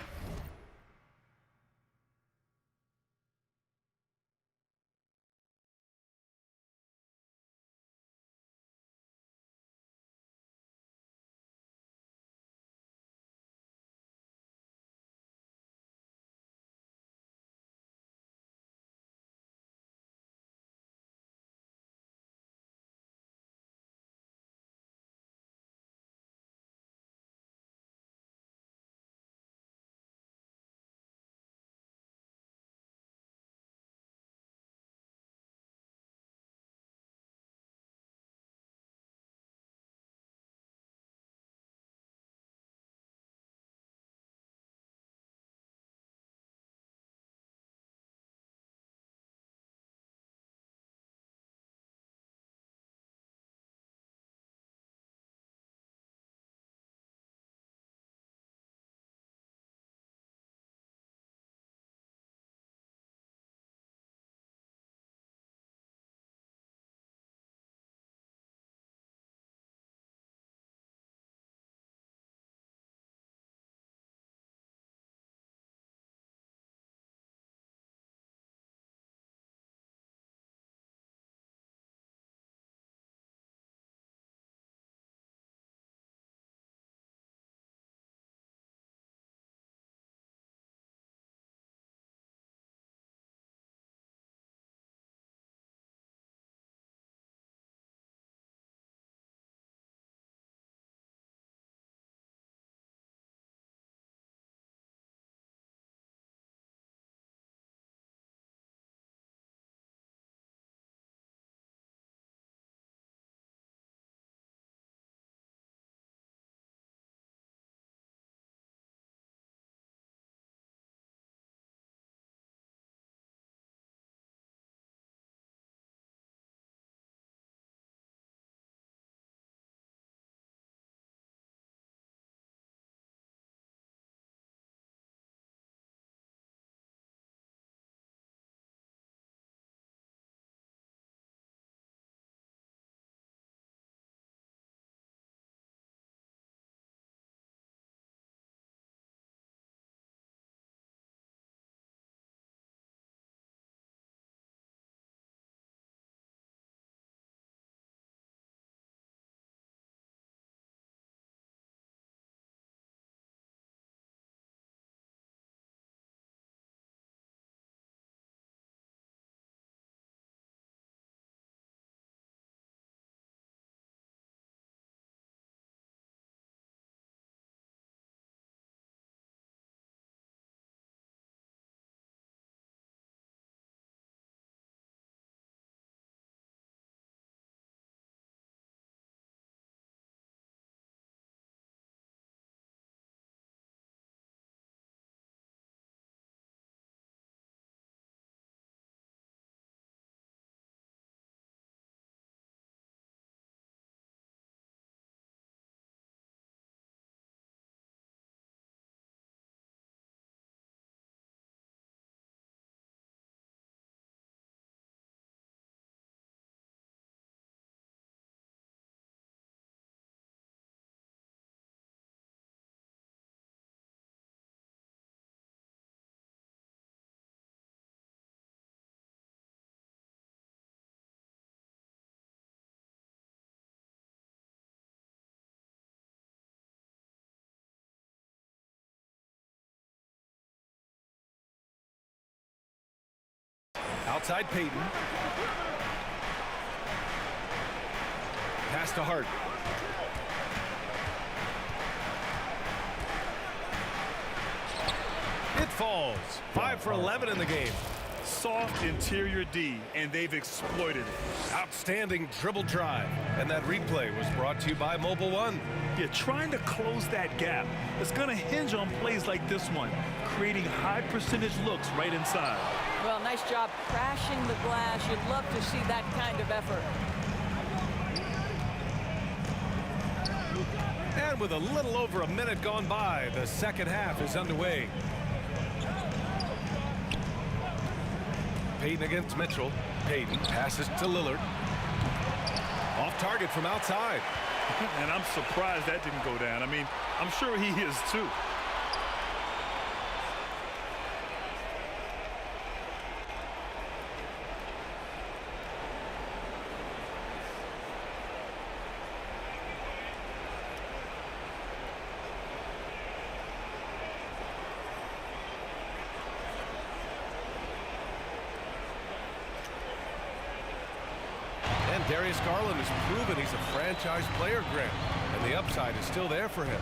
Outside Peyton. Pass to Hart. It falls. 5 for 11 in the game. Soft interior D, and they've exploited it. Outstanding dribble drive. And that replay was brought to you by Mobile One. Yeah, trying to close that gap. It's going to hinge on plays like this one, creating high percentage looks right inside. Well, nice job crashing the glass. You'd love to see that kind of effort. And with a little over a minute gone by, the second half is underway. Peyton against Mitchell. Peyton passes to Lillard. Off target from outside. And I'm surprised that didn't go down. I mean, I'm sure he is too. Darius Garland has proven he's a franchise player, Grant, and the upside is still there for him.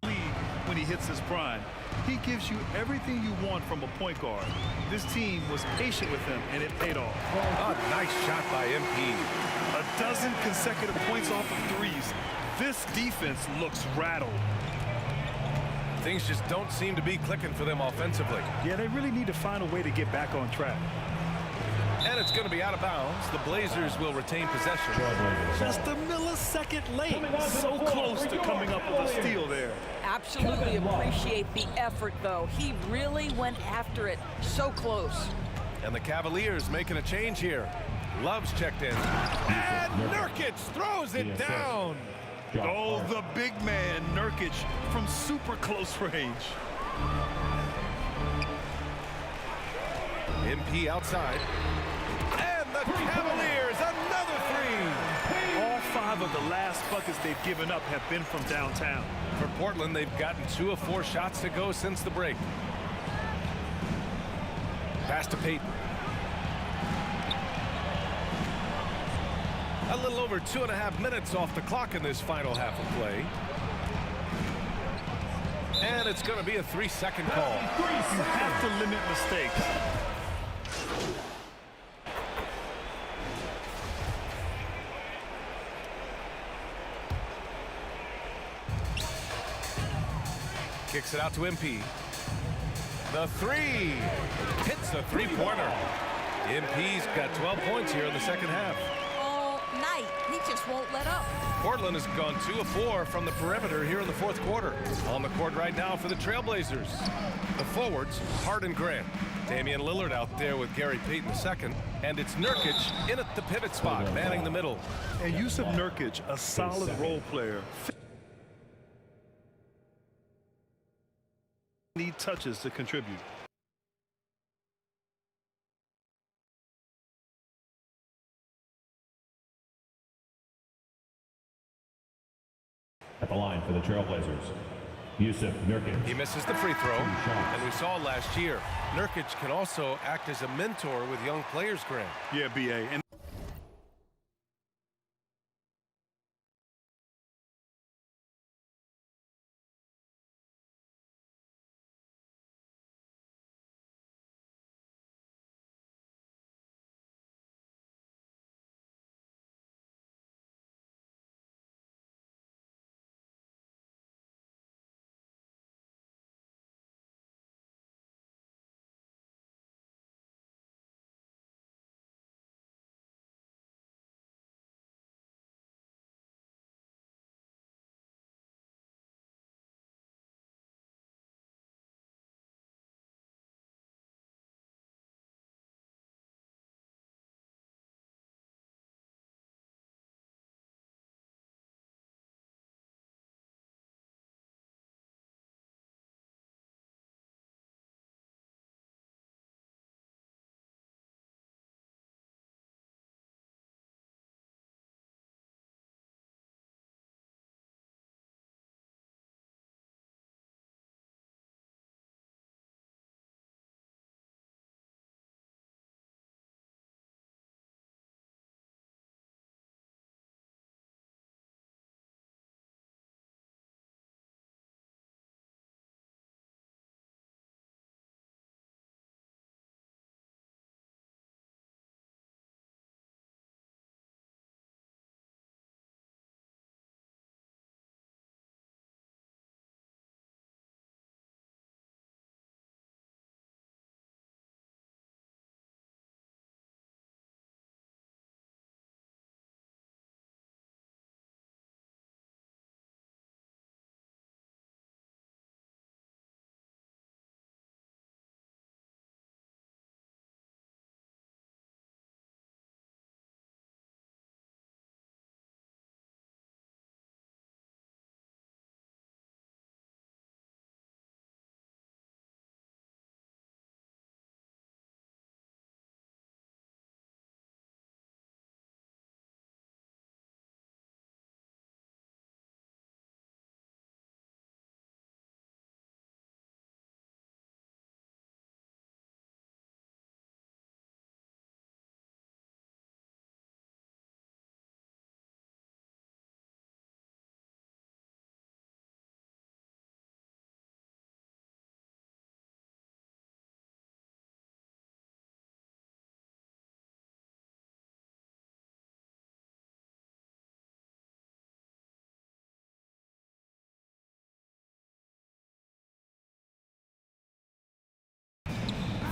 When he hits his prime, he gives you everything you want from a point guard. This team was patient with him, and it paid off. A nice shot by MP. A dozen consecutive points off of threes. This defense looks rattled. Things just don't seem to be clicking for them offensively. Yeah, they really need to find a way to get back on track. And it's going to be out of bounds. The Blazers will retain possession. Just a millisecond late. So close to coming up with a steal there. Absolutely appreciate the effort, though. He really went after it. So close. And the Cavaliers making a change here. Love's checked in. And Nurkic throws it down. Oh, the big man, Nurkic, from super close range. MP outside. And the Cavaliers, another three. All 5 of the last buckets they've given up have been from downtown. For Portland, they've gotten 2 of 4 shots to go since the break. Pass to Peyton. A little over 2.5 minutes off the clock in this final half of play. And it's going to be a 3-second call. You have to limit mistakes. Kicks it out to MP. The three. Hits the three-pointer. MP's got 12 points here in the second half. All night. He just won't let up. Portland has gone 2 of 4 from the perimeter here in the fourth quarter. On the court right now for the Trailblazers. The forwards, Hart and Grant. Damian Lillard out there with Gary Payton II. And it's Nurkic in at the pivot spot, manning the middle. And Yusuf Nurkic, a solid role player. Need touches to contribute. At the line for the Trailblazers, Yusuf Nurkic. He misses the free throw, and we saw last year, Nurkic can also act as a mentor with young players, Grant. Yeah, B.A. And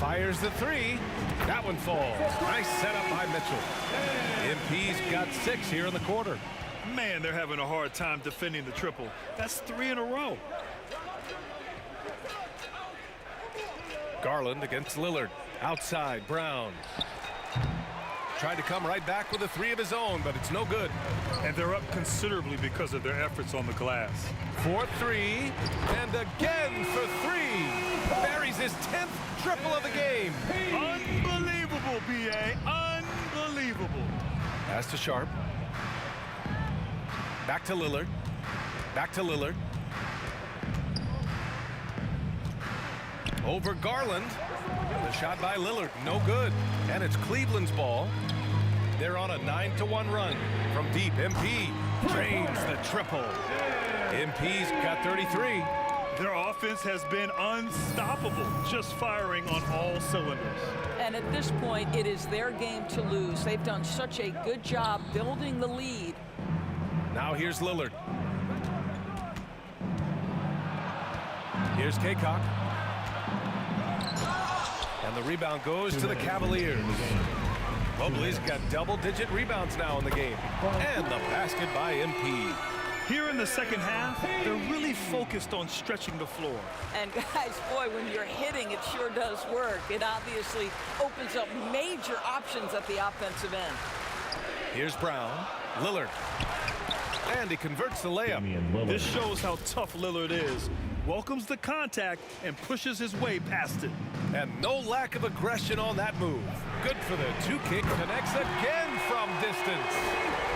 Fires the three. That one falls. Nice setup by Mitchell. MP's got 6 here in the quarter. Man, they're having a hard time defending the triple. That's 3 in a row. Garland against Lillard. Outside, Brown. Tried to come right back with a 3 of his own, but it's no good. And they're up considerably because of their efforts on the glass. 4-3, and again for 3. Buries his 10th triple of the game. Unbelievable, B.A. Unbelievable. Pass to Sharp. Back to Lillard. Back to Lillard. Over Garland. The shot by Lillard, no good. And it's Cleveland's ball. They're on a 9-1 run. From deep, MP drains the triple. MP's got 33. Their offense has been unstoppable, just firing on all cylinders. And at this point, it is their game to lose. They've done such a good job building the lead. Now here's Lillard. Here's Kaycock. And the rebound goes to the Cavaliers. Mobley's got double-digit rebounds now in the game. And the basket by MP. Here in the second half, they're really focused on stretching the floor. And guys, boy, when you're hitting, it sure does work. It obviously opens up major options at the offensive end. Here's Brown. Lillard. And he converts the layup. This shows how tough Lillard is. Welcomes the contact and pushes his way past it. And no lack of aggression on that move. Good for the 2-kick. Connects again from distance.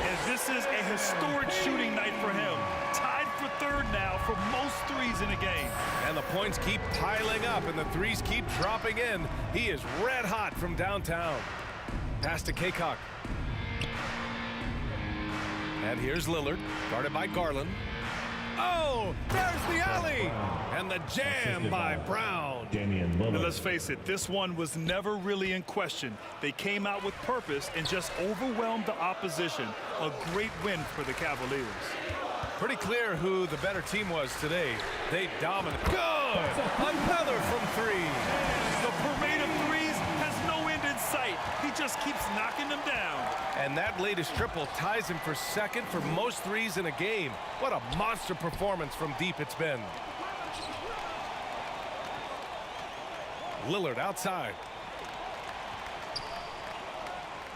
And this is a historic shooting night for him. Tied for 3rd now for most threes in a game. And the points keep piling up and the threes keep dropping in. He is red hot from downtown. Pass to Kaycock. And here's Lillard, guarded by Garland. Oh, there's the alley! And the jam by Brown. And let's face it, this one was never really in question. They came out with purpose and just overwhelmed the opposition. A great win for the Cavaliers. Pretty clear who the better team was today. They dominate. Good! Another from 3. The parade of threes has no end in sight. He just keeps knocking them down. And that latest triple ties him for 2nd for most threes in a game. What a monster performance from deep it's been. Lillard outside.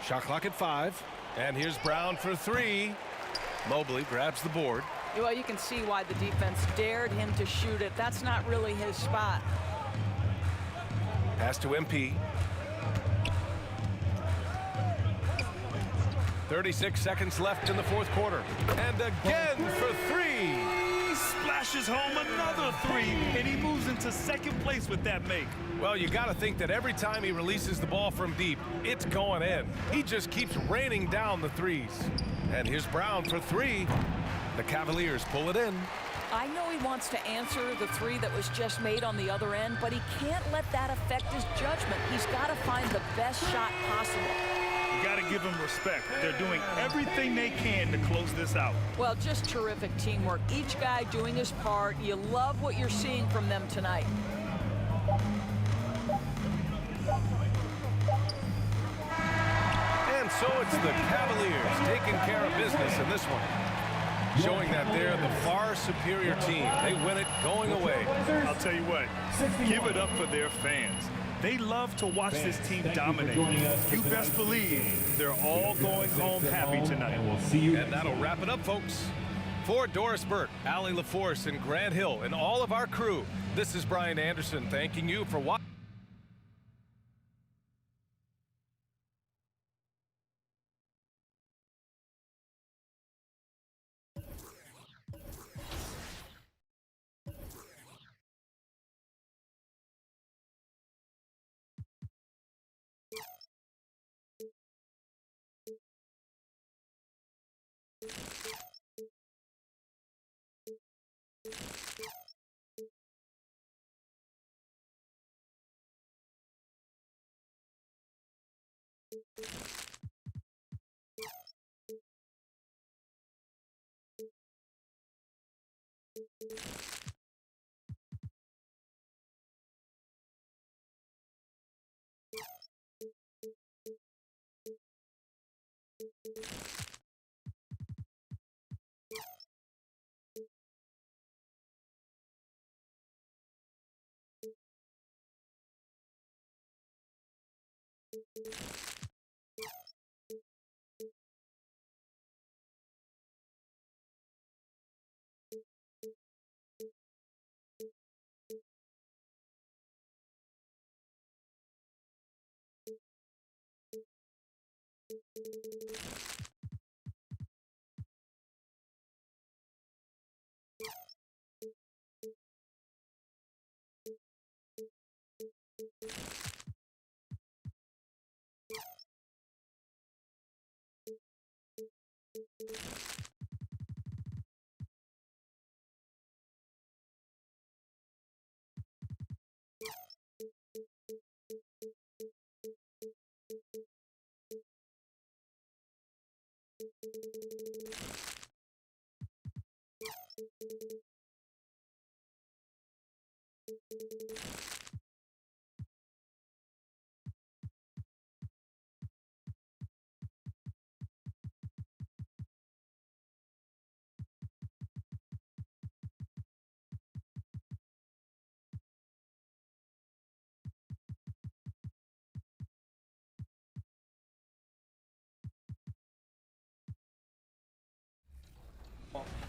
Shot clock at 5. And here's Brown for 3. Mobley grabs the board. Well, you can see why the defense dared him to shoot it. That's not really his spot. Pass to MP. 36 seconds left in the 4th quarter. And again for 3. He splashes home another 3, and he moves into 2nd place with that make. Well, you got to think that every time he releases the ball from deep, it's going in. He just keeps raining down the threes. And here's Brown for 3. The Cavaliers pull it in. I know he wants to answer the 3 that was just made on the other end, but he can't let that affect his judgment. He's got to find the best shot possible. You got to give them respect. They're doing everything they can to close this out. Well, just terrific teamwork. Each guy doing his part. You love what you're seeing from them tonight. And so it's the Cavaliers taking care of business in this one. Showing that they're the far superior team. They win it going away. I'll tell you what, give it up for their fans. They love to watch this team dominate. You best believe they're all going home happy tonight. And that'll wrap it up, folks. For Doris Burke, Allie LaForce, and Grant Hill, and all of our crew, this is Brian Anderson thanking you for watching.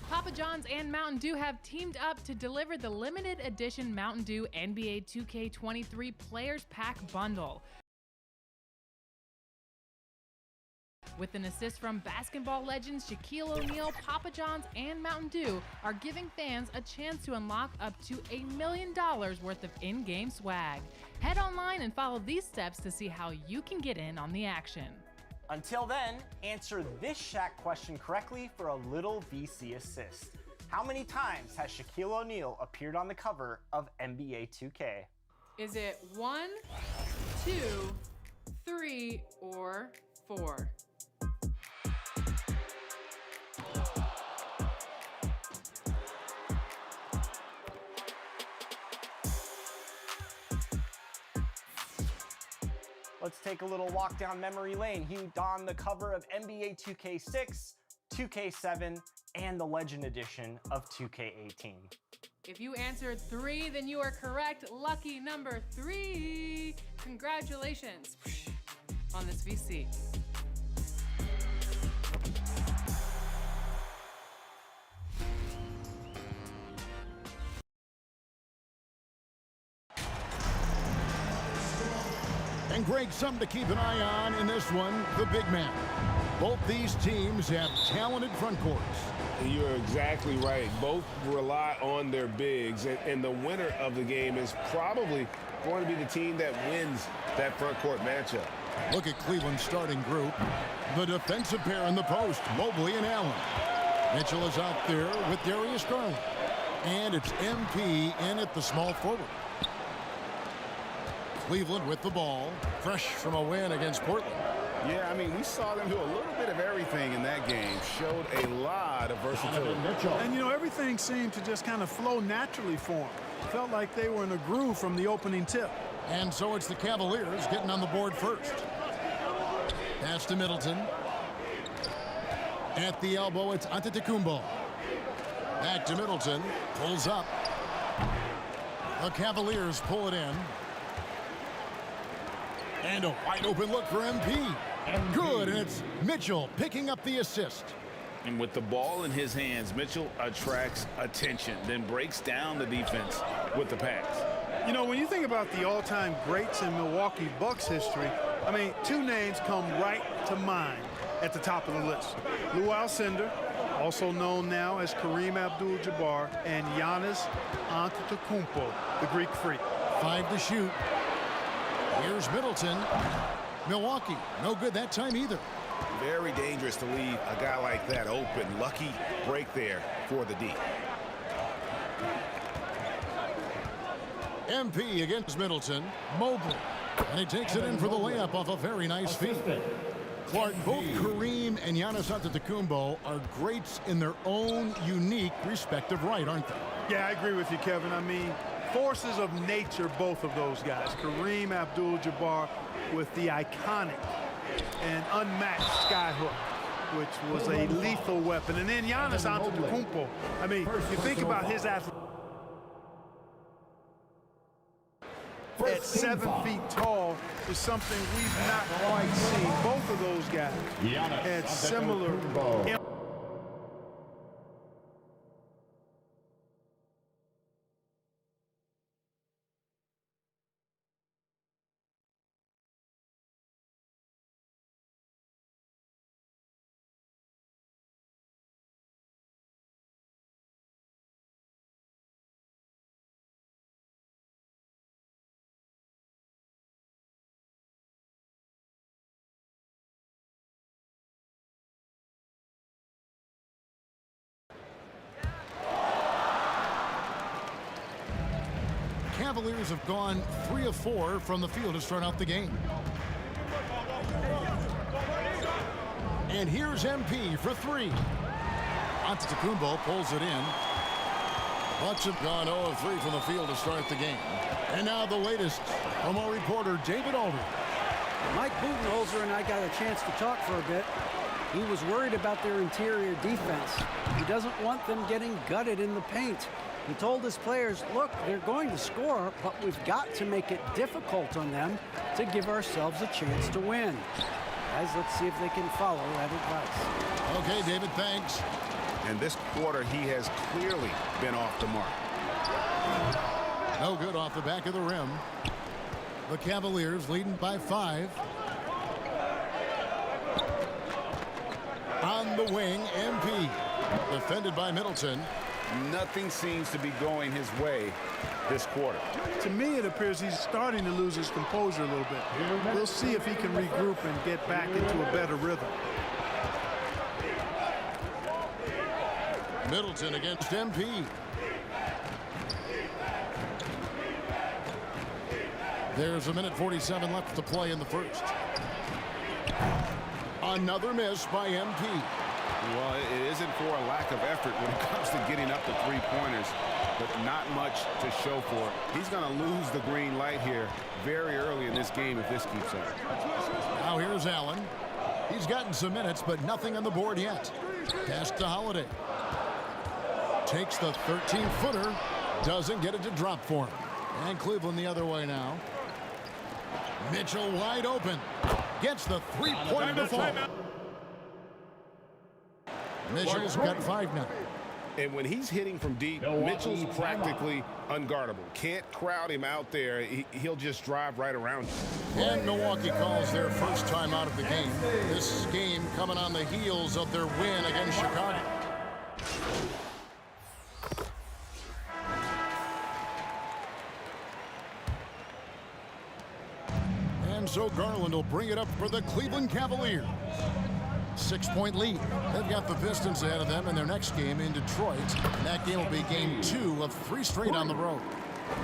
Papa John's and Mountain Dew have teamed up to deliver the limited edition Mountain Dew NBA 2K23 Players Pack Bundle. With an assist from basketball legends Shaquille O'Neal, Papa John's and Mountain Dew are giving fans a chance to unlock up to $1 million worth of in-game swag. Head online and follow these steps to see how you can get in on the action. Until then, answer this Shaq question correctly for a little VC assist. How many times has Shaquille O'Neal appeared on the cover of NBA 2K? Is it 1, 2, 3, or 4? Let's take a little walk down memory lane. He donned the cover of NBA 2K6, 2K7, and the Legend Edition of 2K18. If you answered 3, then you are correct. Lucky number 3. Congratulations on this VC. And Greg, something to keep an eye on in this one, the big man. Both these teams have talented front courts. You're exactly right. Both rely on their bigs, and the winner of the game is probably going to be the team that wins that front court matchup. Look at Cleveland's starting group. The defensive pair in the post, Mobley and Allen. Mitchell is out there with Darius Garland. And it's MP in at the small forward. Cleveland with the ball, fresh from a win against Portland. Yeah, I mean, we saw them do a little bit of everything in that game. Showed a lot of versatility. And, you know, everything seemed to just kind of flow naturally for them. Felt like they were in a groove from the opening tip. And so it's the Cavaliers getting on the board first. Pass to Middleton. At the elbow, it's Antetokounmpo. Back to Middleton. Pulls up. The Cavaliers pull it in. And a wide open look for MP. Good, and it's Mitchell picking up the assist. And with the ball in his hands, Mitchell attracts attention, then breaks down the defense with the pass. You know, when you think about the all-time greats in Milwaukee Bucks history, I mean, 2 names come right to mind at the top of the list. Lou Alcindor, also known now as Kareem Abdul-Jabbar, and Giannis Antetokounmpo, the Greek Freak. 5 to shoot. Here's Middleton. Milwaukee, no good that time either. Very dangerous to leave a guy like that open. Lucky break there for the D. MP against Middleton. Mobley. And he takes it in for the layup off a very nice feed. Clark, both Kareem and Giannis Antetokounmpo are greats in their own unique respective right, aren't they? Yeah, I agree with you, Kevin. I mean, forces of nature, both of those guys. Kareem Abdul-Jabbar with the iconic and unmatched skyhook, which was a lethal weapon. And then Giannis Antetokounmpo. I mean, you think about his athletic. at 7 feet tall is something we've not quite seen. Both of those guys had similar. Cavaliers have gone 3 of 4 from the field to start out the game. And here's MP for 3. Antetokounmpo pulls it in. Bucks have gone 0 of 3 from the field to start the game. And now the latest from our reporter, David Aldridge. Mike Budenholzer and I got a chance to talk for a bit. He was worried about their interior defense. He doesn't want them getting gutted in the paint. He told his players, look, they're going to score, but we've got to make it difficult on them to give ourselves a chance to win. Guys, let's see if they can follow that advice. Okay, David, thanks. And this quarter, he has clearly been off the mark. No good off the back of the rim. The Cavaliers leading by 5. On the wing, MP. Defended by Middleton. Nothing seems to be going his way this quarter. To me, it appears he's starting to lose his composure a little bit. We'll see if he can regroup and get back into a better rhythm. Middleton against MP. There's a minute 47 left to play in the first. Another miss by MP. Well, it isn't for a lack of effort when it comes to getting up the three-pointers, but not much to show for it. He's going to lose the green light here very early in this game if this keeps up. Now here's Allen. He's gotten some minutes, but nothing on the board yet. Pass to Holiday. Takes the 13-footer. Doesn't get it to drop for him. And Cleveland the other way now. Mitchell wide open. Gets the three-pointer to fall. Mitchell's got 5 now. And when he's hitting from deep, Mitchell's practically unguardable. Can't crowd him out there. He'll just drive right around you. And Milwaukee calls their first time out of the game. This game coming on the heels of their win against Chicago. And so Garland will bring it up for the Cleveland Cavaliers. 6-point lead. They've got the Pistons ahead of them in their next game in Detroit. And that game will be game 2 of 3 straight on the road.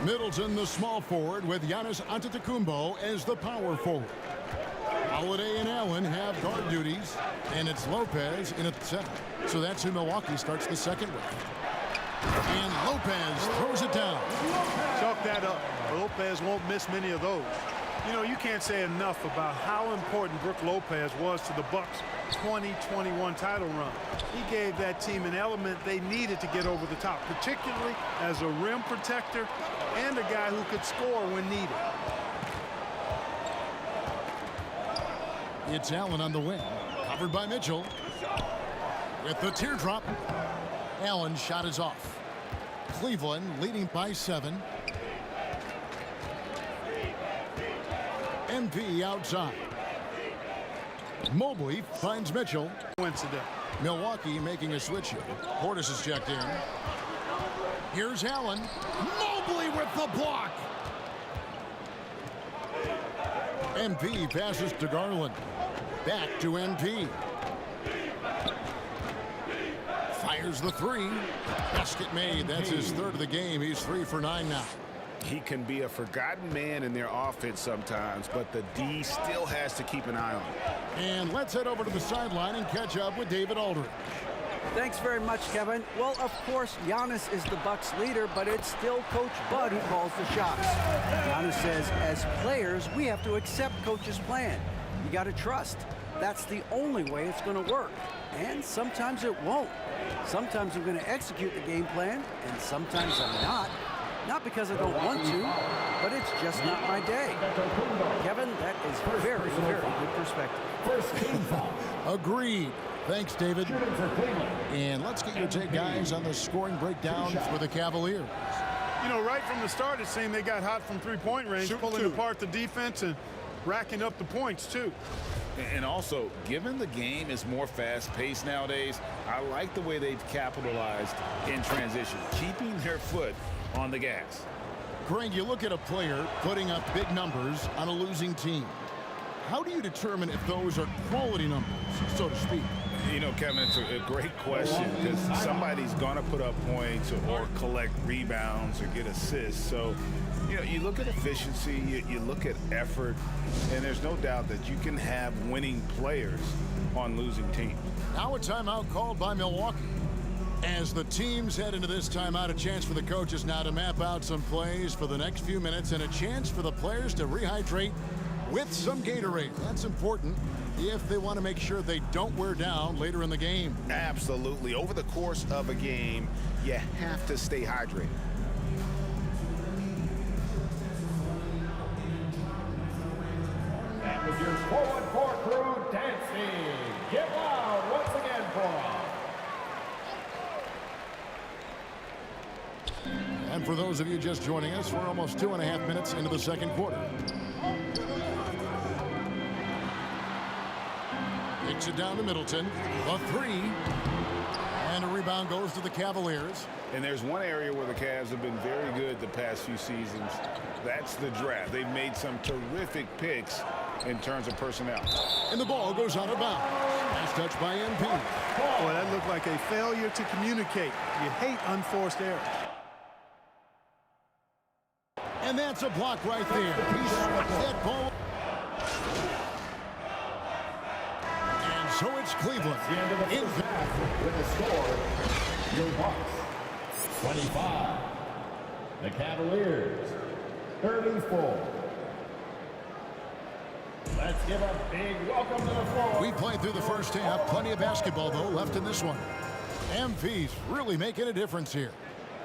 Middleton, the small forward, with Giannis Antetokounmpo as the power forward. Holiday and Allen have guard duties, and it's Lopez in at the center. So that's who Milwaukee starts the second with. And Lopez throws it down. Chalk that up. Lopez won't miss many of those. You know, you can't say enough about how important Brook Lopez was to the Bucks' 2021 title run. He gave that team an element they needed to get over the top, particularly as a rim protector and a guy who could score when needed. It's Allen on the wing, covered by Mitchell. With the teardrop, Allen's shot is off. Cleveland leading by 7. MP outside. Mobley finds Mitchell. Coincident. Milwaukee making a switch here. Portis is checked in. Here's Allen. Mobley with the block. MP passes to Garland. Back to MP. Fires the 3. Basket made. That's his 3rd of the game. He's 3 for 9 now. He can be a forgotten man in their offense sometimes, but the D still has to keep an eye on him. And let's head over to the sideline and catch up with David Aldridge. Thanks very much, Kevin. Well, of course, Giannis is the Bucks leader, but it's still Coach Bud who calls the shots. Giannis says, as players, we have to accept Coach's plan. You got to trust. That's the only way it's going to work. And sometimes it won't. Sometimes I'm going to execute the game plan, and sometimes I'm not. Not because I don't want to, but it's just not my day. Kevin, that is very, very good perspective. Agreed. Thanks, David. And let's get your take, guys, on the scoring breakdown for the Cavaliers. You know, right from the start, it seemed they got hot from three-point range, pulling apart the defense and racking up the points, too. And also, given the game is more fast-paced nowadays, I like the way they've capitalized in transition, keeping their foot on the gas. Greg, you look at a player putting up big numbers on a losing team. How do you determine if those are quality numbers, so to speak? You know, Kevin, it's a great question because somebody's going to put up points or collect rebounds or get assists. So, you know, you look at efficiency, you look at effort, and there's no doubt that you can have winning players on losing teams. Now a timeout called by Milwaukee. As the teams head into this timeout, a chance for the coaches now to map out some plays for the next few minutes and a chance for the players to rehydrate with some Gatorade. That's important if they want to make sure they don't wear down later in the game. Absolutely. Over the course of a game, you have to stay hydrated. That was your forward court crew dancing. Get loud once again for them. And for those of you just joining us, we're almost 2.5 minutes into the second quarter. Kicks it down to Middleton. A three. And a rebound goes to the Cavaliers. And there's one area where the Cavs have been very good the past few seasons. That's the draft. They've made some terrific picks in terms of personnel. And the ball goes out of bounds. Nice touch by MP. Boy, that looked like a failure to communicate. You hate unforced errors. And that's a block right there. He struck that ball. And so it's Cleveland. The end of the first half with the score, your Bucks 25. The Cavaliers 34. Let's give a big welcome to the floor. We played through the first half. Plenty of basketball, though, left in this one. MP's really making a difference here.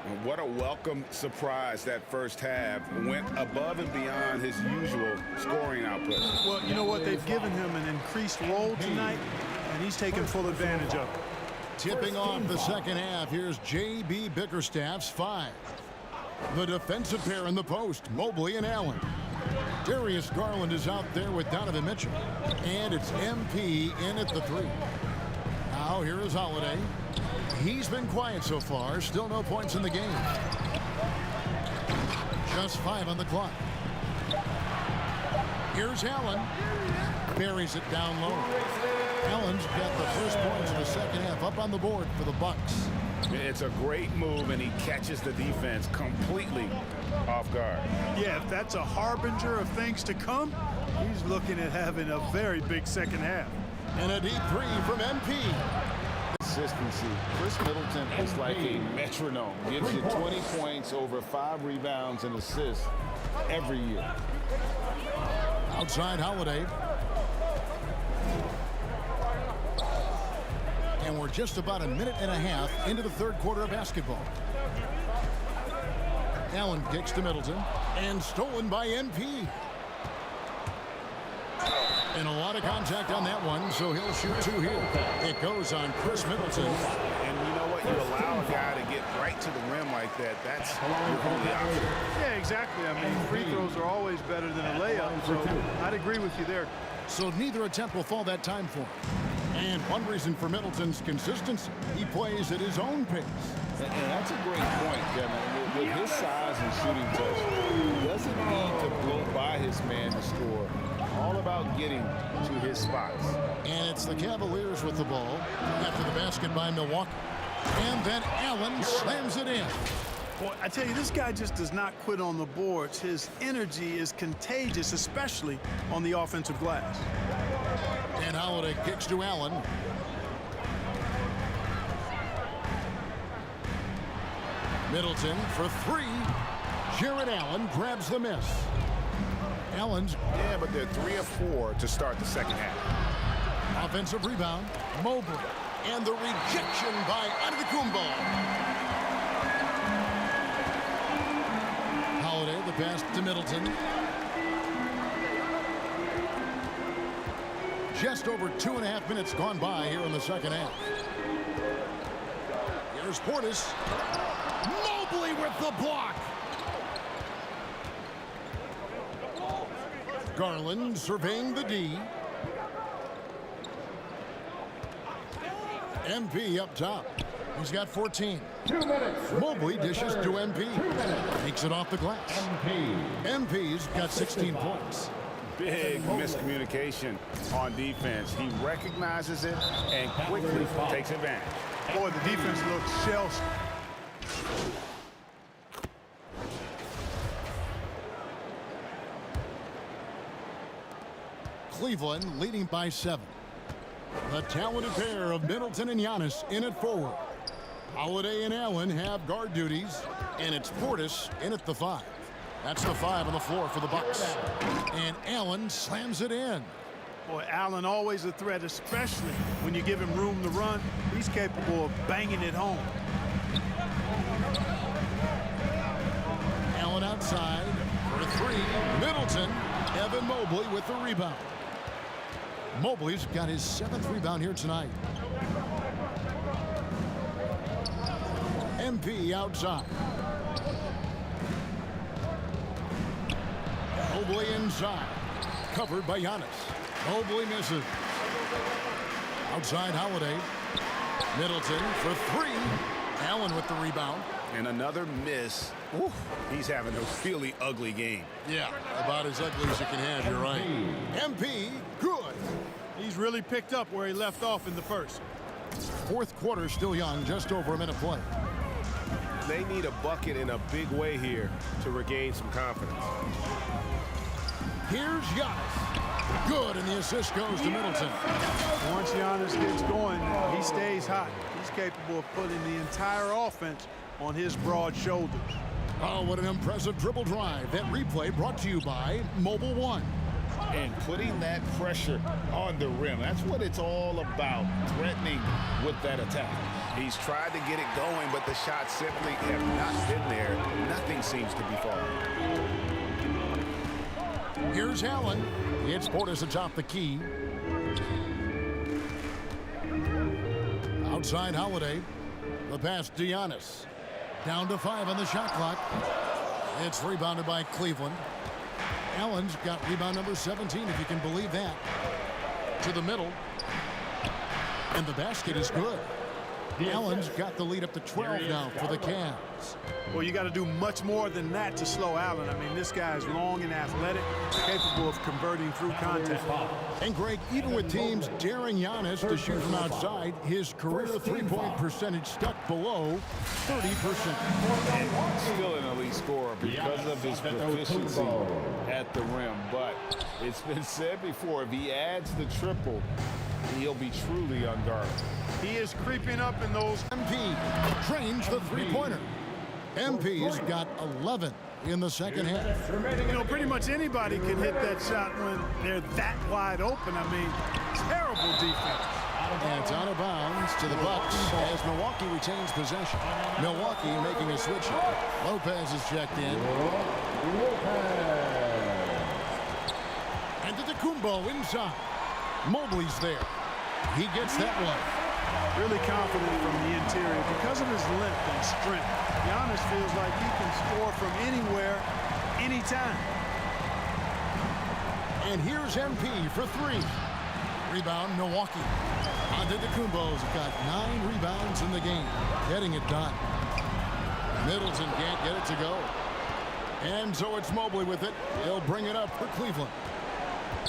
And what a welcome surprise that first half. Went above and beyond his usual scoring output. Well, you know what? They've given him an increased role tonight, and he's taking full advantage of it. Tipping off the second half, here's J.B. Bickerstaff's 5. The defensive pair in the post, Mobley and Allen. Darius Garland is out there with Donovan Mitchell. And it's MP in at the 3. Now here is Holiday. He's been quiet so far. Still no points in the game. Just 5 on the clock. Here's Allen. Buries it down low. Allen's got the first points of the second half up on the board for the Bucks. It's a great move, and he catches the defense completely off guard. Yeah, if that's a harbinger of things to come, he's looking at having a very big second half. And a deep 3 from MP. Consistency. Chris Middleton is like a metronome. Gives you 20 points, over 5 rebounds and assists every year. Outside Holiday. And we're just about a minute and a half into the third quarter of basketball. Allen kicks to Middleton. And stolen by MP. And a lot of contact on that one, so he'll shoot 2 here. It goes on Chris Middleton. And you know what? You allow a guy to get right to the rim like that. That's your only option. Yeah, exactly. I mean, free throws are always better than a layup, so I'd agree with you there. So neither attempt will fall that time for him. And one reason for Middleton's consistency, he plays at his own pace. And that's a great point, Kevin. With his size and shooting touch, he doesn't need to blow by his man to score. All about getting to his spots. And it's the Cavaliers with the ball after the basket by Milwaukee. And then Allen slams it in. Boy, I tell you, this guy just does not quit on the boards. His energy is contagious, especially on the offensive glass. And Holiday kicks to Allen. Middleton for 3. Jared Allen grabs the miss. Allen's. Yeah, but they're 3 or 4 to start the second half. Offensive rebound. Mobley. And the rejection by Antetokounmpo. the pass to Middleton. Just over 2.5 minutes gone by here in the second half. Here's Portis. Mobley with the block. Garland surveying the D. MP up top. He's got 14. 2 minutes. Mobley dishes to MP. Takes it off the glass. MP's got 16 points. Big miscommunication on defense. He recognizes it and quickly takes advantage. Boy, the defense looks shell. Cleveland leading by 7. The talented pair of Middleton and Giannis in at forward. Holiday and Allen have guard duties, and it's Portis in at the 5. That's the 5 on the floor for the Bucks. And Allen slams it in. Boy, Allen always a threat, especially when you give him room to run. He's capable of banging it home. Allen outside for 3. Middleton. Evan Mobley with the rebound. Mobley's got his 7th rebound here tonight. MP outside. Mobley inside. Covered by Giannis. Mobley misses. Outside Holiday. Middleton for 3. Allen with the rebound. And another miss. Ooh, he's having a really ugly game. Yeah, about as ugly as you can have, you're right. MP, good. He's really picked up where he left off in the first. Fourth quarter still young, just over a minute play. They need a bucket in a big way here to regain some confidence. Here's Giannis. Good, and the assist goes to Middleton. Once Giannis gets going, he stays hot. He's capable of putting the entire offense on his broad shoulders. Oh, what an impressive dribble drive. That replay brought to you by Mobile One. And putting that pressure on the rim. That's what it's all about, threatening with that attack. He's tried to get it going, but the shots simply have not been there. Nothing seems to be falling. Here's Allen. It's Portis atop the key. Outside Holiday. The pass to Giannis. Down to 5 on the shot clock. It's rebounded by Cleveland. Allen's got rebound number 17, if you can believe that. To the middle. And the basket is good. Allen's got the lead up to 12 now for the Cavs. Well, you got to do much more than that to slow Allen. I mean, this guy is long and athletic, capable of converting through contact. And Greg, even with teams daring Giannis to shoot from outside, his career three-point percentage stuck below 30%. And still an elite scorer because of his proficiency at the rim. But it's been said before, if he adds the triple, he'll be truly unguarded. He is creeping up in those. MP trains the three-pointer. MP's got 11 in the second half. You know, pretty much anybody can hit that shot when they're that wide open. I mean, terrible defense. And it's out of bounds to the Bucks as Milwaukee retains possession. Milwaukee making a switch. Lopez is checked in. And to Kumbo inside. Mobley's there. He gets that one. Really confident from the interior because of his length and strength. Giannis feels like he can score from anywhere, anytime. And here's MP for 3. Rebound, Milwaukee. Antetokounmpo's got 9 rebounds in the game. Getting it done. Middleton can't get it to go. And so it's Mobley with it. He'll bring it up for Cleveland.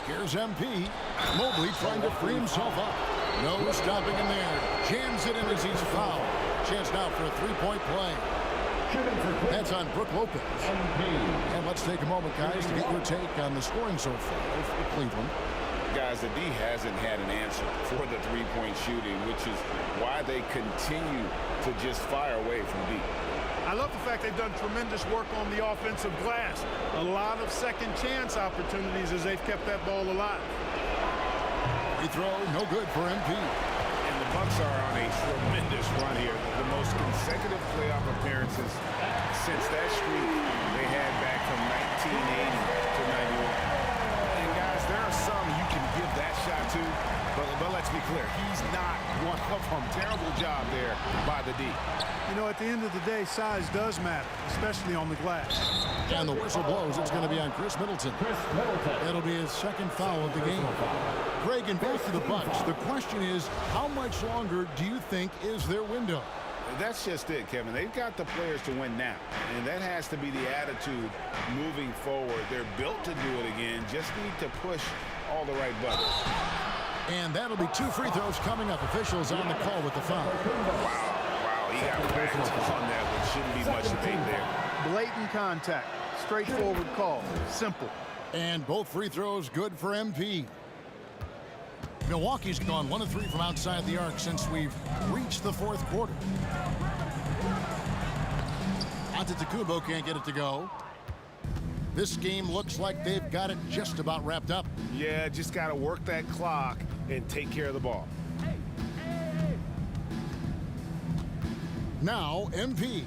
Here's MP. Mobley trying to free himself up. No stopping him there. Jams it in as he's fouled. Chance now for a three-point play. That's on Brook Lopez. And let's take a moment, guys, to get your take on the scoring so far for Cleveland. Guys, the D hasn't had an answer for the three-point shooting, which is why they continue to just fire away from deep. I love the fact they've done tremendous work on the offensive glass. A lot of second chance opportunities as they've kept that ball alive. Free throw, no good for MP. And the Bucks are on a tremendous run here. The most consecutive playoff appearances since that streak they had back from 1980 to 91. And guys, there are some you can give that shot to, but let's be clear, he's not one of them. Terrible job there by the D. You know, at the end of the day, size does matter, especially on the glass. And the whistle blows. It's going to be on Chris Middleton. It'll be his second foul of the game. Greg, and back to the Bucks. The question is, how much longer do you think is their window? That's just it, Kevin. They've got the players to win now, and that has to be the attitude moving forward. They're built to do it again. Just need to push all the right buttons. And that'll be 2 free throws coming up. Officials on the call with the foul. Wow, he got backed on that one. Shouldn't be much to take there. Blatant contact. Straightforward call. Simple. And both free throws good for MP. Milwaukee's gone 1 of 3 from outside the arc since we've reached the fourth quarter. Antetokounmpo can't get it to go. This game looks like they've got it just about wrapped up. Yeah, just got to work that clock and take care of the ball. Now, MP.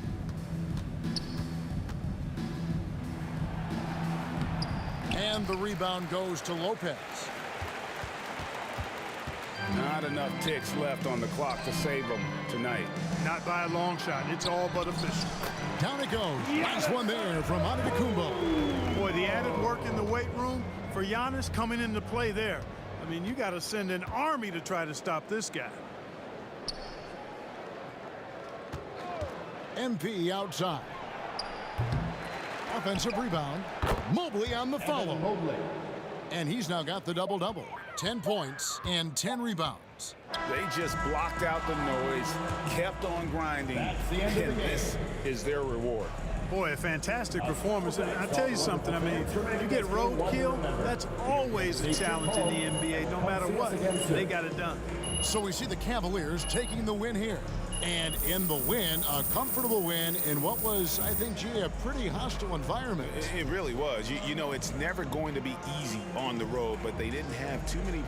And the rebound goes to Lopez. Not enough ticks left on the clock to save them tonight. Not by a long shot. It's all but official. Down it goes. Nice one there from Antetokounmpo. Boy, the added work in the weight room for Giannis coming into play there. I mean, you got to send an army to try to stop this guy. MP outside. Offensive rebound. Mobley on the follow. And he's now got the double-double. 10 points and 10 rebounds. They just blocked out the noise, kept on grinding, and this is their reward. Boy, a fantastic performance. And I tell you something, I mean, you get roadkill, that's always a challenge in the NBA, no matter what. They got it done. So we see the Cavaliers taking the win here. And in the win, a comfortable win in what was, I think, G, a pretty hostile environment. It really was. You know, it's never going to be easy on the road, but they didn't have too many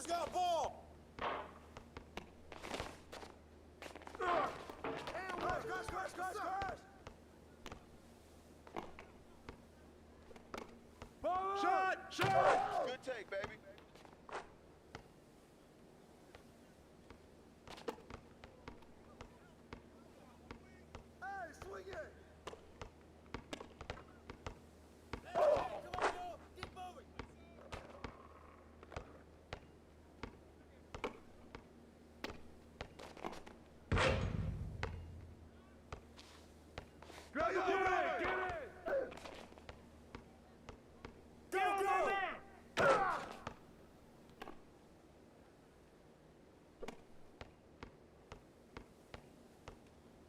Who's got ball? Shot! Shot! Good take, baby. Hey, swing it! Hey, come on, yo! Keep moving! Grab the ball! Get it! Go, go!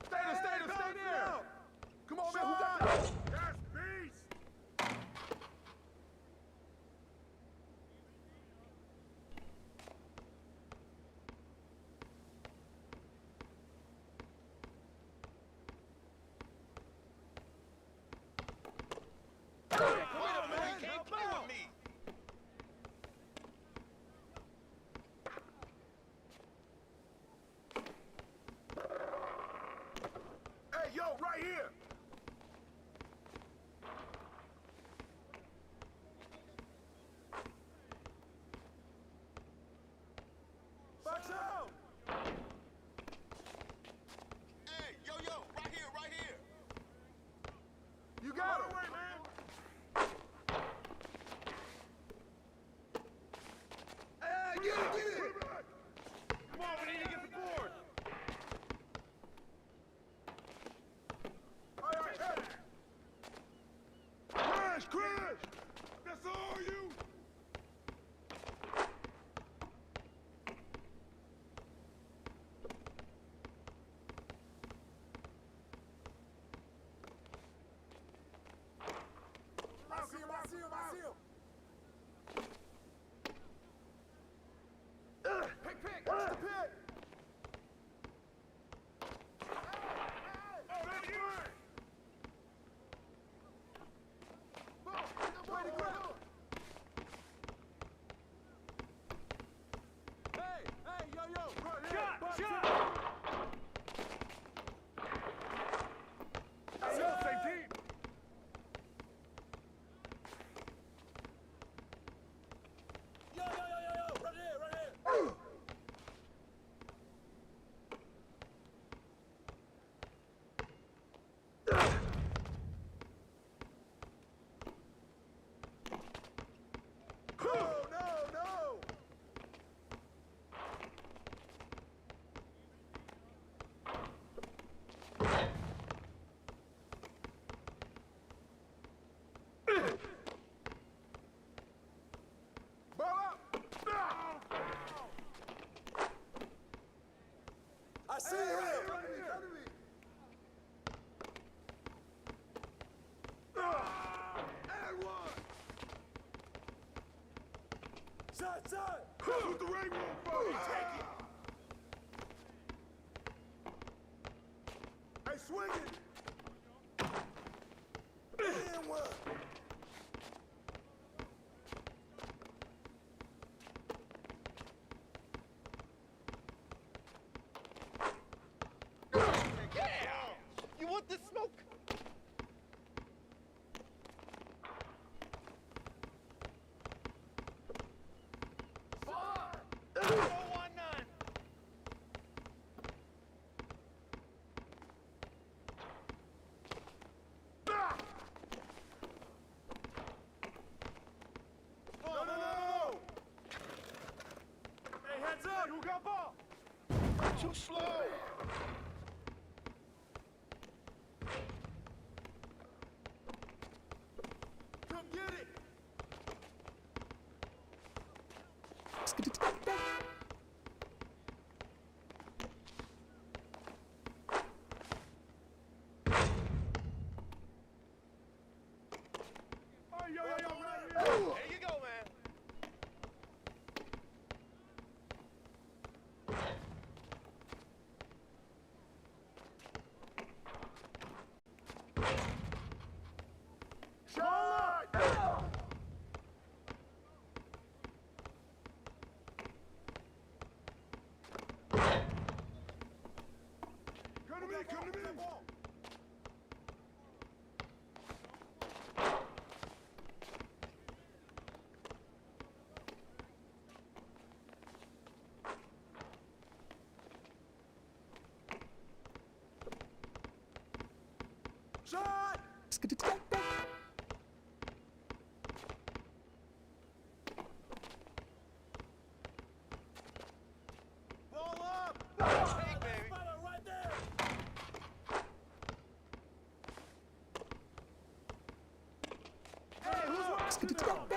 Stay there! Come on, man, who got that? That's beast! Come on, man, you can't play with me! Hey, yo, right here! Box out! Hey, yo, right here! You got him! Away, man! Hey, get it! Come on, we need to get the board! All right, hey! Crash! That's all you! I see him! Pick! Watch the pick! Oh, that's good! Way to grab! Hey, yo! Shot! Same team! Yo! Right here! No! Ball up! I see you! Come to me! And one! Side! With the ring room, folks! Take it! Hey, swing it! And one! You want the smoke? No! Hey, heads up! Who got ball? Too slow! Come get it! Oh, yo, right here! There you go, man! Shot! Ball up! Take, baby! Right there! Hey, who's